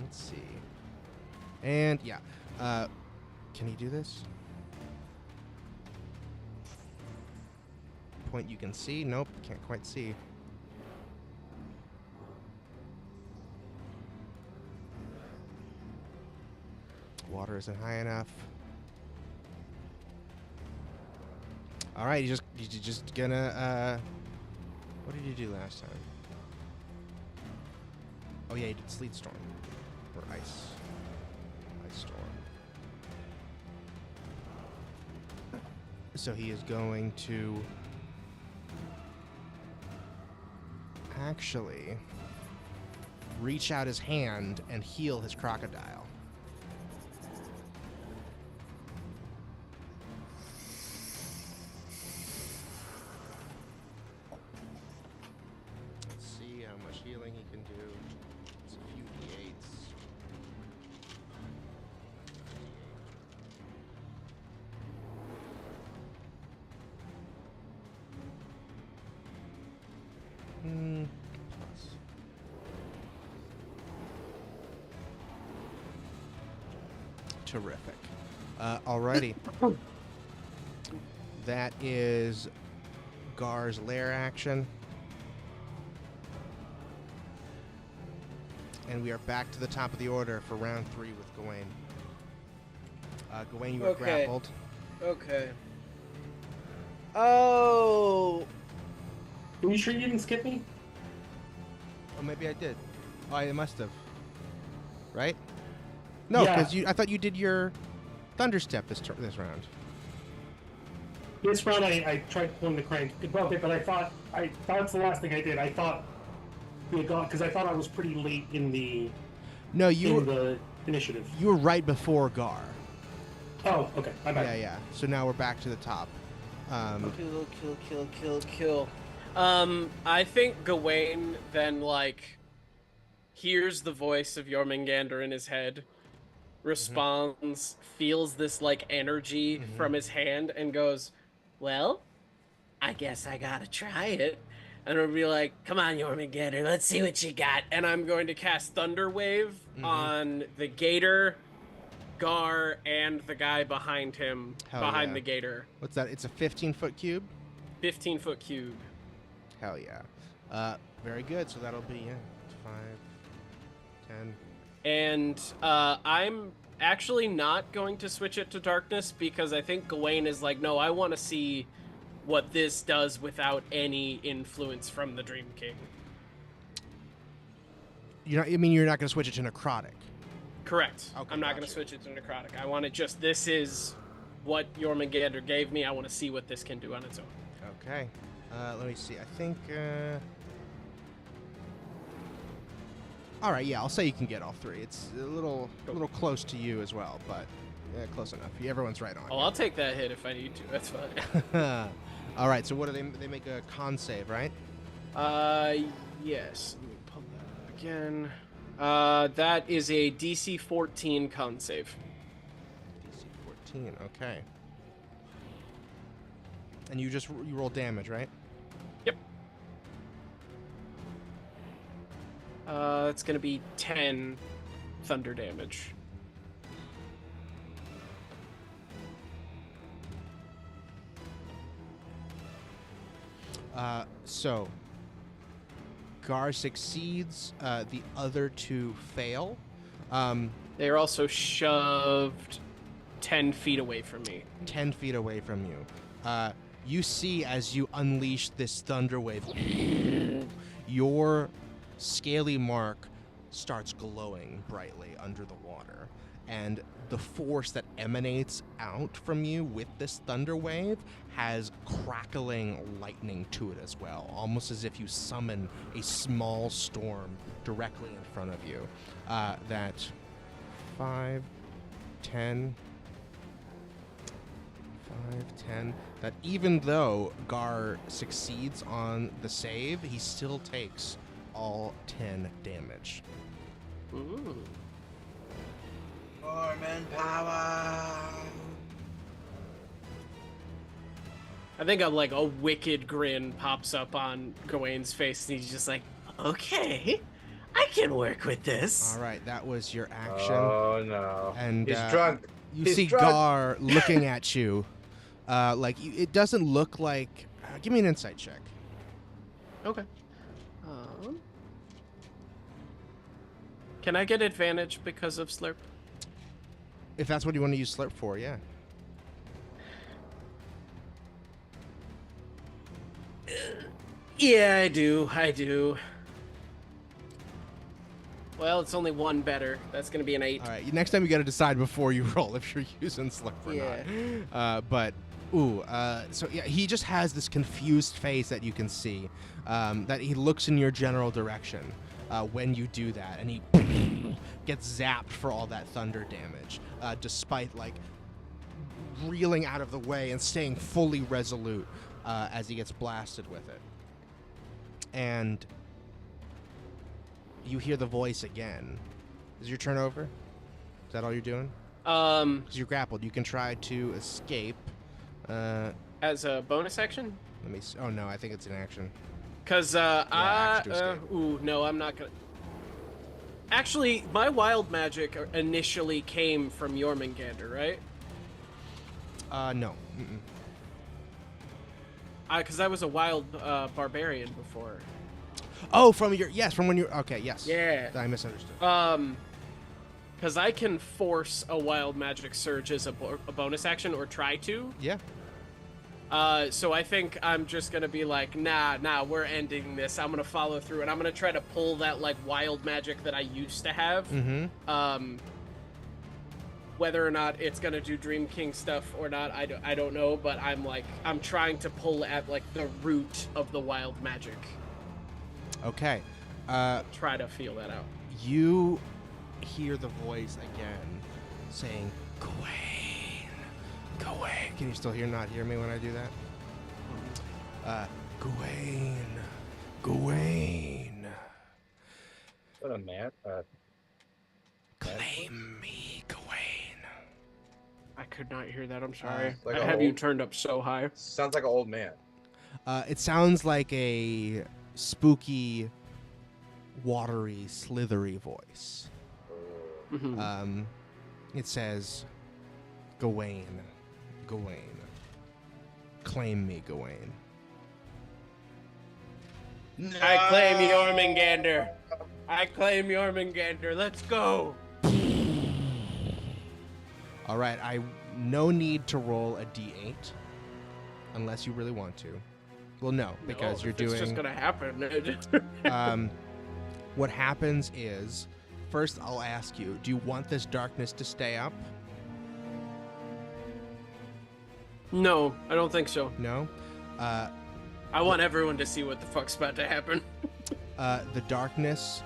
Let's see. And yeah. Can he do this? Point you can see? Nope, can't quite see. Water isn't high enough. All right, you're just gonna. What did you do last time? Oh yeah, you did sleet storm or ice storm. So he is going to actually reach out his hand and heal his crocodile. Let's see how much healing he can do. It's a few d8s. Plus. Terrific. Alrighty. That is Gar's lair action. And we are back to the top of the order for round 3 with Gawain. Gawain, you are grappled. Okay. Oh. Are you sure you didn't skip me? Oh, maybe I did. Oh, I must have. Right? No, because I thought you did your thunder step this round. This round I tried pulling the crane above it, but I thought that's the last thing I did. I thought we had gone because I thought I was pretty late in the the initiative. You were right before Gar. Oh, okay. My bad. Yeah. So now we're back to the top. Kill. I think Gawain then hears the voice of Jormungandr in his head, responds, feels this energy from his hand, and goes, "Well, I guess I gotta try it." And I'll be like, "Come on, Jormungandr, let's see what you got." And I'm going to cast Thunder Wave on the Gator, Gar, and the guy behind him, the Gator. What's that? It's a 15-foot cube? 15-foot cube. Hell yeah. Very good. So that'll be 5, 10. And I'm actually not going to switch it to darkness because I think Gawain is like, no, I want to see what this does without any influence from the Dream King. You're not going to switch it to necrotic? Correct. Okay, I'm not going to switch it to necrotic. I want it just, this is what Jormungandr gave me. I want to see what this can do on its own. Okay. Let me see. I think... All right, yeah, I'll say you can get all 3. It's a little close to you as well, but close enough. Everyone's right on. Oh, I'll take that hit if I need to. That's fine. All right, so what do they make a con save, right? Yes. Let me pull that up again. That is a DC 14 con save. DC 14, okay. And you roll damage, right? Yep. It's gonna be 10 thunder damage. So Gar succeeds, the other 2 fail. They are also shoved 10 feet away from me. 10 feet away from you. You see as you unleash this thunder wave, your scaly mark starts glowing brightly under the water. and the force that emanates out from you with this thunder wave has crackling lightning to it as well, almost as if you summon a small storm directly in front of you. That 5, 10, that even though Gar succeeds on the save, he still takes all 10 damage. Ooh. Norman power. I think a wicked grin pops up on Gawain's face, and he's just like, okay, I can work with this. All right, that was your action. Oh no! And he's drunk. You He's see drunk. Gar looking at you. It doesn't look like. Give me an insight check. Okay. Can I get advantage because of Slurp? If that's what you want to use Slurp for, yeah. Yeah, I do. Well, it's only one better. That's going to be an 8. All right. Next time you got to decide before you roll if you're using Slurp or not. So yeah, he just has this confused face that you can see. That he looks in your general direction when you do that, and he gets zapped for all that thunder damage, despite reeling out of the way and staying fully resolute as he gets blasted with it. And you hear the voice again. Is your turn over? Is that all you're doing? Because you're grappled. You can try to escape. As a bonus action? Let me see. Oh, no, I think it's an action. Because, action to escape. no, I'm not gonna... Actually, my wild magic initially came from Jormungandr, right? No. Because I was a wild barbarian before. Oh, from when you're... Okay, yes. Yeah. I misunderstood. Because I can force a wild magic surge as a bonus action, or try to. Yeah. So I think I'm just gonna be like, nah, we're ending this. I'm gonna follow through, and I'm gonna try to pull that wild magic that I used to have. Mm-hmm. Whether or not it's gonna do Dream King stuff or not, I don't know. But I'm trying to pull at the root of the wild magic. Okay. Try to feel that out. You hear the voice again saying, Gawain. Can you still not hear me when I do that? Gawain. What a man. Claim me, Gawain. I could not hear that. I'm sorry. Like I have you turned up so high. Sounds like an old man. It sounds like a spooky, watery, slithery voice. Mm-hmm. It says, Gawain. Claim me, Gawain. I claim Jormungandr. Let's go. All right, no need to roll a d8 unless you really want to. Well, no, because you're doing... It's just gonna happen. What happens is, first I'll ask you, do you want this darkness to stay up? No, I don't think so. No? I want everyone to see what the fuck's about to happen. The darkness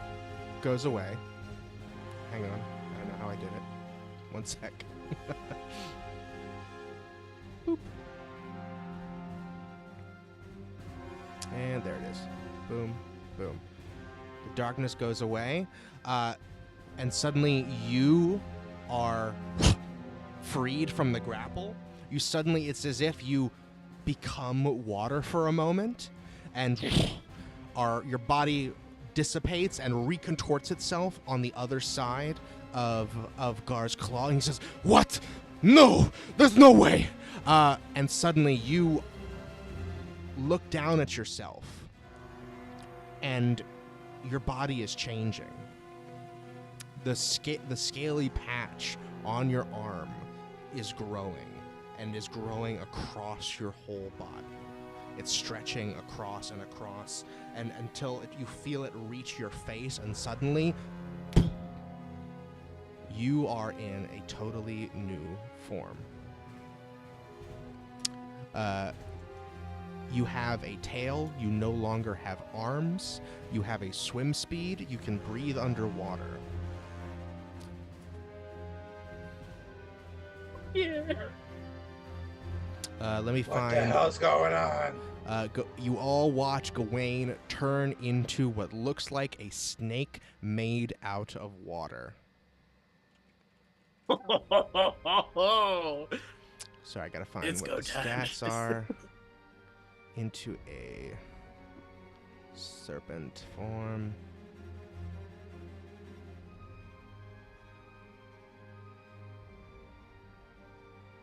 goes away. Hang on. I don't know how I did it. One sec. Boop. And there it is. Boom, boom. The darkness goes away, and suddenly you are freed from the grapple. It's as if you become water for a moment, and your body dissipates and recontorts itself on the other side of Gar's claw. And he says, "What? No! There's no way!" And suddenly you look down at yourself, and your body is changing. The scaly patch on your arm is growing, and is growing across your whole body. It's stretching across and across, and until you feel it reach your face, and suddenly you are in a totally new form. You have a tail. You no longer have arms. You have a swim speed. You can breathe underwater. Yeah. Let me What find. the hell's going on? You all watch Gawain turn into what looks like a snake made out of water. Sorry, I gotta find It's what go the time. stats are. Into a serpent form.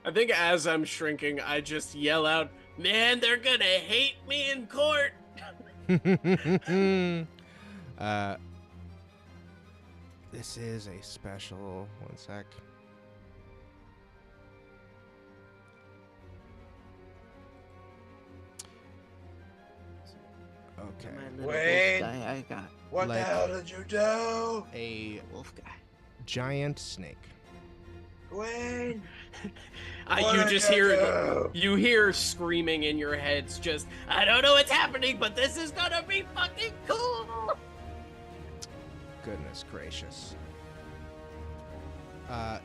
I think as I'm shrinking, I just yell out, "Man, they're gonna hate me in court!" This is a special. One sec. Okay. My little Wait. wolf guy I got. What Like- the hell did you do? A Wolf guy. giant snake. Gwen? You just you hear screaming in your heads, just, "I don't know what's happening, but this is gonna be fucking cool!" Goodness gracious. I'm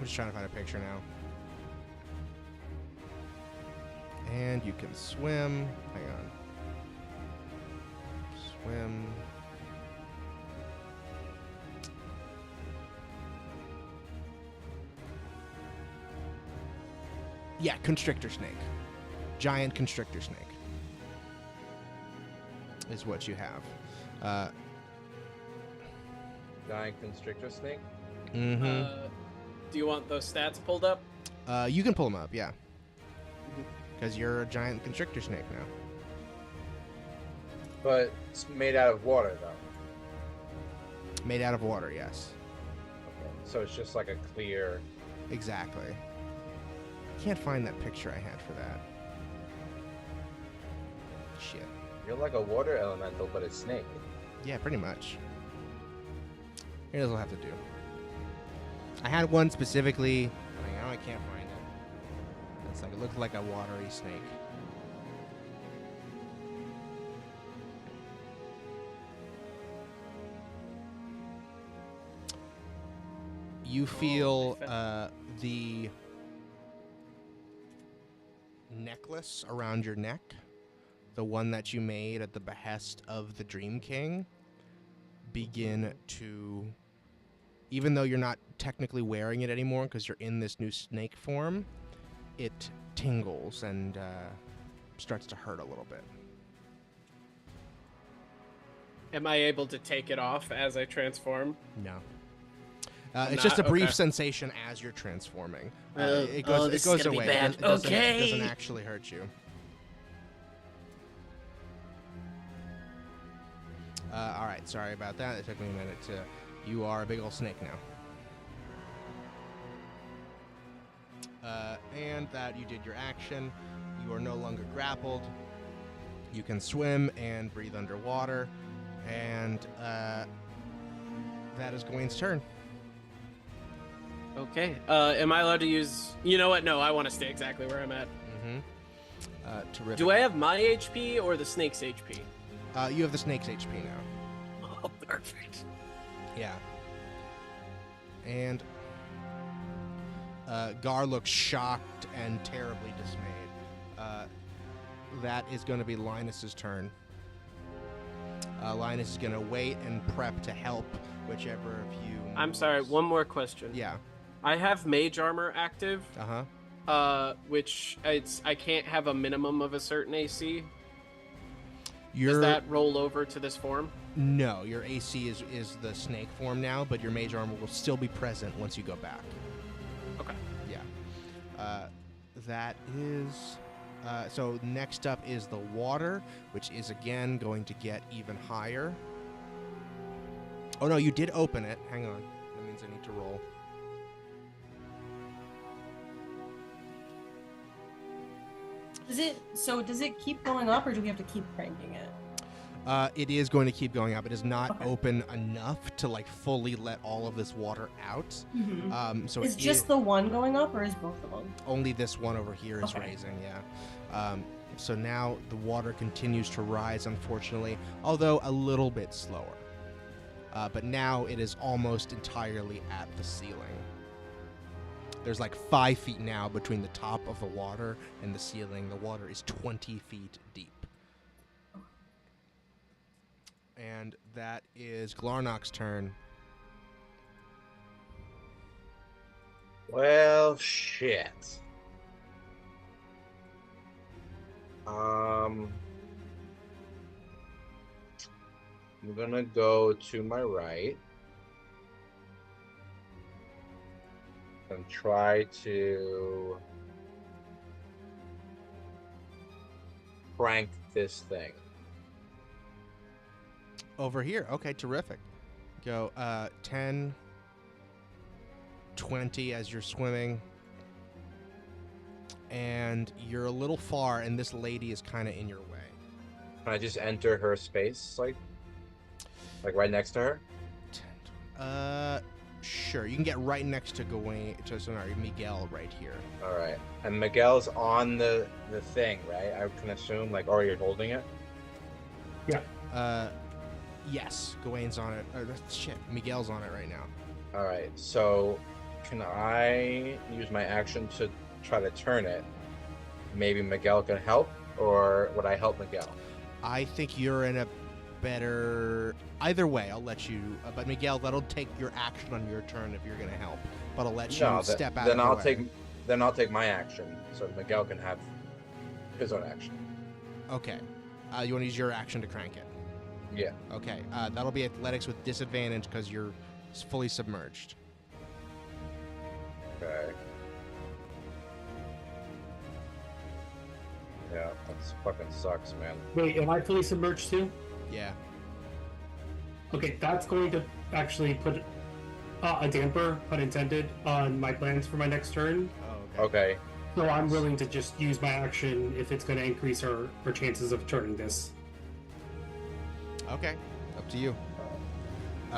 just trying to find a picture now. And you can swim. Hang on. Swim. Yeah, constrictor snake. Giant constrictor snake is what you have. Giant constrictor snake? Mm-hmm. Do you want those stats pulled up? You can pull them up, yeah. Because you're a giant constrictor snake now. But it's made out of water, though. Made out of water, yes. Okay. So it's just like a clear... Exactly. Can't find that picture I had for that. Shit. You're like a water elemental, but a snake. Yeah, pretty much. Here's what I'll have to do. I had one specifically. Now I can't find it. It's like it looked like a watery snake. You feel the necklace around your neck, the one that you made at the behest of the Dream King, begin to, even though you're not technically wearing it anymore because you're in this new snake form, it tingles and starts to hurt a little bit. Am I able to take it off as I transform? No. I'm It's just a not? brief Okay. sensation as you're transforming. It oh, goes, this it goes is gonna be away. bad. It doesn't, Okay. it doesn't actually hurt you. All right, sorry about that. It took me a minute to... You are a big old snake now. And that you did your action. You are no longer grappled. You can swim and breathe underwater. And that is Gawain's turn. Okay. Am I allowed to use... You know what? No, I want to stay exactly where I'm at. Mm-hmm. Terrific. Do I have my HP or the snake's HP? You have the snake's HP now. Oh, perfect. Yeah. And Gar looks shocked and terribly dismayed. That is going to be Linus's turn. Linus is going to wait and prep to help whichever of you... I'm sorry, one more question. Yeah. I have mage armor active, Uh-huh. which I can't have a minimum of a certain AC. Your, Does that roll over to this form? No, your AC is the snake form now, but your mage armor will still be present once you go back. Okay. Yeah. That is... so next up is the water, which is again going to get even higher. Oh no, you did open it. Hang on. That means I need to roll. Does it keep going up, or do we have to keep cranking it? It is going to keep going up. It is not Okay. open enough to like fully let all of this water out. Mm-hmm. So Is just the one going up, or is both of them? only this one over here is Okay. raising. Yeah. So now the water continues to rise, unfortunately, although a little bit slower. But now it is almost entirely at the ceiling. There's like 5 feet now between the top of the water and the ceiling. The water is 20 feet deep. And that is Glarnok's turn. Well, shit. I'm gonna go to my right and try to prank this thing. Over here. Okay, terrific. Go 10, 20 as you're swimming. And you're a little far, and this lady is kind of in your way. Can I just enter her space, like right next to her? 10, sure. You can get right next to Miguel right here. All right. And Miguel's on the thing, right? I can assume, like, or you're holding it? Yes, Gawain's on it. Shit, Miguel's on it right now. All right. So can I use my action to try to turn it? Maybe Miguel can help, or would I help Miguel? I think you're in a better... Either way, I'll let you... but Miguel, that'll take your action on your turn if you're going to help. But I'll let you step out then of I'll the way. Then I'll take my action, so Miguel can have his own action. Okay. You want to use your action to crank it? Yeah. Okay. That'll be athletics with disadvantage because you're fully submerged. Okay. Yeah, that fucking sucks, man. Wait, am I fully submerged too? Yeah. Okay, that's going to actually put a damper, pun intended, on my plans for my next turn. Oh, Okay. So I'm willing to just use my action if it's going to increase our chances of turning this. Okay. Up to you.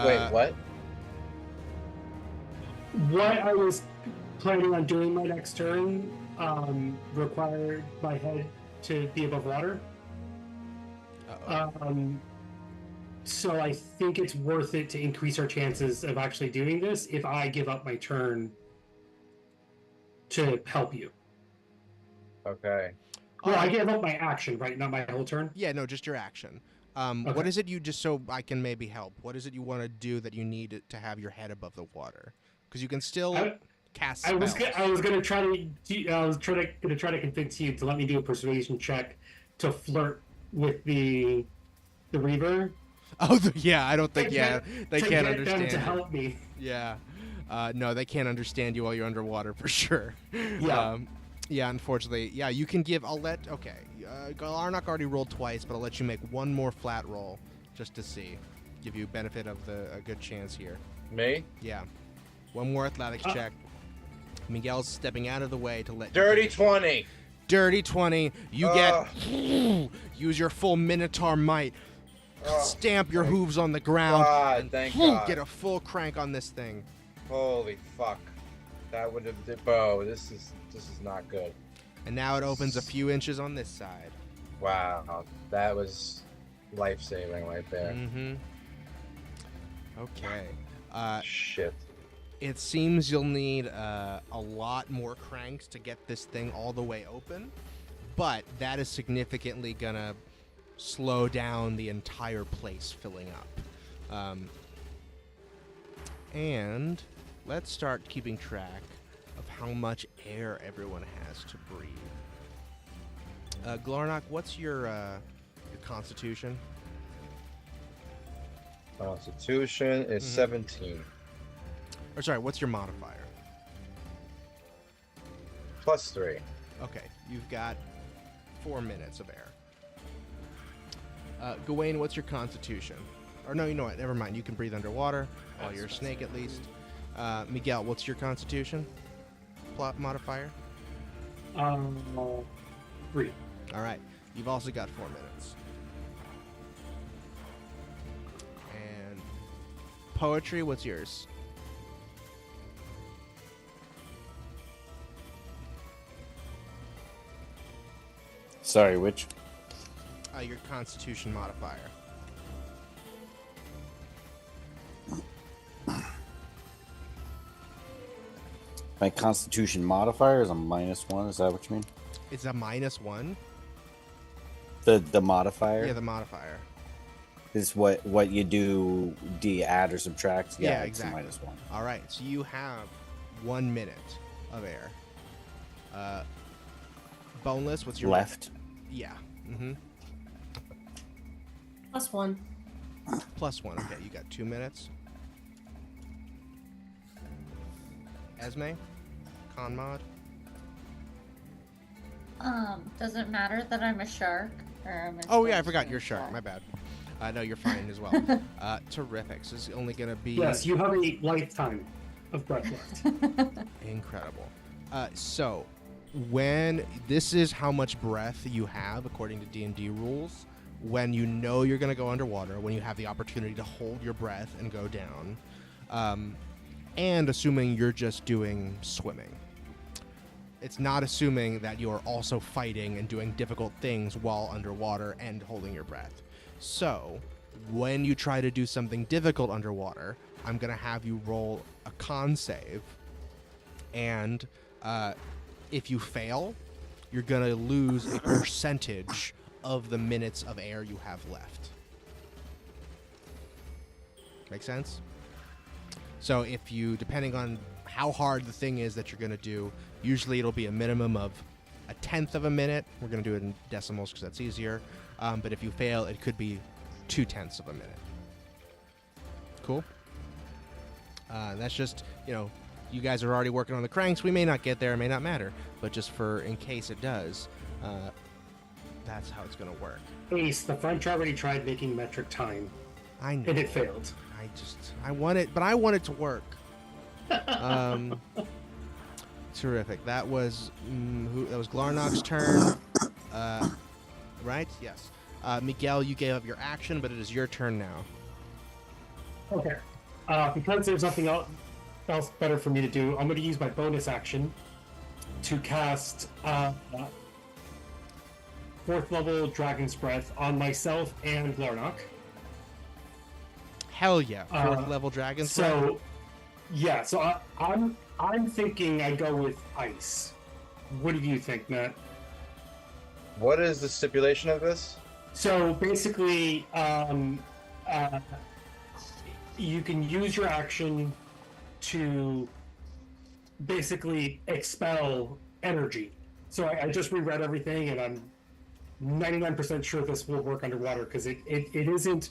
Wait, what? What I was planning on doing my next turn required my head to be above water. Uh-oh. So I think it's worth it to increase our chances of actually doing this if I give up my turn to help you. Okay. Well, I gave up my action, right? Not my whole turn. Yeah, no, just your action. What Okay. is it you just so I can maybe help? What is it you want to do that you need to have your head above the water? Because you can still cast spells. I was gonna try to convince you to let me do a persuasion check to flirt with the Reaver. Oh, yeah, I don't think, they can't them understand to you. help me. Yeah. No, they can't understand you while you're underwater for sure. Yeah. Yeah, unfortunately. Yeah, you can give, okay. Glarnock already rolled twice, but I'll let you make one more flat roll just to see. Give you benefit of a good chance here. Me? Yeah. One more athletics check. Miguel's stepping out of the way to let Dirty you 20. Dirty 20. You get... use your full Minotaur might. Stamp your hooves on the ground. God, and thank God. Get a full crank on this thing. Holy fuck. That would have... Bro, this is not good. And now it opens a few inches on this side. Wow. That was life-saving right there. Mm-hmm. Okay. Shit. It seems you'll need a lot more cranks to get this thing all the way open, but that is significantly gonna slow down the entire place filling up. And let's start keeping track of how much air everyone has to breathe. Glarnock, what's your constitution? Constitution is 17. Or sorry, what's your modifier? +3. Okay, you've got 4 minutes of air. Gawain, what's your constitution? Or no, you know what? Never mind. You can breathe underwater. While you're a snake, at least. Miguel, what's your constitution? Plot modifier? 3. All right. You've also got 4 minutes. Poetry, what's yours? Sorry, which? Your Constitution modifier. My Constitution modifier is a -1. Is that what you mean? It's a -1. The modifier. Yeah, the modifier. Is what you do? Do you add or subtract? Yeah, it's exactly. a -1. All right, so you have 1 minute of air. Boneless, what's your Left. Yeah. Mm-hmm. +1. +1. Okay, you got 2 minutes. Esme, con mod. Does it matter that I'm a shark? Or am I Oh yeah, I supposed forgot to you're shark. check? My bad. No, you're fine as well. Terrific. So it's only gonna be Yes, you have a lifetime of breath left. incredible. So when this is how much breath you have according to D&D rules, when you know you're gonna go underwater, when you have the opportunity to hold your breath and go down, and assuming you're just doing swimming. It's not assuming that you're also fighting and doing difficult things while underwater and holding your breath. So, when you try to do something difficult underwater, I'm going to have you roll a con save. And if you fail, you're going to lose a percentage of the minutes of air you have left. Make sense? So if you, depending on how hard the thing is that you're going to do, usually it'll be a minimum of 1/10 of a minute. We're going to do it in decimals because that's easier. But if you fail, it could be 2/10 of a minute. Cool? That's just, you guys are already working on the cranks. We may not get there. It may not matter. But just for in case it does, that's how it's going to work. Ace, the French already tried making metric time, I know. and it failed. I want it, but I want it to work. Terrific. That was Glarnok's turn. Right? Yes. Miguel, you gave up your action, but it is your turn now. Okay. Because there's nothing else better for me to do, I'm going to use my bonus action to cast 4th level Dragon's Breath on myself and Glarnok. Hell yeah! 4th level Dragon's Breath. So, yeah. So I'm thinking I go with ice. What do you think, Matt? What is the stipulation of this? So basically, you can use your action to basically expel energy. So I just reread everything, and I'm 99% sure this will work underwater because it isn't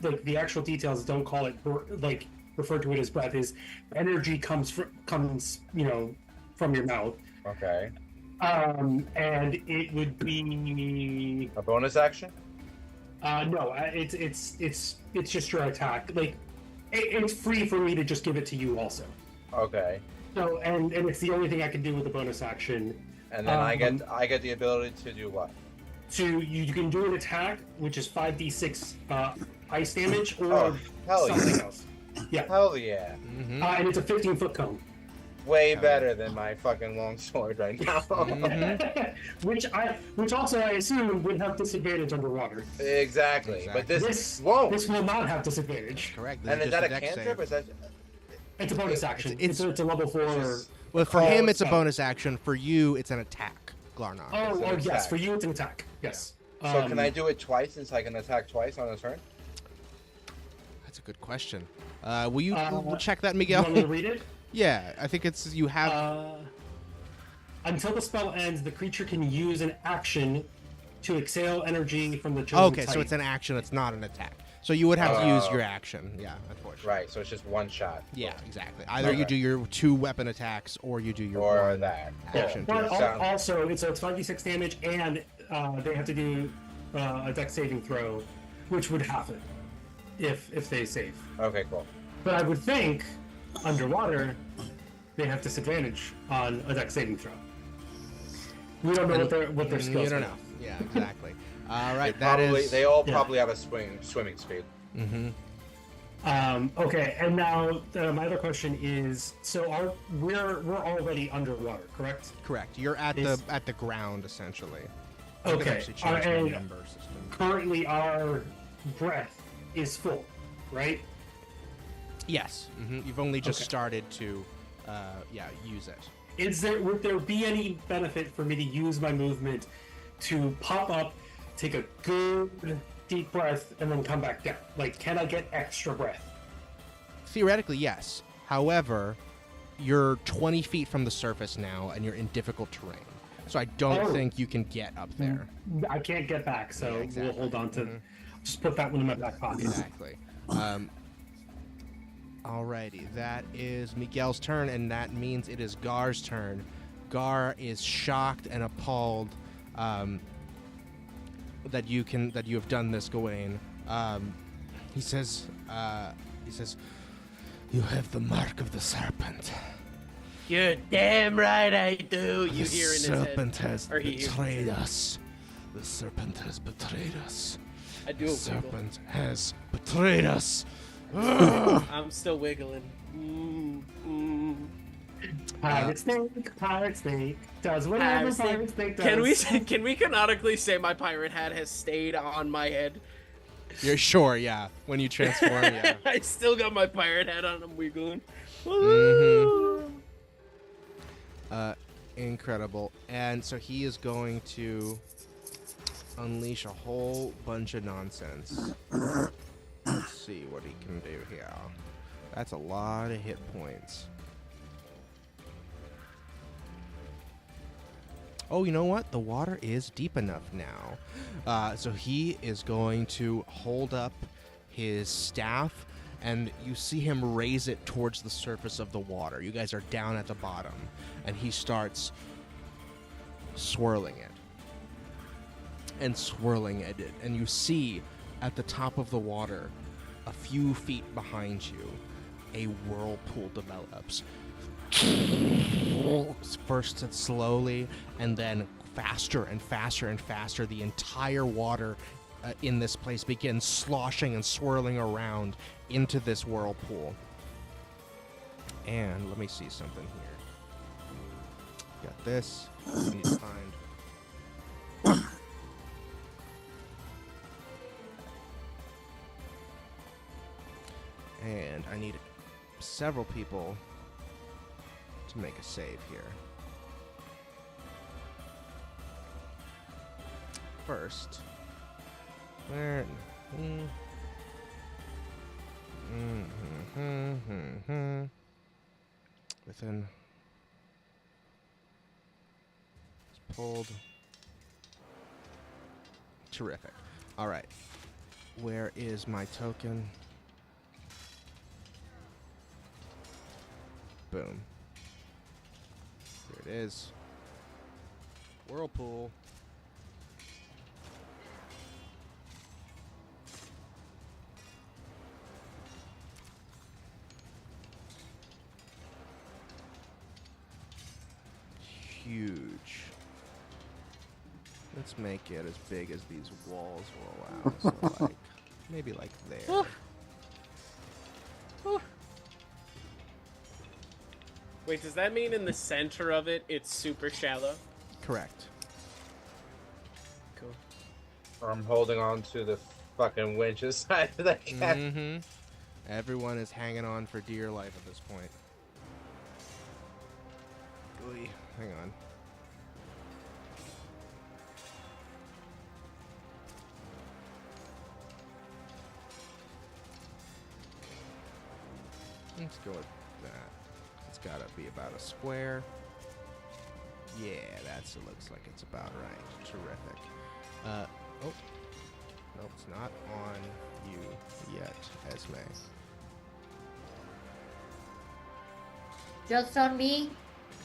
like the actual details don't call it like refer to it as breath. Is energy comes from your mouth. Okay. And it would be A bonus action? no, it's just your attack. Like it's free for me to just give it to you also. Okay. So and it's the only thing I can do with the bonus action. And then I get the ability to do what? So you can do an attack, which is 5d6 ice damage, or hell something yeah. else. Yeah. Hell yeah. Mm-hmm. And it's a 15-foot cone. Way better than my fucking long sword right now. Mm-hmm. which also I assume would have disadvantage underwater. Exactly. But this won't. This will not have disadvantage. Correct. And is just that a dex cantrip? save. Or is that... It's a bonus action. It's It's a level 4. Well, for him, it's a spell. bonus action. For you, it's an attack, Glarnok. Oh, an yes. attack. For you, it's an attack. Yes. So can I do it twice since I can attack twice on a turn? That's a good question. Will you check that, You Miguel? want me to read it? Yeah, I think it's you have. Until the spell ends, the creature can use an action to exhale energy from the chosen Okay, so type. it's an action. It's not an attack. So you would have to use your action. Yeah, unfortunately. Right, so it's just one shot. Yeah, exactly. Either you Okay. do your 2 weapon attacks or you do your Or one that. action. But Sound- also, it's 5d6 damage, and they have to do a dex saving throw, which would half it if they save. Okay, cool. But I would think underwater they have disadvantage on a dex saving throw. We don't know what their skills You don't are. know. Yeah, exactly. All right, They all Yeah. probably have a swimming speed. Mm-hmm. Okay, and now my other question is: so we're already underwater, correct? Correct. You're at the ground essentially. I could Okay. actually change my number system. Currently, our breath is full, right? Yes. You've only just started to, use it. Would there be any benefit for me to use my movement to pop up, take a good deep breath, and then come back down? Like, can I get extra breath? Theoretically, yes. However, you're 20 feet from the surface now, and you're in difficult terrain. So I don't think you can get up there. I can't get back, so Yeah, exactly. we'll hold on to. Just put that one in my back pocket. Exactly. Alrighty, that is Miguel's turn, and that means it is Gar's turn. Gar is shocked and appalled that you have done this, Gawain. He says, "You have the mark of the serpent. You're damn right I do. You The hear in his serpent head. has Or he hears betrayed us. The serpent has betrayed us. I do The a wiggle. serpent has betrayed us." I'm still wiggling. Pirate snake does whatever pirate snake does. Can we canonically say my pirate hat has stayed on my head? You're sure, yeah. When you transform, yeah. I still got my pirate hat on. I'm wiggling. Incredible. And so he is going to unleash a whole bunch of nonsense. Let's see what he can do here. That's a lot of hit points. Oh, you know what? The water is deep enough now. So he is going to hold up his staff, and you see him raise it towards the surface of the water. You guys are down at the bottom, and he starts swirling it and swirling it. And you see at the top of the water, a few feet behind you, a whirlpool develops. First it's slowly, and then faster and faster and faster. The entire water in this place begins sloshing and swirling around into this whirlpool. And let me see something here. Got this. I need to find. And I need several people to make a save here. First, where? Within. It's pulled. Terrific. All right. Where is my token? Boom. There it is. Whirlpool. Huge. Let's make it as big as these walls will allow. So like, maybe like there. Wait, does that mean in the center of it, it's super shallow? Correct. Cool. I'm holding on to the fucking winch as high as I can. Everyone is hanging on for dear life at this point. Oy, hang on. Let's go with that. It's gotta be about a square. Yeah, it looks like it's about right. Terrific. Oh. Nope, it's not on you yet, Esme. Just on me?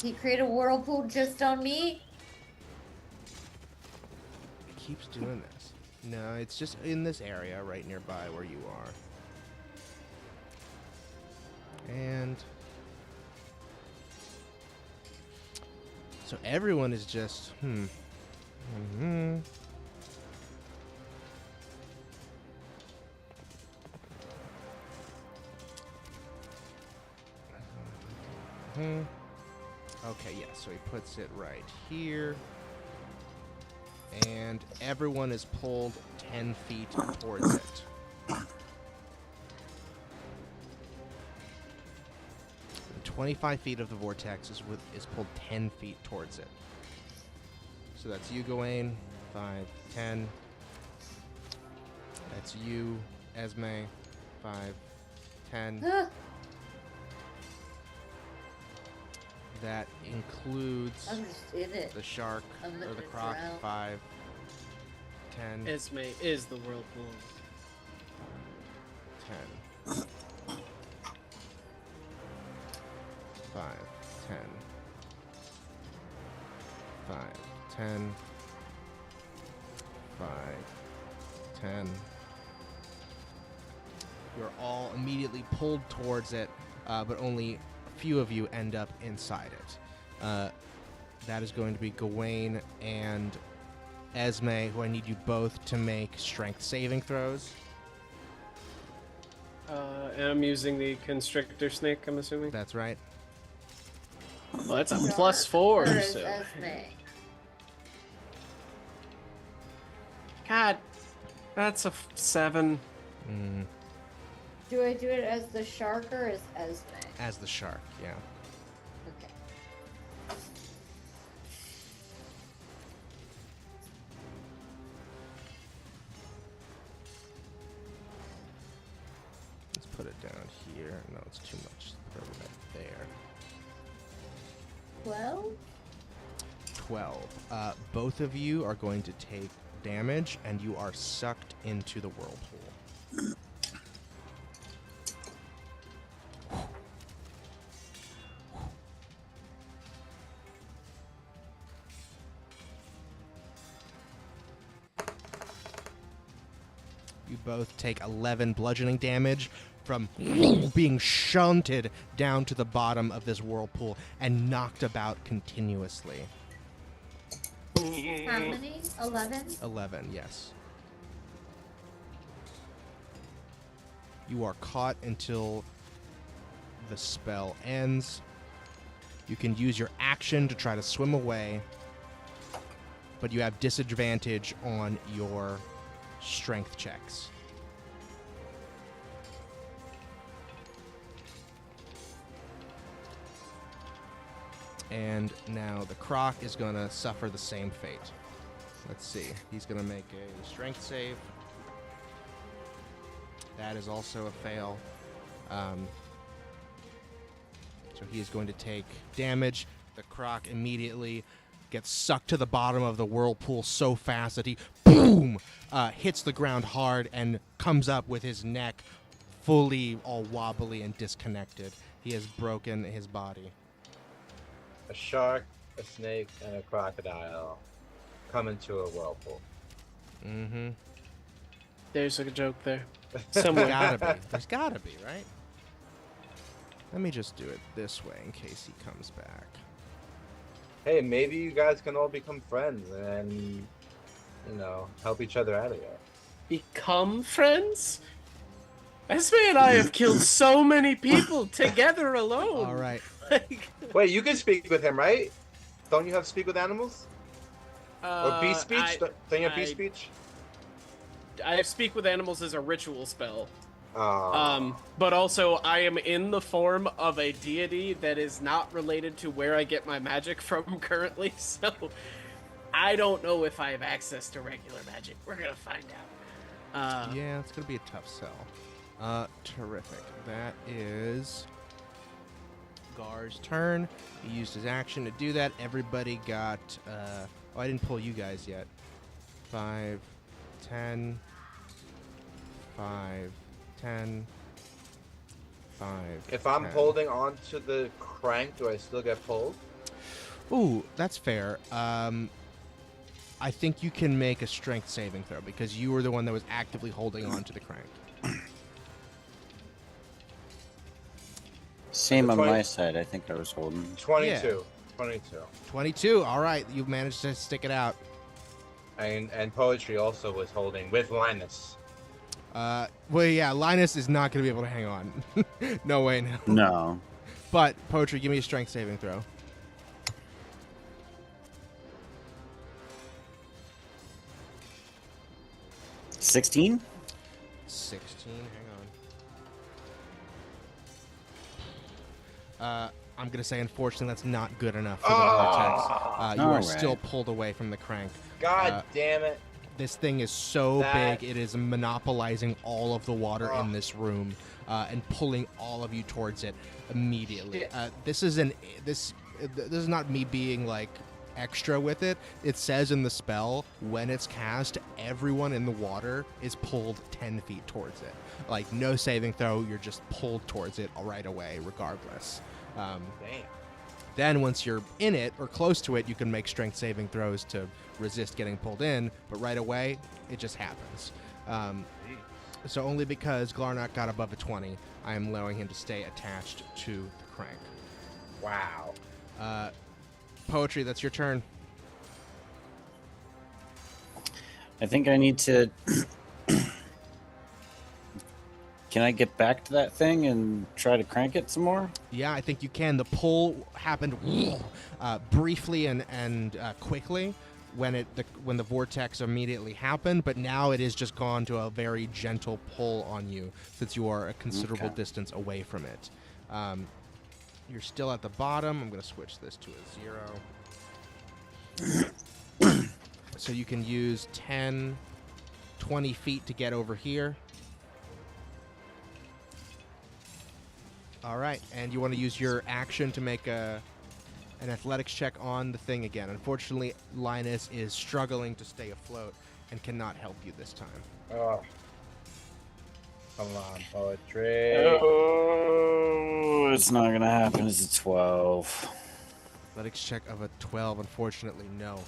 He created a whirlpool just on me? It keeps doing this. No, it's just in this area right nearby where you are. And so everyone is just Okay, yeah, so he puts it right here. And everyone is pulled 10 feet towards it. And 25 feet of the vortex is pulled 10 feet towards it. So that's you, Gawain. 5, 10. That's you, Esme. 5, 10. That includes I'm just in it. the shark I'm or the in croc. drown. 5, 10. Esme is the whirlpool. 10. 5, 10. 5, 10. 5, 10. You're all immediately pulled towards it, but only a few of you end up inside it. That is going to be Gawain and Esme, who I need you both to make strength saving throws. And I'm using the constrictor snake, I'm assuming. That's right. Well, that's a +4. Whereas So. Esme. God, that's a 7. Mm, Do I do it as the shark or as Esme? as the shark, yeah. Okay. Let's put it down here. No, it's too much. Put it right there. 12? 12. Both of you are going to take damage, and you are sucked into the whirlpool. You both take 11 bludgeoning damage from being shunted down to the bottom of this whirlpool and knocked about continuously. How many? 11? 11, yes. You are caught until the spell ends. You can use your action to try to swim away, but you have disadvantage on your strength checks. And now the croc is going to suffer the same fate. Let's see. He's going to make a strength save. That is also a fail. So he is going to take damage. The croc immediately gets sucked to the bottom of the whirlpool so fast that he, boom, hits the ground hard and comes up with his neck fully all wobbly and disconnected. He has broken his body. A shark, a snake, and a crocodile come into a whirlpool. Mm-hmm. There's a joke there. There's Somewhere. gotta be. There's gotta be, right? Let me just do it this way in case he comes back. Hey, maybe you guys can all become friends and, you know, help each other out of here. Become friends? Esme and I have killed so many people together alone. All right. Like, Wait, you can speak with him, right? Don't you have speak with animals? Or beast speech? Don't you have beast speech? I speak with animals as a ritual spell. Oh. But also I am in the form of a deity that is not related to where I get my magic from currently, so I don't know if I have access to regular magic. We're gonna find out. Yeah, it's gonna be a tough sell. Terrific. That is Gar's turn. He used his action to do that. Everybody got. Oh, I didn't pull you guys yet. 5, 10. 5, 10. 5. If I'm 10. holding on to the crank, do I still get pulled? Ooh, that's fair. I think you can make a strength saving throw because you were the one that was actively holding on to the crank. Same on 20 my side. I think I was holding. 22. Yeah. 22. 22. All right, you managed to stick it out. And Poetry also was holding with Linus. Well, yeah, Linus is not going to be able to hang on. No way, no. No. But Poetry, give me a strength saving throw. 16? 16. Hang on. I'm gonna say, unfortunately, that's not good enough for the vortex. You are still pulled away from the crank. God damn it! This thing is so big; it is monopolizing all of the water in this room and pulling all of you towards it immediately. This is not me being like extra with it. It says in the spell, when it's cast, everyone in the water is pulled 10 feet towards it. Like, no saving throw, you're just pulled towards it right away, regardless. Damn. Then once you're in it or close to it, you can make strength saving throws to resist getting pulled in, but right away, it just happens. So only because Glarnock got above a 20, I am allowing him to stay attached to the crank. Wow. Poetry, that's your turn. I think I need to... Can I get back to that thing and try to crank it some more? Yeah, I think you can. The pull happened briefly and quickly when the vortex immediately happened, but now it is just gone to a very gentle pull on you since you are a considerable distance away from it. You're still at the bottom. I'm going to switch this to a 0. So you can use 10, 20 feet to get over here. All right, and you want to use your action to make an athletics check on the thing again. Unfortunately, Linus is struggling to stay afloat and cannot help you this time. Oh. Come on, Poetry. Oh, it's not going to happen. It's a 12. Athletics check of a 12, unfortunately, no.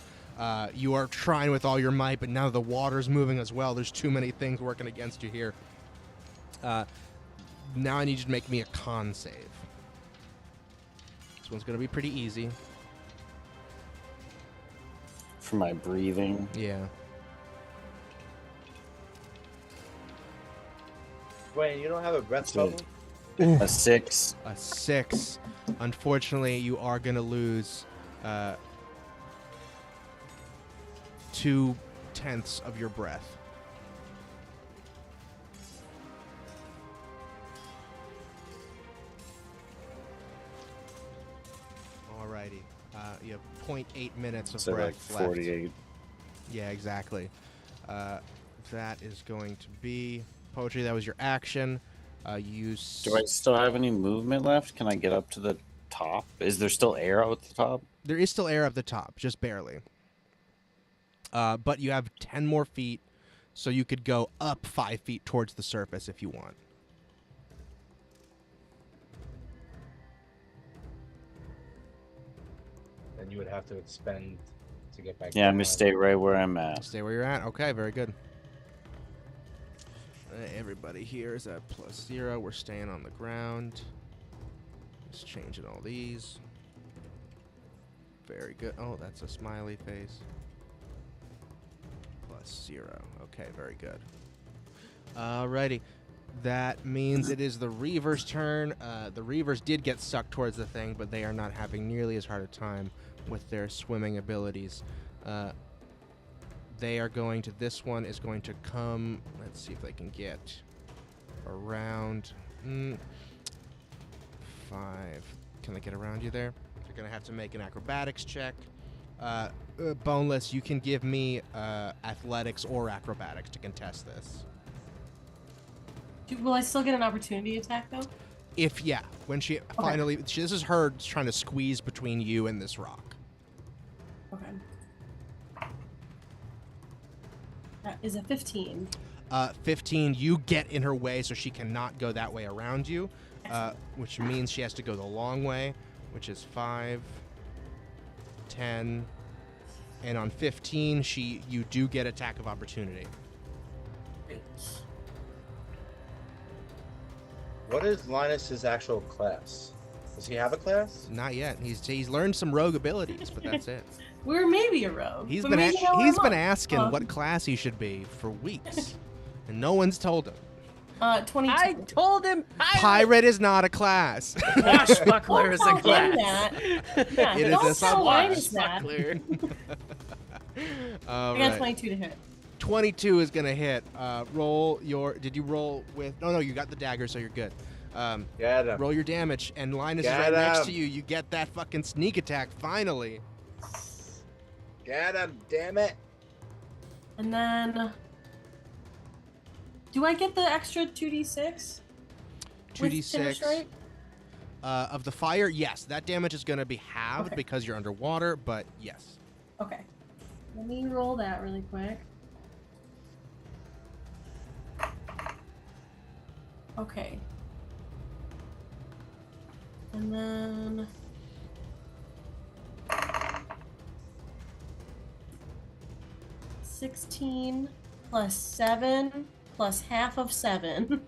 You are trying with all your might, but now the water's moving as well. There's too many things working against you here. Now I need you to make me a con save. This one's going to be pretty easy. For my breathing. Yeah. Wait, you don't have a breath bubble? A 6. A 6. Unfortunately, you are going to lose 2/10 of your breath. Alrighty. You have 0.8 minutes of So breath like 48. left. Yeah, exactly. That is going to be Poetry. That was your action. Do I still have any movement left? Can I get up to the top? Is there still air out the top? There is still air at the top, just barely. But you have 10 more feet, so you could go up 5 feet towards the surface if you want. Then you would have to expend to get back. Yeah, I'm going to stay right where I'm at. Stay where you're at? Okay, very good. Everybody here is at +0. We're staying on the ground. Just changing all these. Very good. Oh, that's a smiley face. +0. Okay, very good. Alrighty. That means it is the Reaver's turn. The Reavers did get sucked towards the thing, but they are not having nearly as hard a time with their swimming abilities. They are going to, this one is going to come, let's see if they can get around 5. Can they get around you there? They're going to have to make an acrobatics check. Boneless, you can give me athletics or acrobatics to contest this. Will I still get an opportunity attack, though? When she finally, this is her trying to squeeze between you and this rock. Okay. That is a 15. 15, you get in her way so she cannot go that way around you, which means she has to go the long way, which is 5, 10, and on 15, you do get attack of opportunity. What is Linus's actual class? Does he have a class? Not yet. He's learned some rogue abilities, but that's it. We're maybe a rogue. He's but been maybe now he's we're been not. asking what class he should be for weeks, and no one's told him. 22. I told him Pirate is not a class. Swashbuckler is a Don't tell him class. that. Yeah, It is don't a tell Linus that. Swashbuckler. All I got right. 22 to hit. 22 is gonna hit. Roll your. Did you roll with? No, you got the dagger, so you're good. Get him. Roll your damage, and Linus is Get right next him. to you. You get that fucking sneak attack finally. Get him, damn it. And then, do I get the extra 2d6? With finish 2d6 rate? of the fire. Yes, that damage is gonna be halved Okay. because you're underwater, but yes. Okay. Let me roll that really quick. Okay. And then... $16 plus 7 plus half of 7.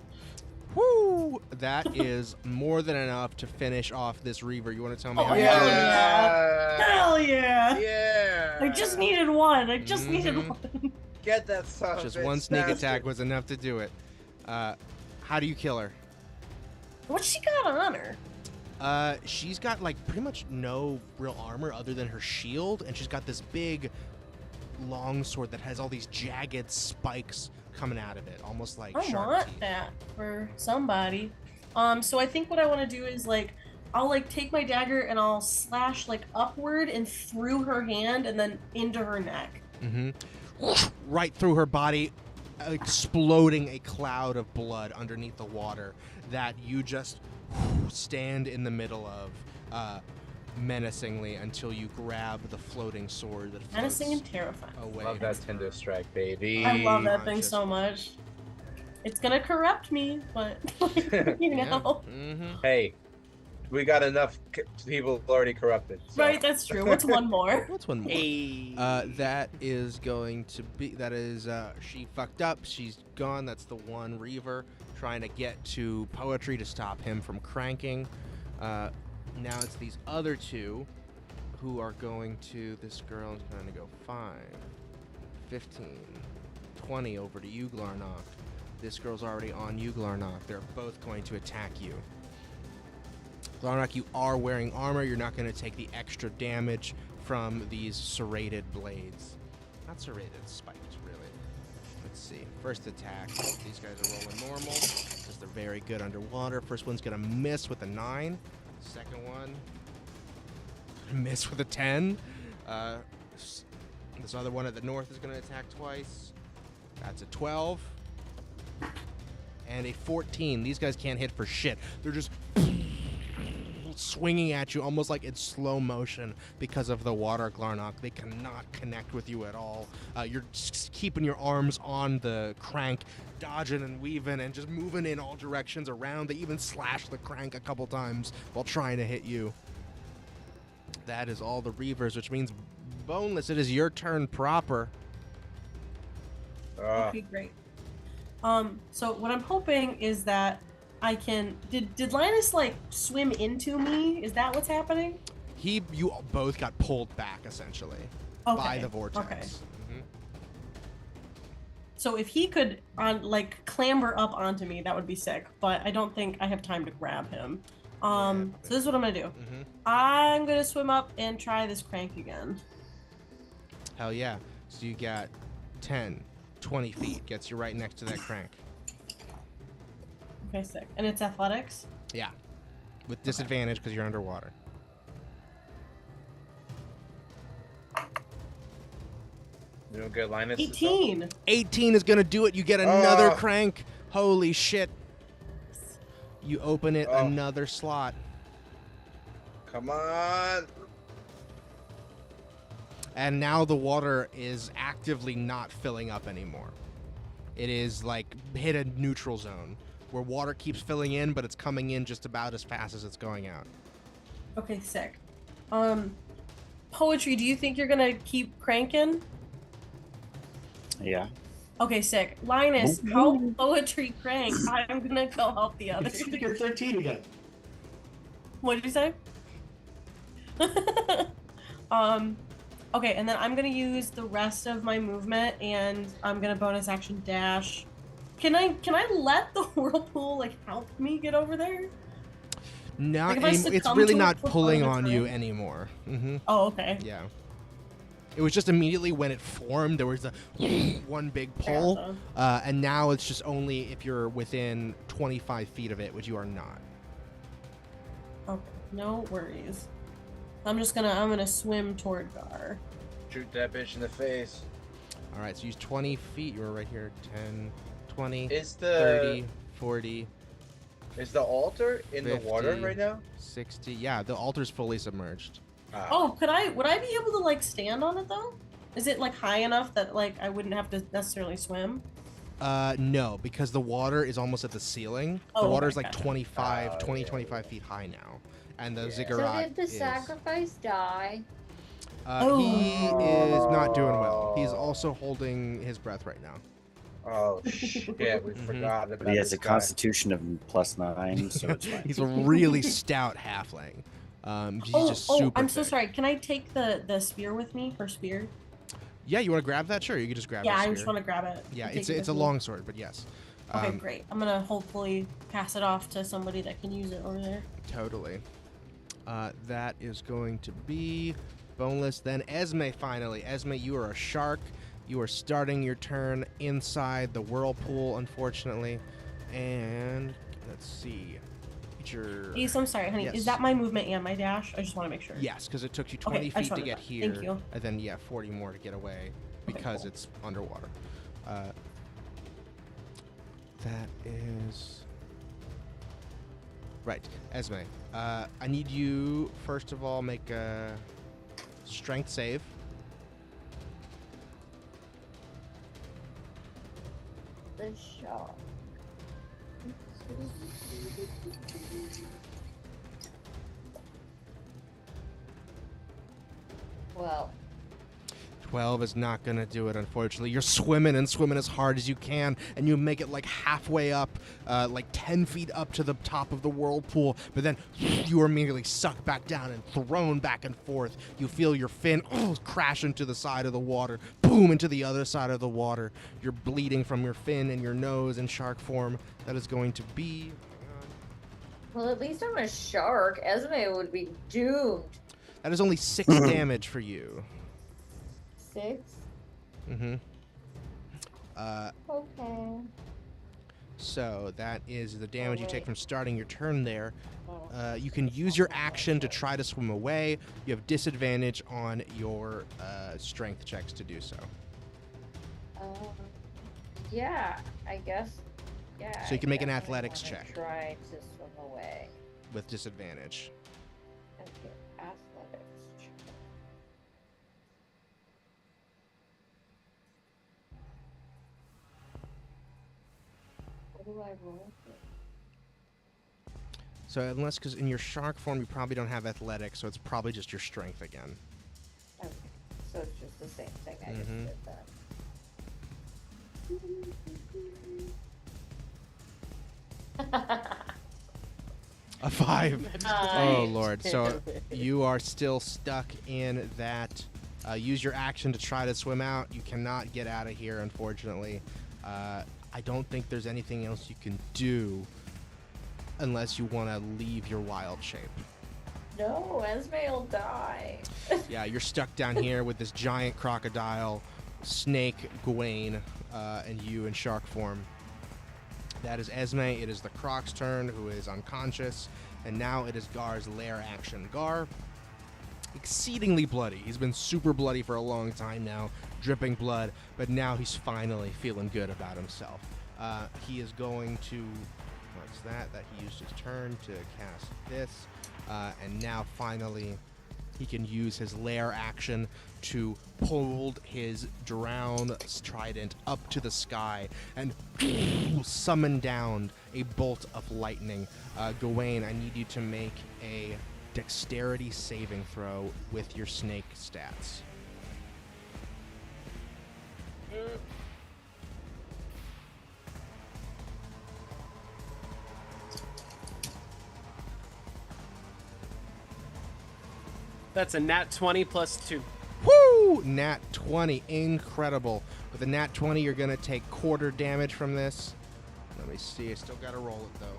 Woo! That is more than enough to finish off this Reaver. You want to tell me Oh, how hell you did it? yeah. Hell yeah! Yeah. I just needed one. I just needed Mhm. one. Get that son of Just a one sneak bastard. attack was enough to do it. How do you kill her? What's she got on her? She's got like pretty much no real armor other than her shield, and she's got this big long sword that has all these jagged spikes coming out of it, almost like I sharp want teeth. that for somebody. So I think what I want to do is like I'll like take my dagger and I'll slash like upward and through her hand and then into her neck. Mm-hmm. Right through her body, exploding a cloud of blood underneath the water that you just stand in the middle of, menacingly until you grab the floating sword that floats Menacing and terrifying. away. Love that Tinder strike, baby. I love that thing Just- so much. It's gonna corrupt me, but you know. Mm-hmm. Hey, we got enough people already corrupted. So. Right, that's true. What's one more? What's one more? Hey. That is going to be. That is. She fucked up. She's gone. That's the one Reaver trying to get to Poetry to stop him from cranking. Now it's these other two who are going to. This girl is going to go 5, 15, 20 over to you, Glarnock. This girl's already on you, Glarnock. They're both going to attack you. Glarnock, you are wearing armor. You're not going to take the extra damage from these serrated blades. Not serrated, spiked, really. Let's see. First attack. These guys are rolling normal because they're very good underwater. First one's going to miss with a 9. Second one, miss with a 10. This other one at the north is going to attack twice. That's a 12. And a 14. These guys can't hit for shit. They're just swinging at you almost like in slow motion because of the water, Glarnock. They cannot connect with you at all. You're just keeping your arms on the crank, dodging and weaving and just moving in all directions around. They even slash the crank a couple times while trying to hit you. That is all the Reavers, which means Boneless, it is your turn proper. Okay, great. So what I'm hoping is that I can. Did Linus like swim into me? Is that what's happening? You both got pulled back essentially by the vortex. Okay. Mhm. So if he could clamber up onto me, that would be sick. But I don't think I have time to grab him. So this is what I'm gonna do. Mhm. I'm gonna swim up and try this crank again. Hell yeah. So you got 10, 20 feet. Gets you right next to that crank. Okay, sick. And it's athletics. Yeah. With disadvantage because you're underwater. You don't get Linus. 18. 18 is going to do it. You get another Oh. crank. Holy shit. You open it Oh. another slot. Come on. And now the water is actively not filling up anymore. It is like hit a neutral zone where water keeps filling in, but it's coming in just about as fast as it's going out. Okay, sick. Poetry, do you think you're gonna keep cranking? Yeah. Okay, sick. Linus, help Poetry crank. I'm gonna go help the It others. seems like you're 13 again. What did you say? Okay, and then I'm gonna use the rest of my movement, and I'm gonna bonus action dash Can I let the whirlpool like help me get over there? Not Like, if I anymore. It's succumb really to it not for part pulling of the on you terrain? anymore. Mm-hmm. Oh, okay. Yeah. It was just immediately when it formed, there was a one big pull, Gotcha. and now it's just only if you're within 25 feet of it, which you are not. Okay, no worries. I'm gonna swim toward Gar. Shoot that bitch in the face. All right, so use 20 feet. You were right here. 10, 20, Is 30, 40, Is the altar in the water 50. right now? 60. Yeah, the altar's fully submerged. Ah. Oh, would I be able to like stand on it though? Is it like high enough that like I wouldn't have to necessarily swim? No, because the water is almost at the ceiling. The Oh, water okay, is like gotcha. 25 feet high now. And the Yeah. So ziggurat did the is... sacrifice die? He is not doing well. He's also holding his breath right now. Oh shit, we forgot about But he has this a guy. constitution of +9, so it's fine. He's a really stout halfling. He's just super I'm so thick. sorry. Can I take the spear with me? Her spear? Yeah, you want to grab that? Sure, you can just grab Yeah, the I spear. just want to grab it. Yeah, Take it's it a with me. long sword, but yes. Okay, great. I'm gonna hopefully pass it off to somebody that can use it over there. Totally. That is going to be boneless. Then Esme, finally. Esme, you are a shark. You are starting your turn inside the whirlpool, unfortunately. And let's see. Get your... Ace, I'm sorry, honey. Yes. Is that my movement and my dash? I just want to make sure. Yes, because it took you Okay, 20 I just feet to wanted get that. here. Thank you. And then, yeah, 40 more to get away because cool. it's underwater. That is... Right, Esme. I need you, first of all, make a strength save. The shark. Well, 12 is not going to do it, unfortunately. You're swimming and swimming as hard as you can, and you make it like halfway up, like 10 feet up to the top of the whirlpool, but then you are immediately sucked back down and thrown back and forth. You feel your fin crash into the side of the water, boom, into the other side of the water. You're bleeding from your fin and your nose in shark form. That is going to be... well, at least I'm a shark. Esme would be doomed. That is only 6 damage for you. 6? Mm-hmm. Okay. So that is the damage you take from starting your turn there. You can use your action to try to swim away. You have disadvantage on your strength checks to do so. Yeah, I guess. Yeah. So you can make an I definitely athletics wanna check. Try to swim away. With disadvantage. Okay, athletics check. What do I roll for? So unless, because in your shark form you probably don't have athletics, so it's probably just your strength again. Okay, so it's just the same thing I just Mhm. did then. A 5. Oh Nice. lord. So you are still stuck in that. Use your action to try to swim out. You cannot get out of here, unfortunately. I don't think there's anything else you can do unless you want to leave your wild shape. No, Esme will die. Yeah, you're stuck down here with this giant crocodile, snake, Gawain, and you in shark form. That is Esme. It is the Croc's turn, who is unconscious, and now it is Gar's lair action. Gar, exceedingly bloody. He's been super bloody for a long time now, dripping blood, but now he's finally feeling good about himself. He is going to, what's that? That he used his turn to cast this, and now finally he can use his lair action to hold his drown trident up to the sky and summon down a bolt of lightning. Gawain, I need you to make a dexterity saving throw with your snake stats. That's a nat 20 plus 2. Woo! Nat 20. Incredible. With a nat 20, you're going to take quarter damage from this. Let me see. I still gotta roll it though.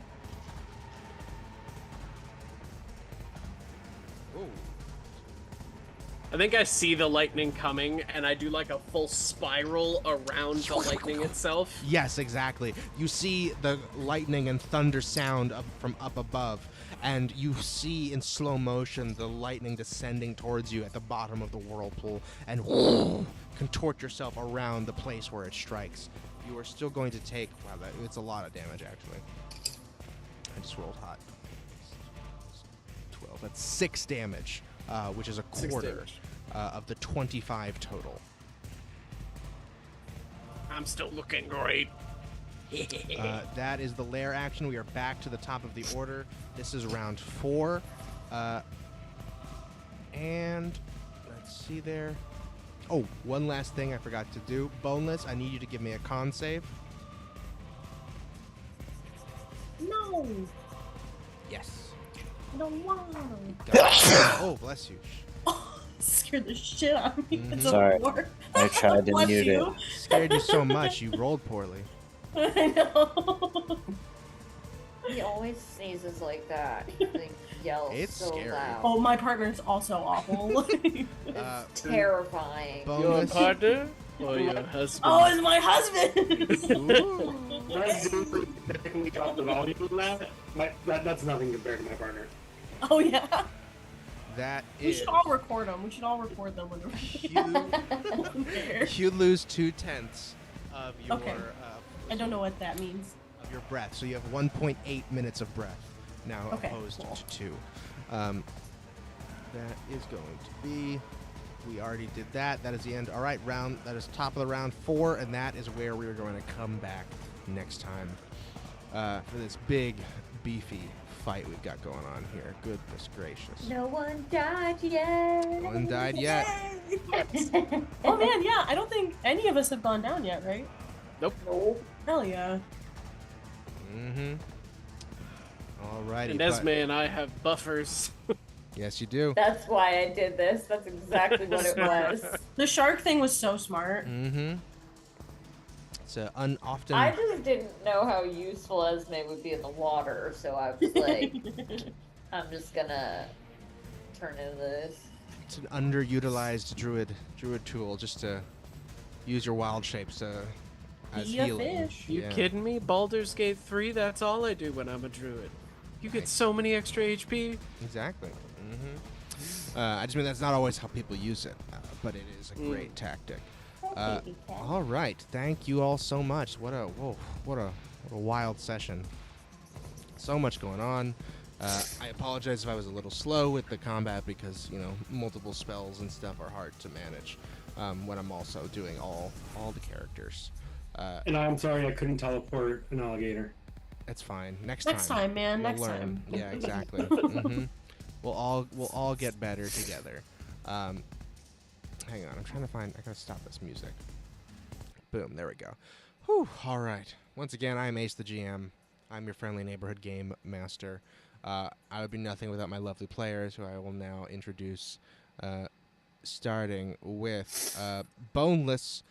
Whoa. I think I see the lightning coming, and I do like a full spiral around the lightning itself. Yes, exactly. You see the lightning and thunder sound from up above, and you see in slow motion the lightning descending towards you at the bottom of the whirlpool, and contort yourself around the place where it strikes. You are still going to take, wow, it's a lot of damage actually. I just rolled hot. 12, that's 6 damage, which is a quarter of the 25 total. I'm still looking great. That is the lair action. We are back to the top of the order. This is round 4. And let's see there. Oh, one last thing I forgot to do. Boneless, I need you to give me a con save. No. Yes. No. Oh, bless you. Scared the shit out of me. Mhm. It's a Sorry. war. I tried to Bless mute you. it. Scared you so much, you rolled poorly. I know. He always sneezes like that. He like, yells It's so scary. loud. Oh, my partner's also awful. It's terrifying. Boneless. Your partner or your husband? Oh, it's my husband. Ooh. That's technically drop the volume on that. That's nothing compared to my partner. Oh yeah. That We is. should all record them. We should all record them when You lose 2/10 of your Okay. I don't know what that means. of your breath, so you have 1.8 minutes of breath now, Okay, opposed cool. to 2. That is going to be. We already did that. That is the end. All right, round. That is top of the round 4, and that is where we are going to come back next time for this big, beefy fight we've got going on here. Goodness gracious. No one died yet. No one died yet. Oh man, yeah. I don't think any of us have gone down yet, right? Nope. Hell yeah. Mm-hmm. All righty. And Esme and I have buffers. Yes, you do. That's why I did this. That's exactly what it was. The shark thing was so smart. Mm-hmm. It's often. I just didn't know how useful Esme would be in the water, so I was like, I'm just gonna turn into this. It's an underutilized druid tool just to use your wild shapes as Be a healing. fish. You Yeah. kidding me? Baldur's Gate 3, that's all I do when I'm a druid. You get so many extra HP. Exactly. Mm-hmm. I just mean that's not always how people use it, but it is a great tactic. All right, thank you all so much. What a wild session. So much going on. I apologize if I was a little slow with the combat because multiple spells and stuff are hard to manage when I'm also doing all the characters. And I'm sorry I couldn't teleport an alligator. That's fine. Next time, man. You'll Next learn. time. Yeah, exactly. hmm We'll all get better together. Hang on, I'm trying to find. I gotta stop this music. Boom. There we go. Whew. All right. Once again, I am Ace the GM. I'm your friendly neighborhood game master. I would be nothing without my lovely players, who I will now introduce. Starting with Boneless.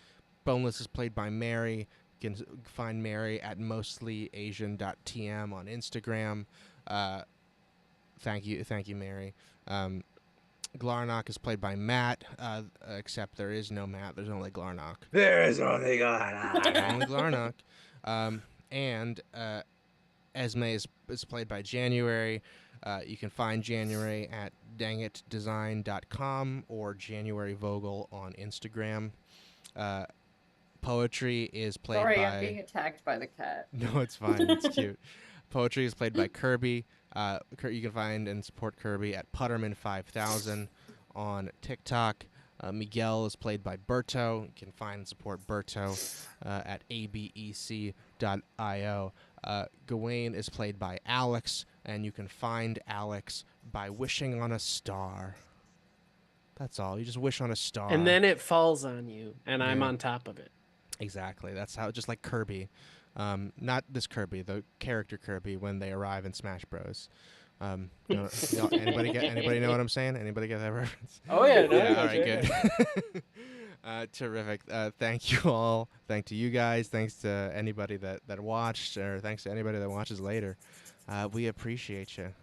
Boneless is played by Mary. You can find Mary at mostlyasian.tm on Instagram. Thank you, Mary. Glarnock is played by Matt, except there is no Matt. There's only Glarnock. There is only God. Only Glarnock. And Esme is played by January. You can find January at dangitdesign.com or January Vogel on Instagram. Poetry is played Sorry, by... I'm being attacked by the cat. No, it's fine. It's cute. Poetry is played by Kirby. You can find and support Kirby at Putterman5000 on TikTok. Miguel is played by Berto. You can find and support Berto at abec.io. Gawain is played by Alex, and you can find Alex by wishing on a star. That's all. You just wish on a star. And then it falls on you, and I'm Yeah. on top of it. Exactly. That's how, just like Kirby. Not this Kirby, the character Kirby when they arrive in Smash Bros. Anybody know what I'm saying? Anybody get that reference? Oh, yeah. No, Yeah, yeah, all right, sure. good. Terrific. Thank you all. Thank to you guys. Thanks to anybody that watched, or thanks to anybody that watches later. We appreciate you.